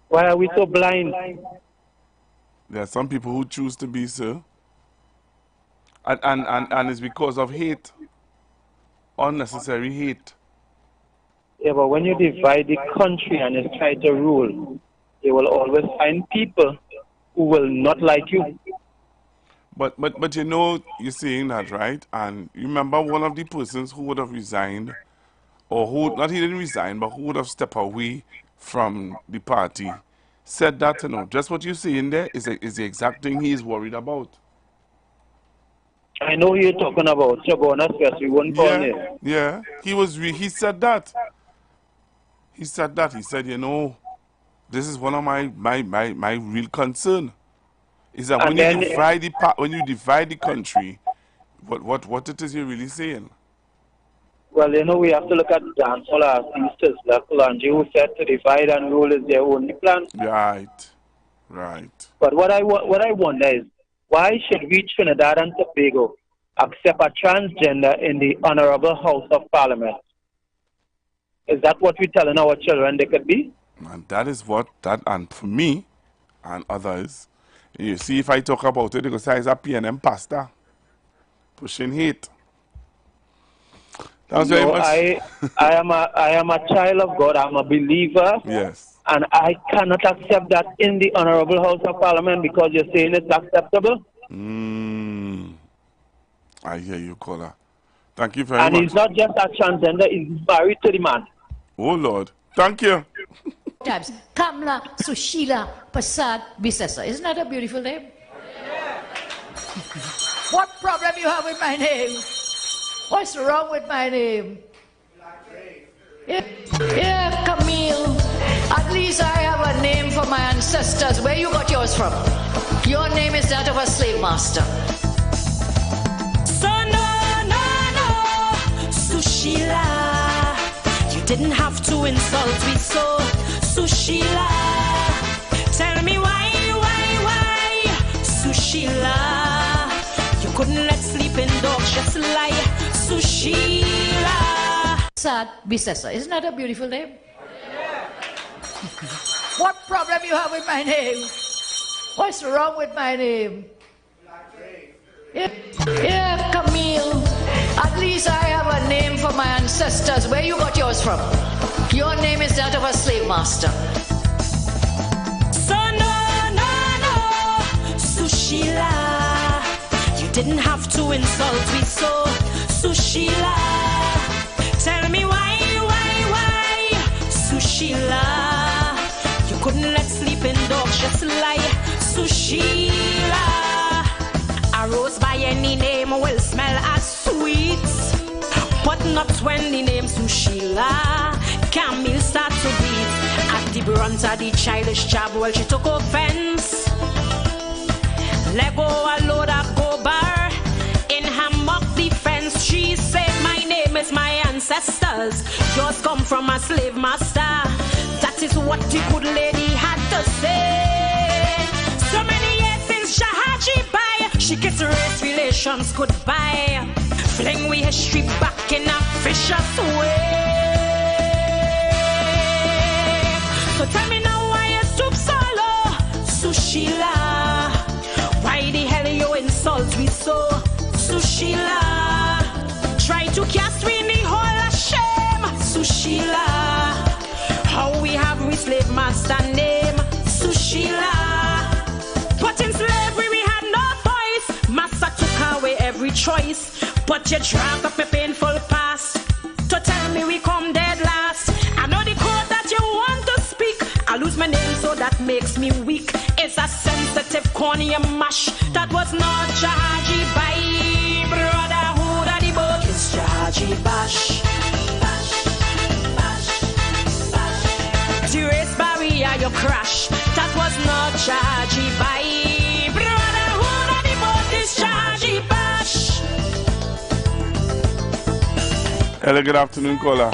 Why are we so blind? There are some people who choose to be so. And it's because of hate. Unnecessary hate. Yeah, but when you divide the country and you try to rule, you will always find people who will not like you. But you know, you're saying that, right? And you remember one of the persons who would have resigned, or who, not he didn't resign, but who would have stepped away from the party, said that, you know, just what you're saying there is the exact thing he is worried about. I know who you're talking about, so go on, we won't call him. Yeah, he said that. He said that. He said, you know, this is one of my real concern. Is that when you divide the country, what it is you're really saying? Well, you know, we have to look at the dancehall artists like Kalanji, who said to divide and rule is their only plan. Right. But what I wonder is, why should we, Trinidad and Tobago, accept a transgender in the Honorable House of Parliament? Is that what we're telling our children they could be? And that is what, and for me and others, you see, if I talk about it, because I is a PNM pastor, pushing hate. That was very much. I am a child of God. I'm a believer. Yes. And I cannot accept that in the Honorable House of Parliament because you're saying it's acceptable. I hear you, caller. Thank you very much. And he's not just a transgender, he's married to the man. Oh, Lord. Thank you. Times. Kamla Sushila Prasad Bisesa. Isn't that a beautiful name? What problem you have with my name? What's wrong with my name? Yeah, Camille. At least I have a name for my ancestors. Where you got yours from? Your name is that of a slave master. So no, Sushila. You didn't have to insult me so, Sushila. Tell me why, Sushila. You couldn't let sleeping dogs just lie, Sushila. Sad Bisesa. Isn't that a beautiful name? What problem you have with my name? What's wrong with my name? Yeah, Camille. At least I have a name for my ancestors. Where you got yours from? Your name is that of a slave master. So no, Sushila. You didn't have to insult me so, Sushila. Tell me why, Sushila. You couldn't let sleeping dogs just lie, Sushila. A rose by any name will smell as sweet, but not when the name Sushila. Camille start to beat at the brunt of the childish job. Well, she took offense. Let go a load of gobar in her mock defense. She said, my name is my ancestors. Yours come from a slave master. That is what the good lady had to say. So many years since Shahaji by, she kissed race relations goodbye. Fling we history back in a vicious way. So tell me now why you stoop so low, Sushila. Why the hell you insult me so, Sushila? Try to cast me in the hole of shame, Sushila. How we have we slave master choice. But you dragged up a painful past to tell me we come dead last. I know the code that you want to speak. I lose my name, so that makes me weak. It's a sensitive cornea mash. That was not Jahaji by brotherhood of the boat. It's Jahaji Bash. The race barrier you crash. That was not Jahaji by brotherhood of the boat. It's Jahaji Bash. Hello, good afternoon, caller.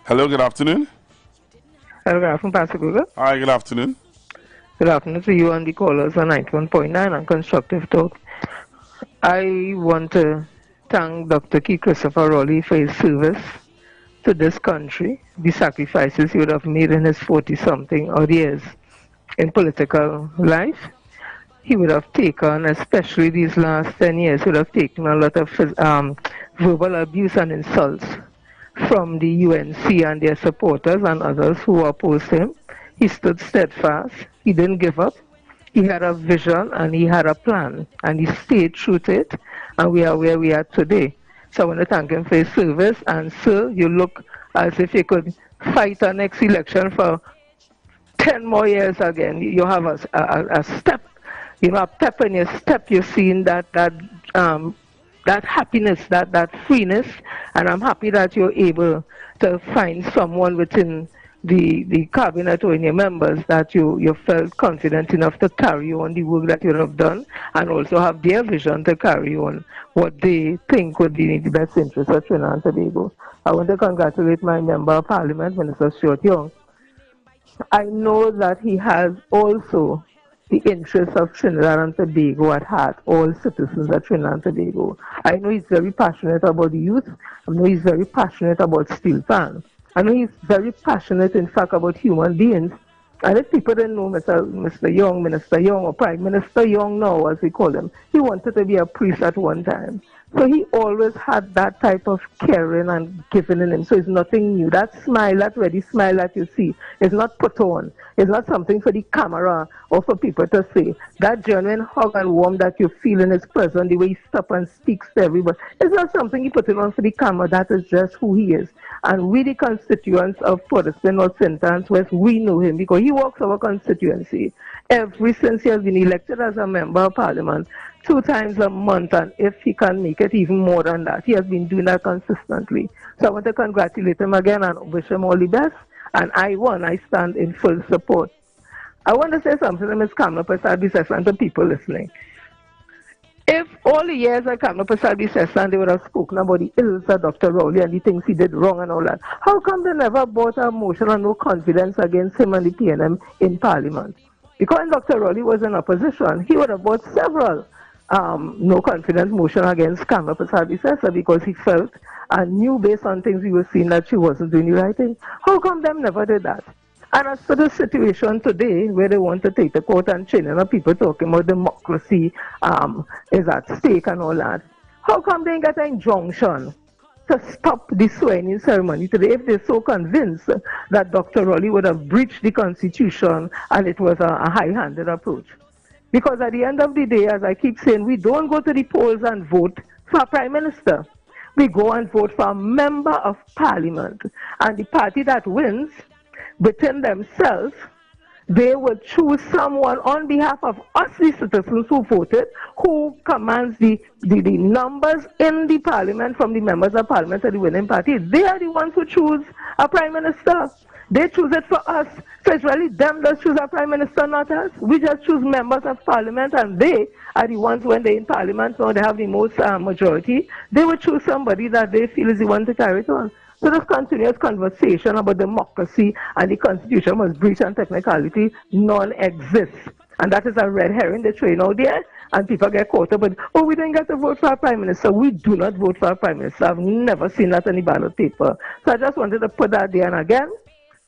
Hello, good afternoon. Hello, good afternoon, Pastor Google. Hi, good afternoon. Good afternoon to you and the callers on 91.9 and Constructive Talk. I want to thank Dr. Key Christopher Rowley for his service to this country, the sacrifices he would have made in his 40-something odd years in political life. He would have taken, especially these last 10 years, would have taken a lot of verbal abuse and insults from the UNC and their supporters and others who opposed him. He stood steadfast. He didn't give up. He had a vision and he had a plan, and he stayed true to it, and we are where we are today. So I want to thank him for his service. And sir, you look as if you could fight our next election for 10 more years again. You have a step, you know, a pep in your step. You've seen that happiness, that freeness, and I'm happy that you're able to find someone within the cabinet or in your members that you felt confident enough to carry on the work that you have done, and also have their vision to carry on what they think would be in the best interest of Trinidad and Tobago. I want to congratulate my member of parliament, Minister Stuart Young. I know that he has also the interests of Trinidad and Tobago at heart, all citizens of Trinidad and Tobago. I know he's very passionate about the youth. I know he's very passionate about steel pan. I know he's very passionate, in fact, about human beings. And if people didn't know Mr. Young, Minister Young, or Prime Minister Young now, as we call him, he wanted to be a priest at one time. So he always had that type of caring and giving in him. So it's nothing new. That smile, that ready smile that you see, is not put on. It's not something for the camera or for people to say. That genuine hug and warmth that you feel in his presence, the way he stops and speaks to everybody, it's not something he put it on for the camera. That is just who he is. And we, the constituents of Protestant or St. Anne's West, we know him because he walks our constituency. Since he has been elected as a member of parliament, 2 times a month, and if he can make it even more than that, he has been doing that consistently. So I want to congratulate him again and wish him all the best. And I stand in full support. I want to say something to Ms. Kamla Prasad and to people listening. If all the years that Kamla Prasad they would have spoken about the ills of Dr. Rowley and the things he did wrong and all that, how come they never brought a motion and no confidence against him and the PNM in Parliament? Because when Dr. Rowley was in opposition, he would have brought several no confidence motion against Kamla Prasad because he felt and knew based on things he was seeing that she wasn't doing the right thing. How come them never did that? And as for the situation today where they want to take the court and chain and people talking about democracy is at stake and all that, how come they get an injunction to stop the swearing ceremony today if they're so convinced that Dr. Rowley would have breached the Constitution and it was a high-handed approach? Because at the end of the day, as I keep saying, we don't go to the polls and vote for a Prime Minister. We go and vote for a member of Parliament. And the party that wins, within themselves, they will choose someone on behalf of us, the citizens who voted, who commands the numbers in the Parliament from the members of Parliament of the winning party. They are the ones who choose a Prime Minister. They choose it for us. So it's really them that choose our Prime Minister, not us. We just choose members of Parliament, and they are the ones, when they're in Parliament, so they have the most majority, they will choose somebody that they feel is the one to carry it on. So this continuous conversation about democracy and the Constitution was breach and technicality non-exists. And that is a red herring they train out there, and people get caught up with, oh, we didn't get to vote for our Prime Minister. We do not vote for our Prime Minister. I've never seen that on the ballot paper. So I just wanted to put that there. And again,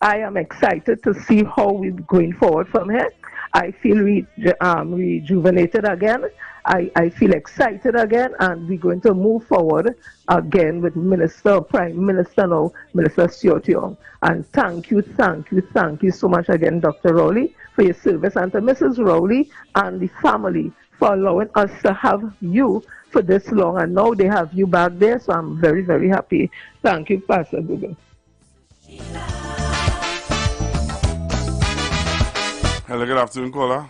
I am excited to see how we're going forward from here. I feel rejuvenated again. I feel excited again, and we're going to move forward again with Prime Minister now, Minister Stuart Young. And thank you so much again, Dr. Rowley, for your service, and to Mrs. Rowley and the family for allowing us to have you for this long. And now they have you back there, so I'm very, very happy. Thank you, Pastor Google. Hello, good afternoon, caller.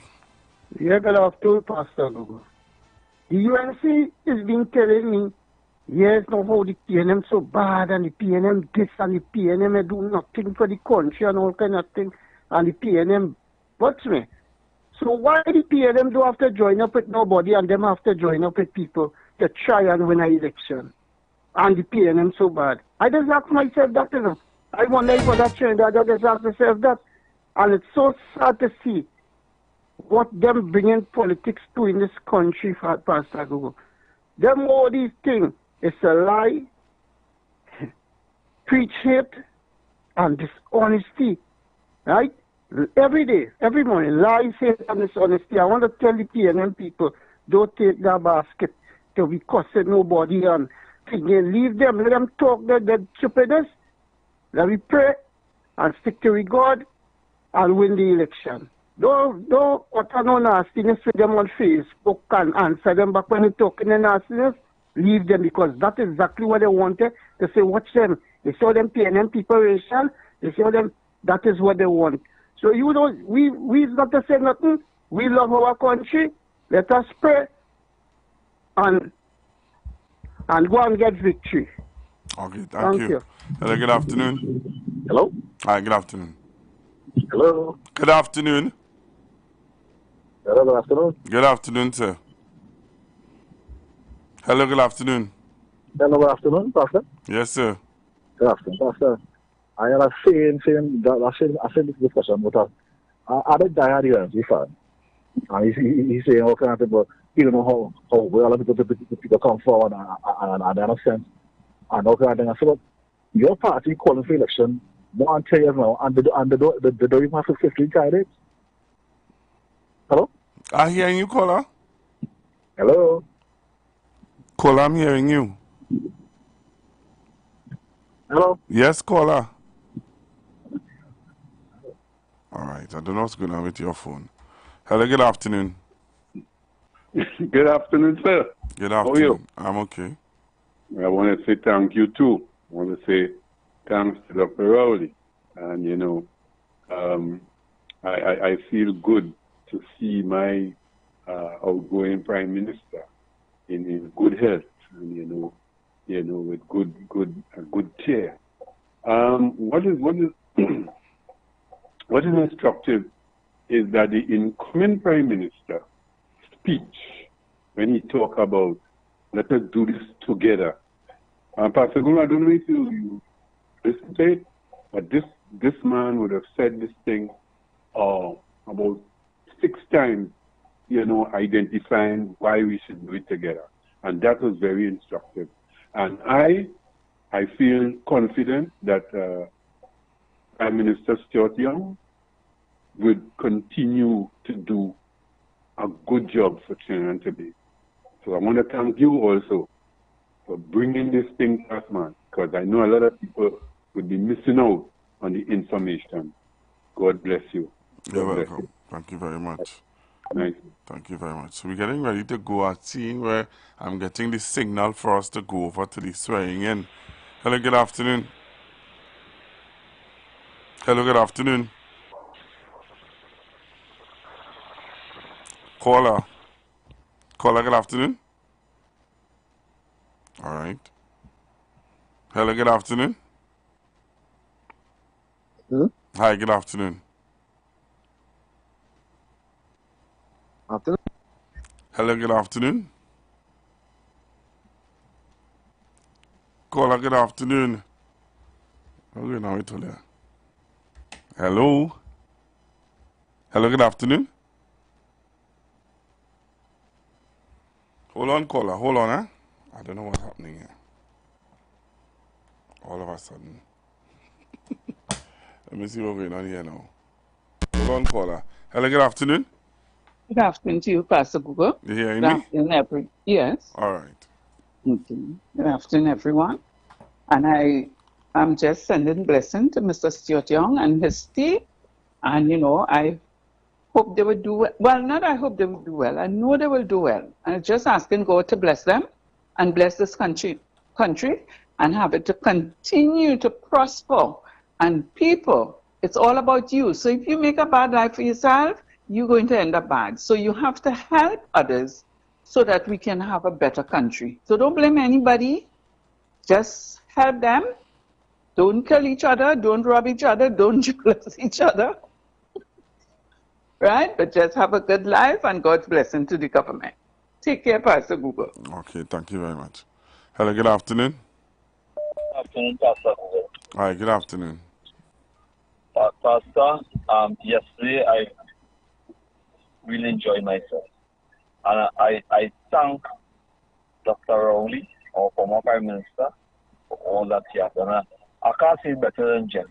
Yeah, good afternoon, Pastor Google. The UNC has been telling me, yes, now how the PNM so bad, and the PNM this, and the PNM do nothing for the country, and all kind of things, and the PNM what's me? So why the PNM do have to join up with nobody, and them have to join up with people to try and win an election? And the PNM so bad. I just ask myself that, you know. I wonder if that change, I just ask myself that. And it's so sad to see what them bringing politics to in this country, Pastor Google. Them all these things, it's a lie, preach hate, and dishonesty, right? Every day, every morning, lies, hate, and dishonesty. I want to tell the PNM people, don't take that basket to be cussing nobody and thinking, leave them, let them talk that stupidness. Let me pray and stick to God and win the election. Don't utter no nastiness with them on Facebook and answer them back when they're talking the nastiness. Leave them, because that is exactly what they wanted. They say, watch them. They saw them PNM people racial. They saw them, that is what they want. So you know, we not to say nothing. We love our country. Let us pray and go and get victory. Okay, thank you. Hello, good afternoon. Hello? Hi, good afternoon. Hello? Good afternoon. Hello, good afternoon. Good afternoon, sir. Hello, good afternoon. Hello, good afternoon, Pastor. Yes, sir. Good afternoon, Pastor. I had a same discussion with I did die at the UNC fan. And he's saying all kinds of things, but he don't know how well people come forward and they understand. And all kinds of things. I said, but your party calling for election 1 years now, and they don't even have 15 candidates. Hello? I'm hearing you, caller. Hello? Caller, I'm hearing you. Hello? Yes, caller. All right, I don't know what's going on with your phone. Hello, good afternoon. Good afternoon, sir. Good afternoon. How are you? I'm okay. I want to say thank you, too. I want to say thanks to Dr. Rowley. And, you know, I feel good to see my outgoing Prime Minister in good health and, you know, with good cheer. What is what is instructive is that the incoming Prime Minister speech, when he talk about let us do this together. Pastor Gula, I don't know if you listen to it, but this man would have said this thing about 6 times, you know, identifying why we should do it together. And that was very instructive. And I feel confident that Prime Minister Stuart Young would continue to do a good job for Trinidad and Tobago. So I want to thank you also for bringing this thing to us, man, because I know a lot of people would be missing out on the information. God bless you. You're welcome. Thank you very much. Nice. Thank you very much. So we're getting ready to go at seeing where I'm getting the signal for us to go over to the swearing in. Hello, good afternoon. Hello, good afternoon. Caller, good afternoon. All right. Hello, good afternoon. Hi, good afternoon. Afternoon. Hello, good afternoon. Caller, good afternoon. Okay, now it's all. Hello. Hello, good afternoon. Hold on, caller. Hold on, huh? I don't know what's happening here. All of a sudden. Let me see what's going on here now. Hold on, caller. Hello, good afternoon. Good afternoon to you, Pastor Google. You hearing Good me? afternoon, yes. All right. Okay. Good afternoon, everyone. And I'm just sending blessing to Mr. Stuart Young and his team. And, you know, hope they would do well. Well, not I hope they will do well. I know they will do well. And I'm just asking God to bless them and bless this country and have it to continue to prosper. And people, it's all about you. So if you make a bad life for yourself, you're going to end up bad. So you have to help others so that we can have a better country. So don't blame anybody. Just help them. Don't kill each other. Don't rob each other. Don't jealous each other. Right? But just have a good life and God's blessing to the government. Take care, Pastor Google. Okay, thank you very much. Hello, good afternoon. Good afternoon, Pastor Google. Hi, good afternoon. Pastor, yesterday I really enjoyed myself. And I thank Dr. Rowley, our former Prime Minister, for all that he has done. I can't say it better than Jen.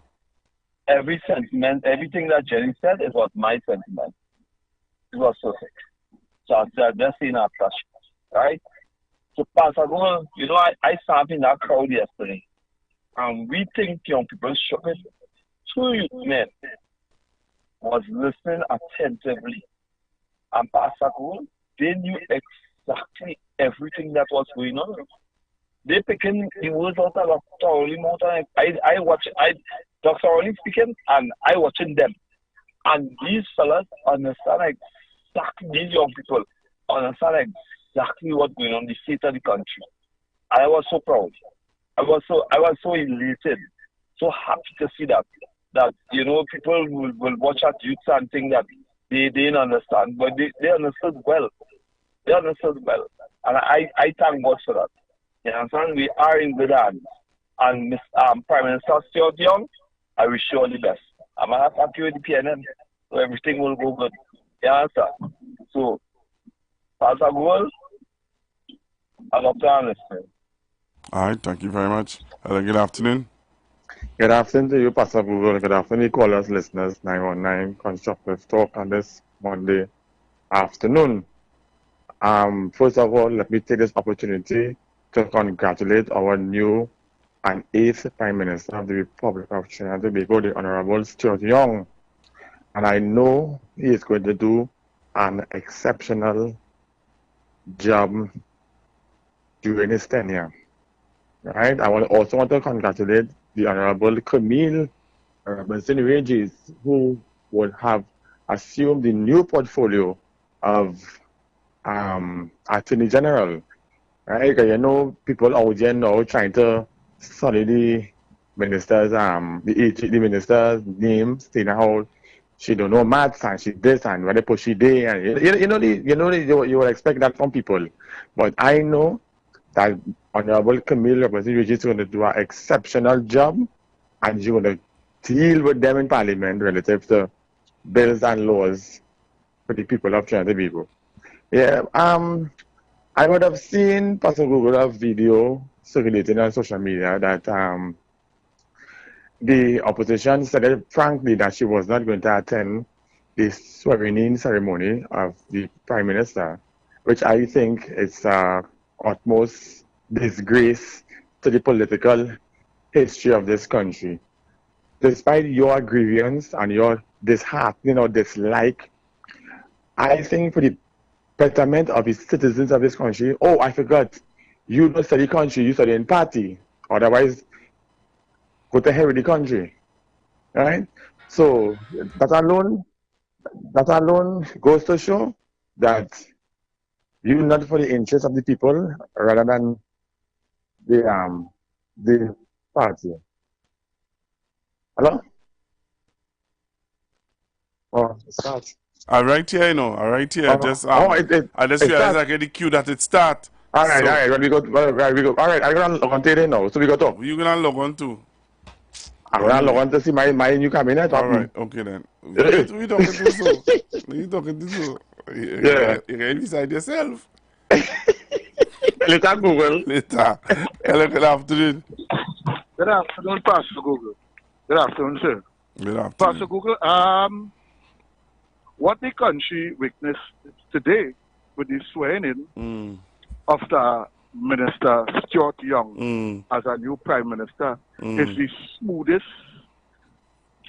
Every sentiment, everything that Jenny said, it was my sentiment. It was so sick. So I just seen a flash, right? So Pastor Google, you know, I sat in that crowd yesterday, and we think young people shook it. Two youth men was listening attentively. And Pastor Google, they knew exactly everything that was going on. They picking the words out of Dr. Rowley more time. I watch Dr. Rowley speaking and I watching them. And these fellas understand exactly, these young people understand exactly what's going on in the state of the country. And I was so proud. I was so elated, so happy to see that you know, people will watch at youth and think that they didn't understand, but they understood well. They understood well. And I thank God for that. You understand? We are in good hands. And Prime Minister Stuart Young, I wish you all the best. I'm happy with the PNM, so everything will go good. You understand? So, Pastor Gould, I love to understand. All right, thank you very much. Hello, good afternoon. Good afternoon to you, Pastor Google. Good afternoon, callers, listeners, 919 Constructive Talk on this Monday afternoon. First of all, let me take this opportunity to congratulate our new and 8th Prime Minister of the Republic of Trinidad and Tobago, the Honorable Stuart Young. And I know he is going to do an exceptional job during his tenure. Right? I also want to congratulate the Honorable Camille Robinson Regis, who would have assumed the new portfolio of Attorney General. Right? Because you know, people out there now trying to study the minister's the minister's name, saying how she don't know maths and she this and what they she did, and you would expect that from people. But I know that Honorable Camille Robinson Regis is going to do an exceptional job, and she's going to deal with them in Parliament relative to bills and laws for the people of Trinidad and Tobago. Yeah, I would have seen Pastor Google a video circulating on social media that the opposition said frankly that she was not going to attend the swearing-in ceremony of the Prime Minister, which I think is utmost disgrace to the political history of this country. Despite your grievance and your disheartening or dislike, I think for the betterment of the citizens of this country, oh, I forgot, you don't study country, you study in party. Otherwise, go to hell with the country. Right? So that alone goes to show that you're not for the interest of the people rather than the party. Hello? Oh, it starts. All right here, you know. All right here. I just realized I get the cue that it start. All right. When we go. All right, I'm gonna log on to it now. So we go talk. You gonna log on too? I'm gonna log on to see my new cabinet. All right. Okay then. We talking to so. You talking to so. Yeah. You can decide yourself. Later, Google. Later. Hello, good afternoon. Good afternoon, Pastor Google. Good afternoon, sir. Good afternoon. Pastor Google, what the country witnessed today with the swearing-in of the Minister Stuart Young as a new Prime Minister is the smoothest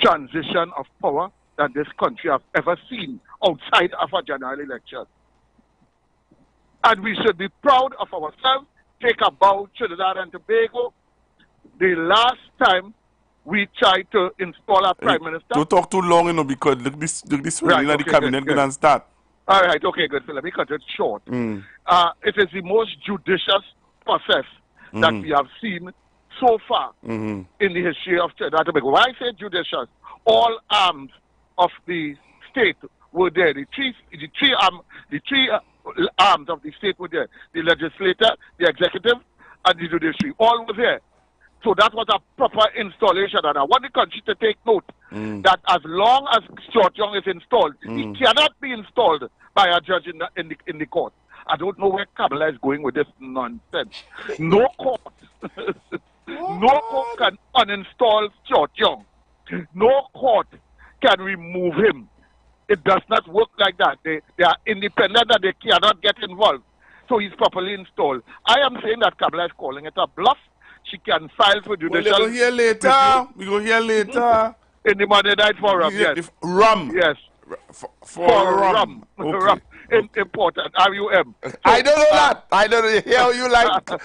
transition of power that this country has ever seen outside of a general election. And we should be proud of ourselves. Take a bow, Trinidad and Tobago. The last time we tried to install a prime minister. Don't talk too long, because look this way, right, the cabinet going to start. All right, okay, good. So let me cut it short. It is the most judicious process that we have seen so far in the history of Trinidad and Tobago. Why I say judicious? All arms of the state were there. The three arms of the state were there. The legislature, the executive, and the judiciary. All were there. So that was a proper installation. And I want the country to take note that as long as Stuart Young is installed, he cannot be installed by a judge in the court. I don't know where Kamala is going with this nonsense. No court, no court can uninstall Stuart Young. No court can remove him. It does not work like that. They are independent and they cannot get involved. So he's properly installed. I am saying that Kamala is calling it a bluff. She can file for judicial. We'll go here later. We go here later. In the Monday Night Forum, yes. Rum. Yes. For rum. Okay. Rum. Important. R-U-M. I don't know that. I don't know how you like.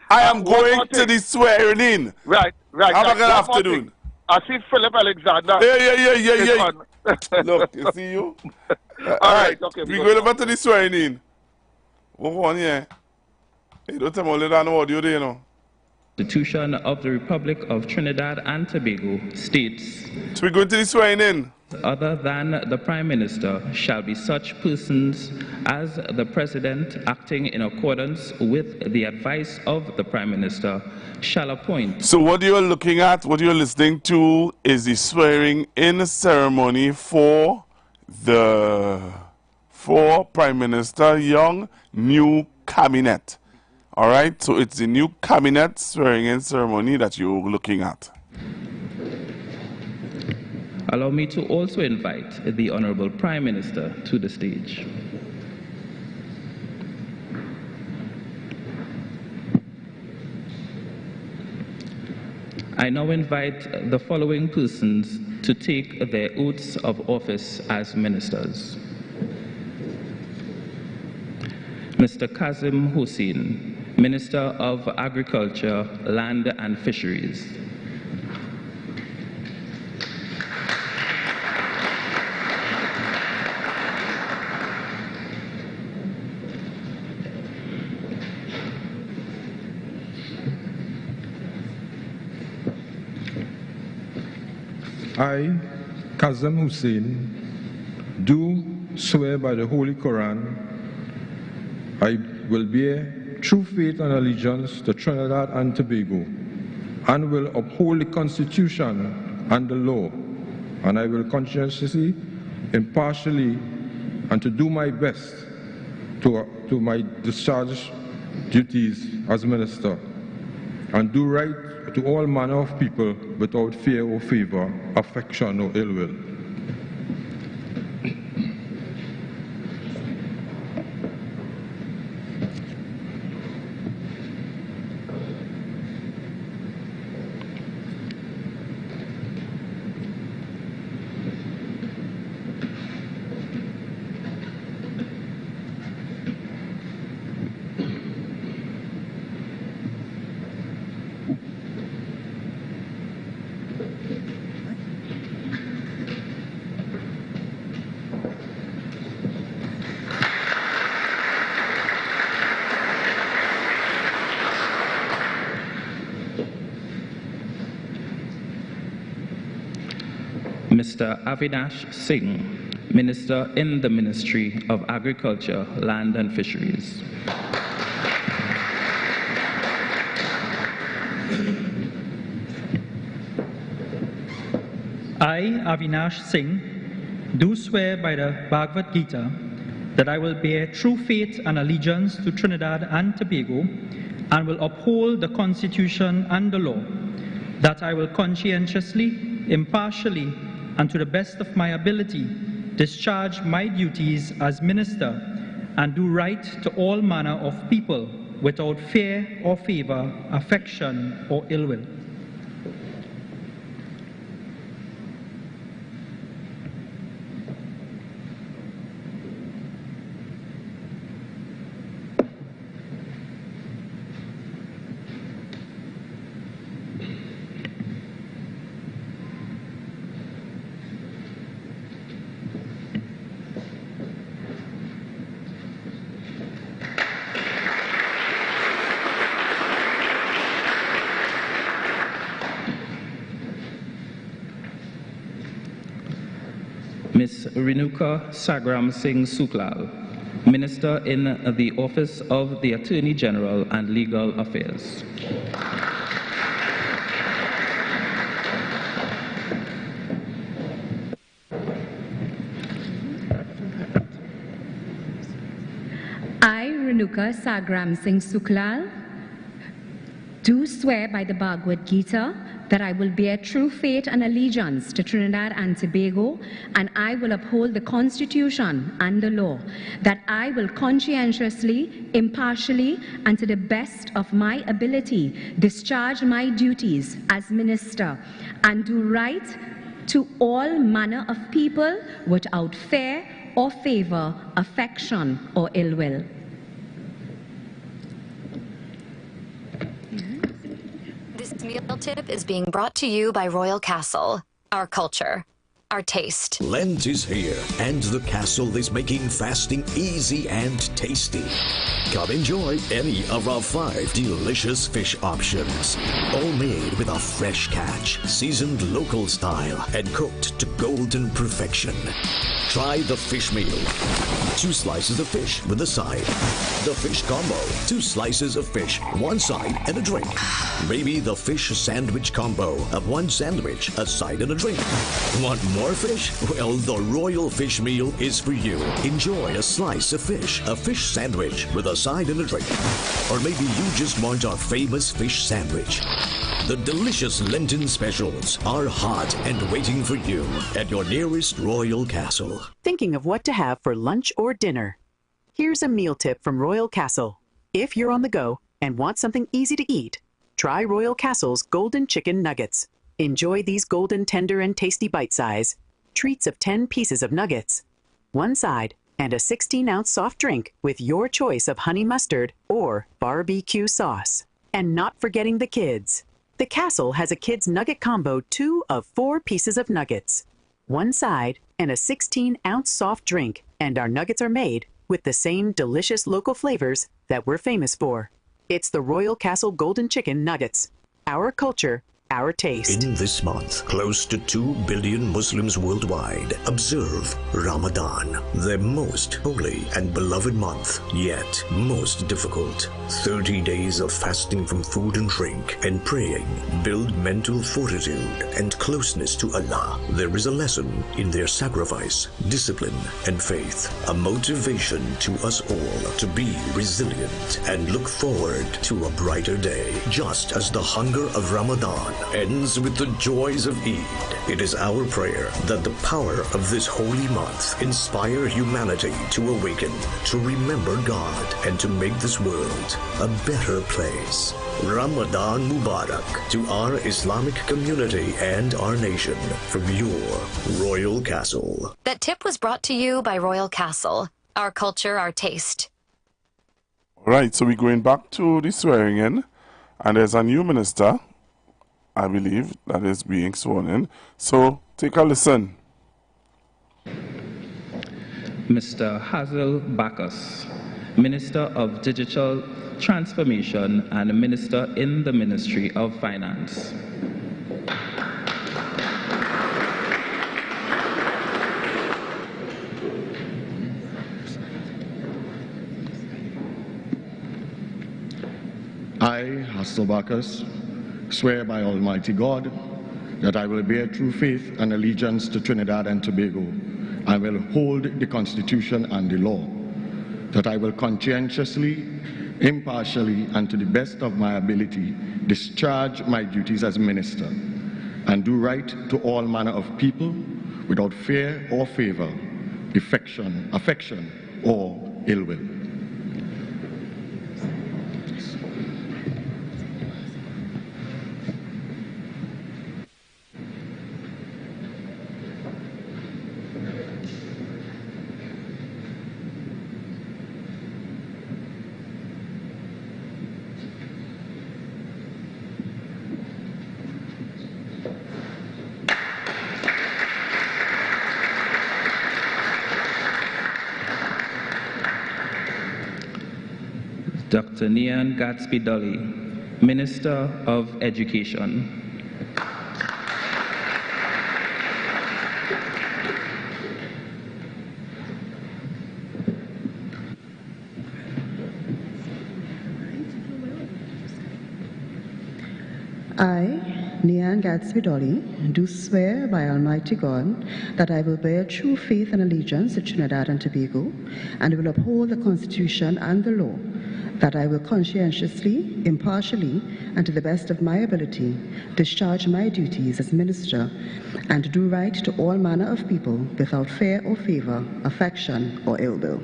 I am going to the swearing in. Right. Have a good afternoon. I see Philip Alexander. Yeah. Look, you see you? All right. Okay. We go over to the swearing in. What on here? Hey, don't tell me all that no audio there, you know. Constitution of the Republic of Trinidad and Tobago states, so we go to the swearing in. Other than the Prime Minister shall be such persons as the President, acting in accordance with the advice of the Prime Minister, shall appoint. So what you're looking at, what you're listening to, is the swearing in ceremony for Prime Minister Young new cabinet. All right, so it's the new cabinet swearing in ceremony that you're looking at. Allow me to also invite the Honorable Prime Minister to the stage. I now invite the following persons to take their oaths of office as ministers. Mr. Kazim Hussein, Minister of Agriculture, Land and Fisheries. I, Kazim Hussein, do swear by the Holy Quran I will bear true faith and allegiance to Trinidad and Tobago, and will uphold the Constitution and the law, and I will conscientiously, impartially, and to do my best to my discharge duties as minister, and do right to all manner of people without fear or favor, affection or ill will. Mr. Avinash Singh, Minister in the Ministry of Agriculture, Land and Fisheries. I, Avinash Singh, do swear by the Bhagavad Gita that I will bear true faith and allegiance to Trinidad and Tobago and will uphold the Constitution and the law, that I will conscientiously, impartially, and to the best of my ability discharge my duties as minister and do right to all manner of people without fear or favor, affection or ill will. Ms. Renuka Sagram Singh Suklal, Minister in the Office of the Attorney General and Legal Affairs. I, Renuka Sagram Singh Suklal, do swear by the Bhagavad Gita that I will bear true faith and allegiance to Trinidad and Tobago, and I will uphold the Constitution and the law, that I will conscientiously, impartially, and to the best of my ability discharge my duties as minister and do right to all manner of people without fear or favor, affection, or ill will. This meal tip is being brought to you by Royal Castle. Our culture, our taste. Lent is here, and the castle is making fasting easy and tasty. Come enjoy any of our 5 delicious fish options, all made with a fresh catch, seasoned local style, and cooked to golden perfection. Try the fish meal. 2 slices of fish with a side. The fish combo. 2 slices of fish, 1 side, and a drink. Maybe the fish sandwich combo of 1 sandwich, a side, and a drink. Want more fish? Well, the Royal Fish Meal is for you. Enjoy a slice of fish, a fish sandwich with a side and a drink. Or maybe you just want our famous fish sandwich. The delicious Lenten specials are hot and waiting for you at your nearest Royal Castle. Thinking of what to have for lunch or dinner? Here's a meal tip from Royal Castle. If you're on the go and want something easy to eat, try Royal Castle's Golden Chicken Nuggets. Enjoy these golden, tender, and tasty bite-size treats of 10 pieces of nuggets, 1 side, and a 16-ounce soft drink with your choice of honey mustard or barbecue sauce. And not forgetting the kids. The Castle has a kids nugget combo 2 of 4 pieces of nuggets, 1 side, and a 16-ounce soft drink, and our nuggets are made with the same delicious local flavors that we're famous for. It's the Royal Castle Golden Chicken Nuggets. Our culture, our taste. In this month, close to 2 billion Muslims worldwide observe Ramadan, their most holy and beloved month, yet most difficult. 30 days of fasting from food and drink and praying build mental fortitude and closeness to Allah. There is a lesson in their sacrifice, discipline, and faith, a motivation to us all to be resilient and look forward to a brighter day. Just as the hunger of Ramadan ends with the joys of Eid, it is our prayer that the power of this holy month inspire humanity to awaken, to remember God, and to make this world a better place. Ramadan Mubarak to our Islamic community and our nation from your Royal Castle. That tip was brought to you by Royal Castle. Our culture, our taste. All right, so we're going back to the swearing in, and there's a new minister, I believe, that is being sworn in. So take a listen. Mr. Hazel Bacchus, Minister of Digital Transformation and Minister in the Ministry of Finance. I, Hazel Bacchus, swear by Almighty God that I will bear true faith and allegiance to Trinidad and Tobago. I will hold the Constitution and the law, that I will conscientiously, impartially, and to the best of my ability discharge my duties as minister and do right to all manner of people without fear or favor, affection, or ill will. Dr. Nian Gatsby-Dolly, Minister of Education. I, Nian Gadsby Dolly, do swear by Almighty God that I will bear true faith and allegiance to Trinidad and Tobago and will uphold the Constitution and the law, that I will conscientiously, impartially, and to the best of my ability discharge my duties as minister and do right to all manner of people without fear or favor, affection, or ill will.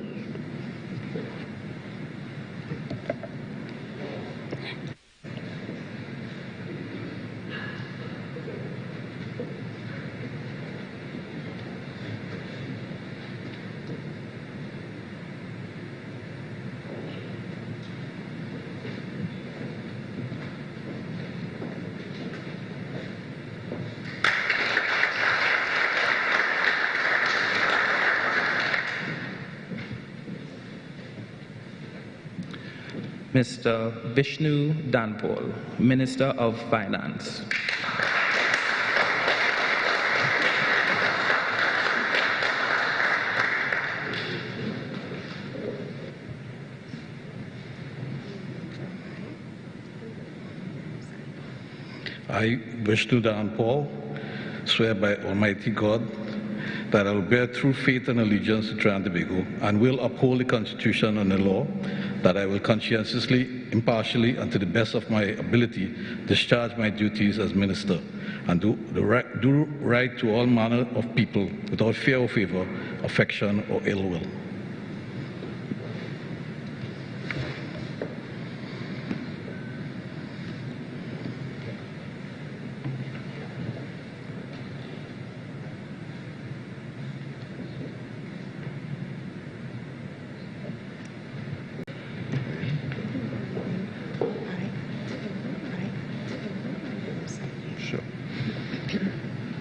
Mr. Vishnu Danpal, Minister of Finance. I, Vishnu Danpal, swear by Almighty God that I will bear true faith and allegiance to Trinidad and Tobago and will uphold the Constitution and the law, that I will conscientiously, impartially, and to the best of my ability discharge my duties as minister and do right to all manner of people without fear or favor, affection, or ill will.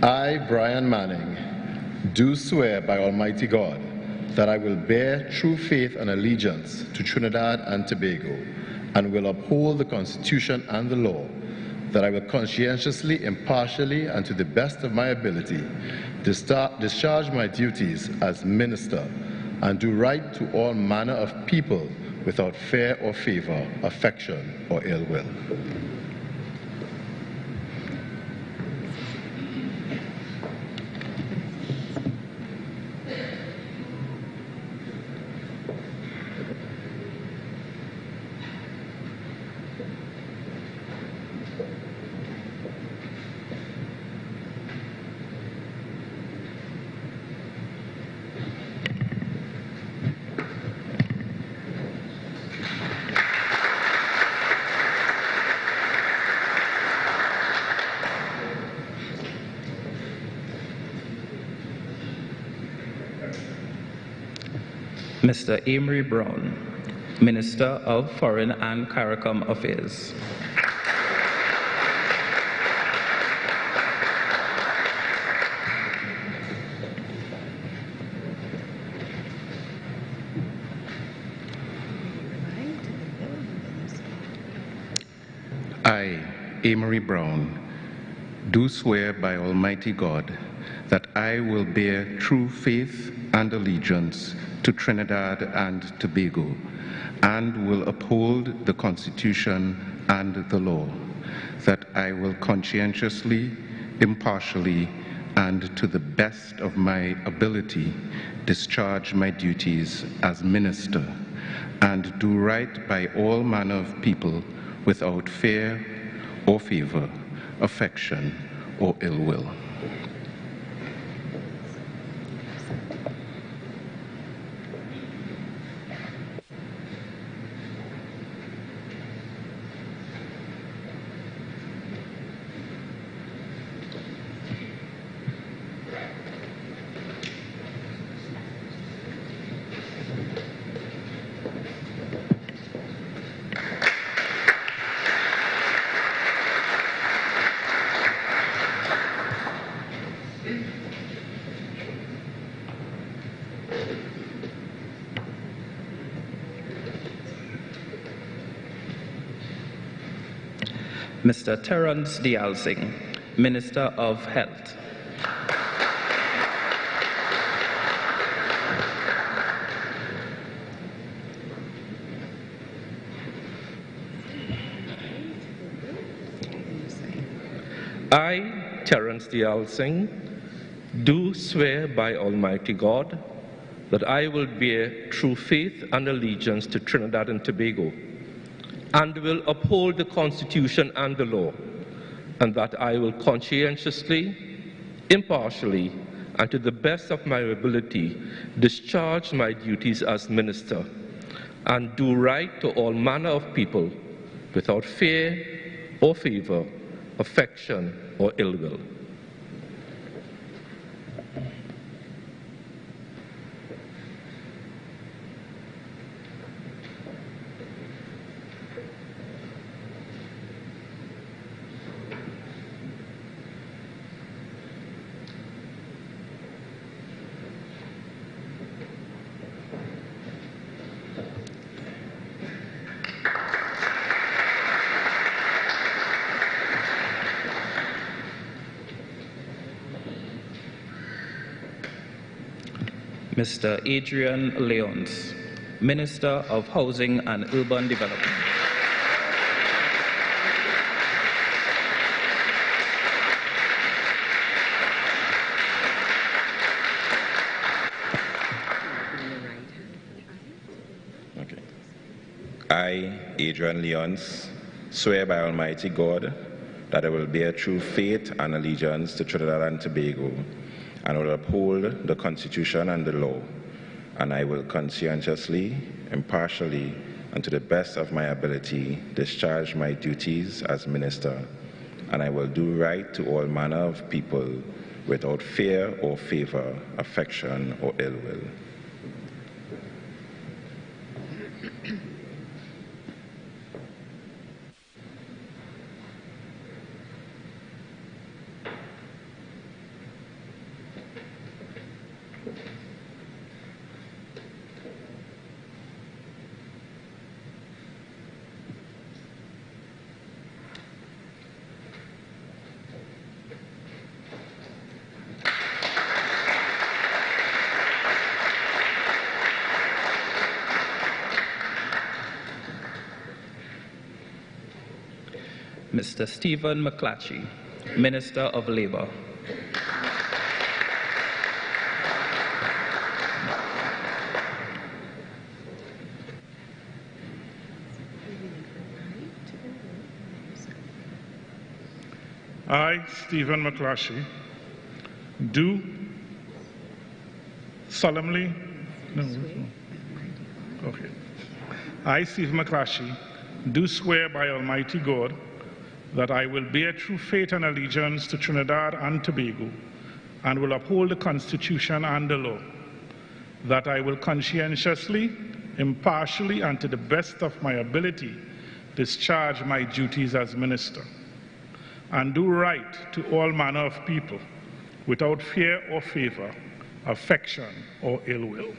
I, Brian Manning, do swear by Almighty God that I will bear true faith and allegiance to Trinidad and Tobago and will uphold the Constitution and the law, that I will conscientiously, impartially, and to the best of my ability discharge my duties as minister and do right to all manner of people without fear or favor, affection, or ill will. Mr. Amory Brown, Minister of Foreign and CARICOM Affairs. I, Amory Brown, do swear by Almighty God that I will bear true faith and allegiance to Trinidad and Tobago and will uphold the Constitution and the law, that I will conscientiously, impartially, and to the best of my ability discharge my duties as minister and do right by all manner of people without fear or favor, affection, or ill will. Mr. Terence Dial Singh, Minister of Health. I, Terence Dial Singh, do swear by Almighty God that I will bear true faith and allegiance to Trinidad and Tobago, and will uphold the Constitution and the law, and that I will conscientiously, impartially, and to the best of my ability discharge my duties as minister, and do right to all manner of people without fear or favor, affection or ill will. Mr. Adrian Leons, Minister of Housing and Urban Development. Okay. I, Adrian Leons, swear by Almighty God that I will bear true faith and allegiance to Trinidad and Tobago, and will uphold the Constitution and the law, and I will conscientiously, impartially, and to the best of my ability discharge my duties as minister, and I will do right to all manner of people without fear or favor, affection or ill will. Mr. Stephen McClatchy, Minister of Labour. I, Stephen McClatchy, do solemnly, okay. I, Stephen McClatchy, do swear by Almighty God that I will bear true faith and allegiance to Trinidad and Tobago, and will uphold the Constitution and the law, that I will conscientiously, impartially, and to the best of my ability discharge my duties as minister, and do right to all manner of people without fear or favor, affection or ill will.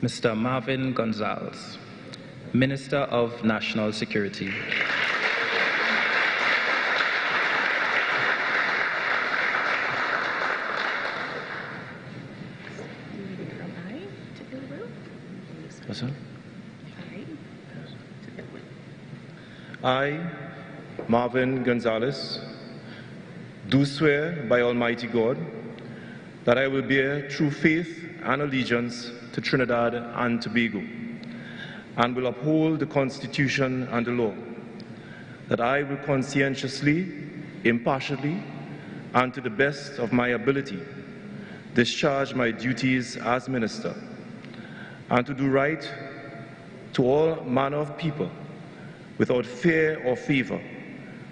Mr. Marvin Gonzalez, Minister of National Security. I, Marvin Gonzalez, do swear by Almighty God that I will bear true faith and allegiance to Trinidad and Tobago, and will uphold the Constitution and the law, that I will conscientiously, impartially, and to the best of my ability discharge my duties as minister, and to do right to all manner of people without fear or favor,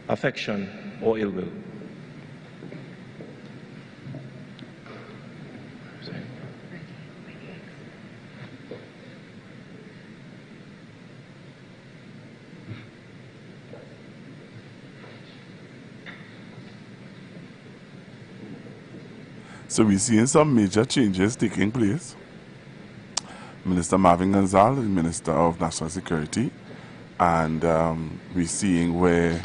affection or ill will. So we're seeing some major changes taking place. Minister Marvin Gonzalez, the Minister of National Security, and we're seeing where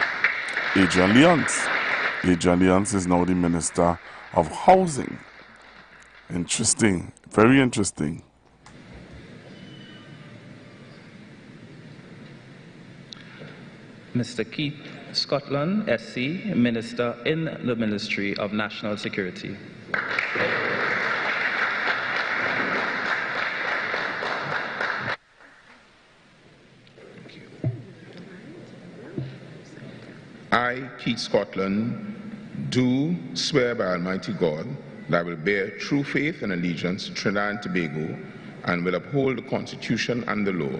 Adrian Leons is now the Minister of Housing. Interesting, very interesting. Mr. Keith Scotland, SC, Minister in the Ministry of National Security. I, Keith Scotland, do swear by Almighty God that I will bear true faith and allegiance to Trinidad and Tobago and will uphold the Constitution and the law,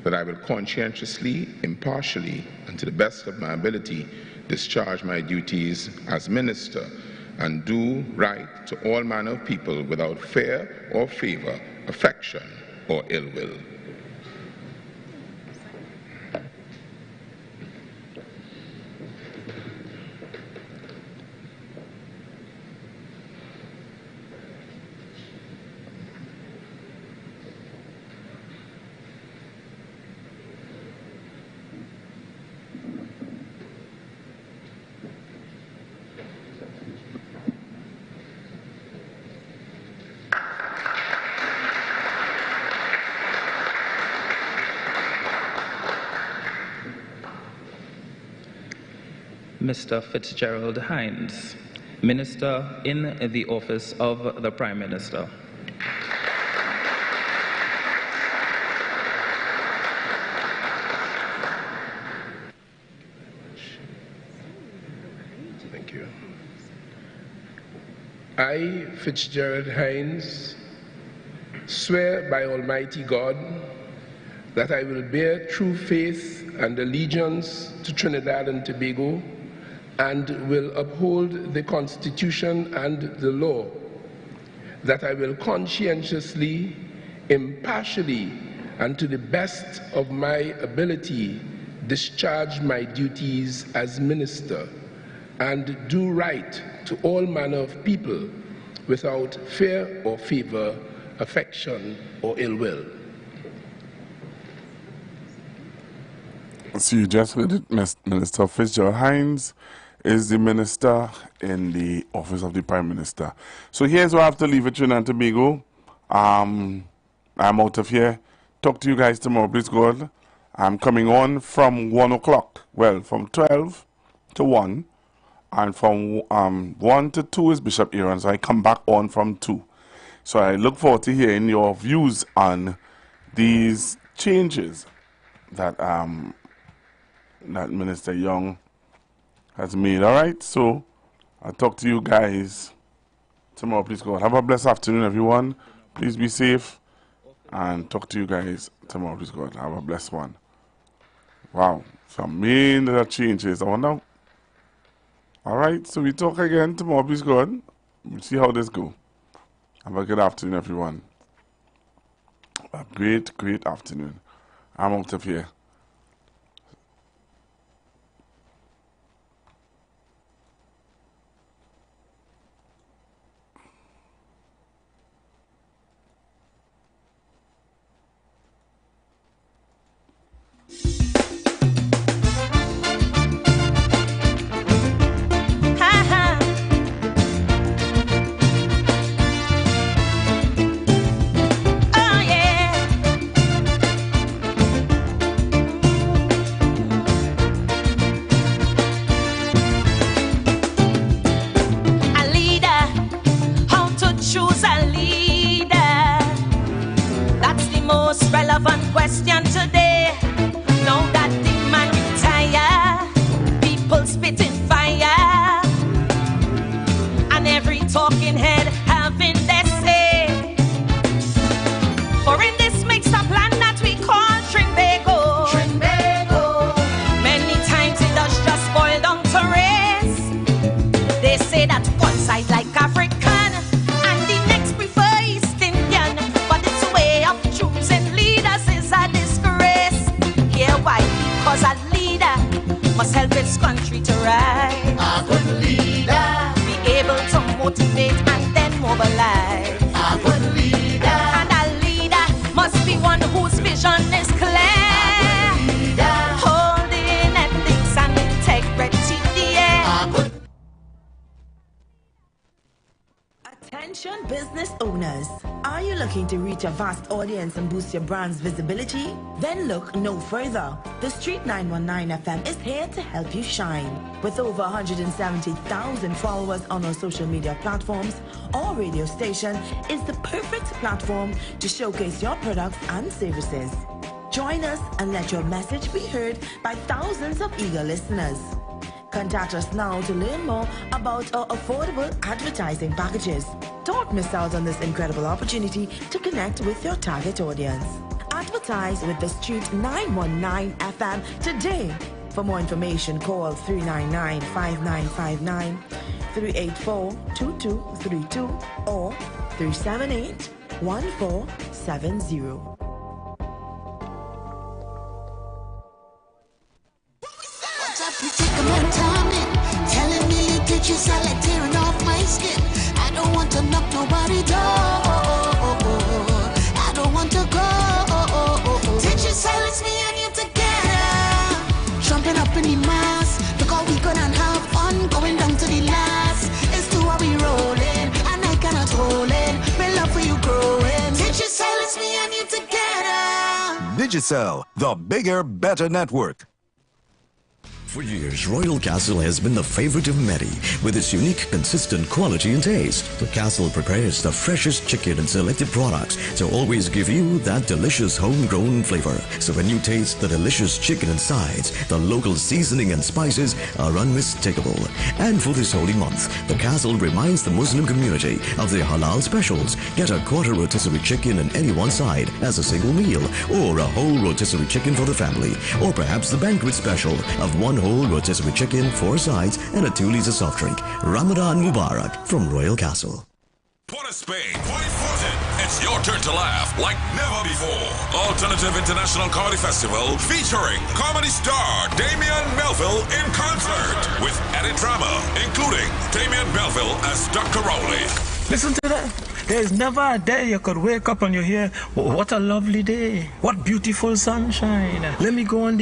that I will conscientiously, impartially, and to the best of my ability discharge my duties as minister and do right to all manner of people without fear or favor, affection or ill will. Mr. Fitzgerald Hines, Minister in the Office of the Prime Minister. Thank you. I, Fitzgerald Hines, swear by Almighty God that I will bear true faith and allegiance to Trinidad and Tobago and will uphold the Constitution and the law, that I will conscientiously, impartially, and to the best of my ability discharge my duties as minister and do right to all manner of people without fear or favor, affection or ill will. So you just heard it, Minister Fitzgerald Hines is the minister in the office of the Prime Minister. So here's where I have to leave it, Trinidad and Tobago. I'm out of here. Talk to you guys tomorrow, please God. I'm coming on from 1 o'clock. Well, from 12 to 1. And from 1 to 2 is Bishop Aaron. So I come back on from 2. So I look forward to hearing your views on these changes that that Minister Young has made. All right, so I'll talk to you guys tomorrow, please God. Have a blessed afternoon, everyone. Please be safe and talk to you guys tomorrow, please God. Have a blessed one. Wow, some major changes. I wonder. All right, so we talk again tomorrow, please God. We'll see how this goes. Have a good afternoon, everyone. A great, great afternoon. I'm out of here. Question today. Now that the man retire, people spitting fire, and every talking head having their say. For in this mixed up land that we call Trinbago, many times it does just boil down to race. They say that one side like African and the next prefer East Indian, but it's a way of choosing leaders is a disgrace. business owners. Are you looking to reach a vast audience and boost your brand's visibility? Then look no further. The Street 919 FM is here to help you shine. With over 170,000 followers on our social media platforms, our radio station is the perfect platform to showcase your products and services. Join us and let your message be heard by thousands of eager listeners. Contact us now to learn more about our affordable advertising packages. Don't miss out on this incredible opportunity to connect with your target audience. Advertise with the Street 919 FM today. For more information, call 399-5959, 384-2232, or 378-1470. Telling me ditches are like tearing off my skin. I don't want to knock nobody door. I don't want to go. Ditches silence me and you together. Jumping up in the mass. Look how we gonna have fun. Going down to the last. It's two how we rolling. And I cannot hold it. My love for you growing. Ditches silence me and you together. Digicel, the bigger, better network. For years, Royal Castle has been the favorite of many with its unique, consistent quality and taste. The Castle prepares the freshest chicken and selected products to always give you that delicious homegrown flavor. So when you taste the delicious chicken and sides, the local seasoning and spices are unmistakable. And for this holy month, the Castle reminds the Muslim community of their halal specials. Get a quarter rotisserie chicken in any one side as a single meal, or a whole rotisserie chicken for the family, or perhaps the banquet special of one whole rotisserie chicken, 4 sides, and a 2-liter soft drink. Ramadan Mubarak from Royal Castle. Port of Spain, 2014. It's your turn to laugh like never before. Alternative International Comedy Festival featuring comedy star Damian Melville in concert with added drama, including Damian Melville as Dr. Rowley. Listen to that. There's never a day you could wake up and you hear, what a lovely day. What beautiful sunshine. Let me go on the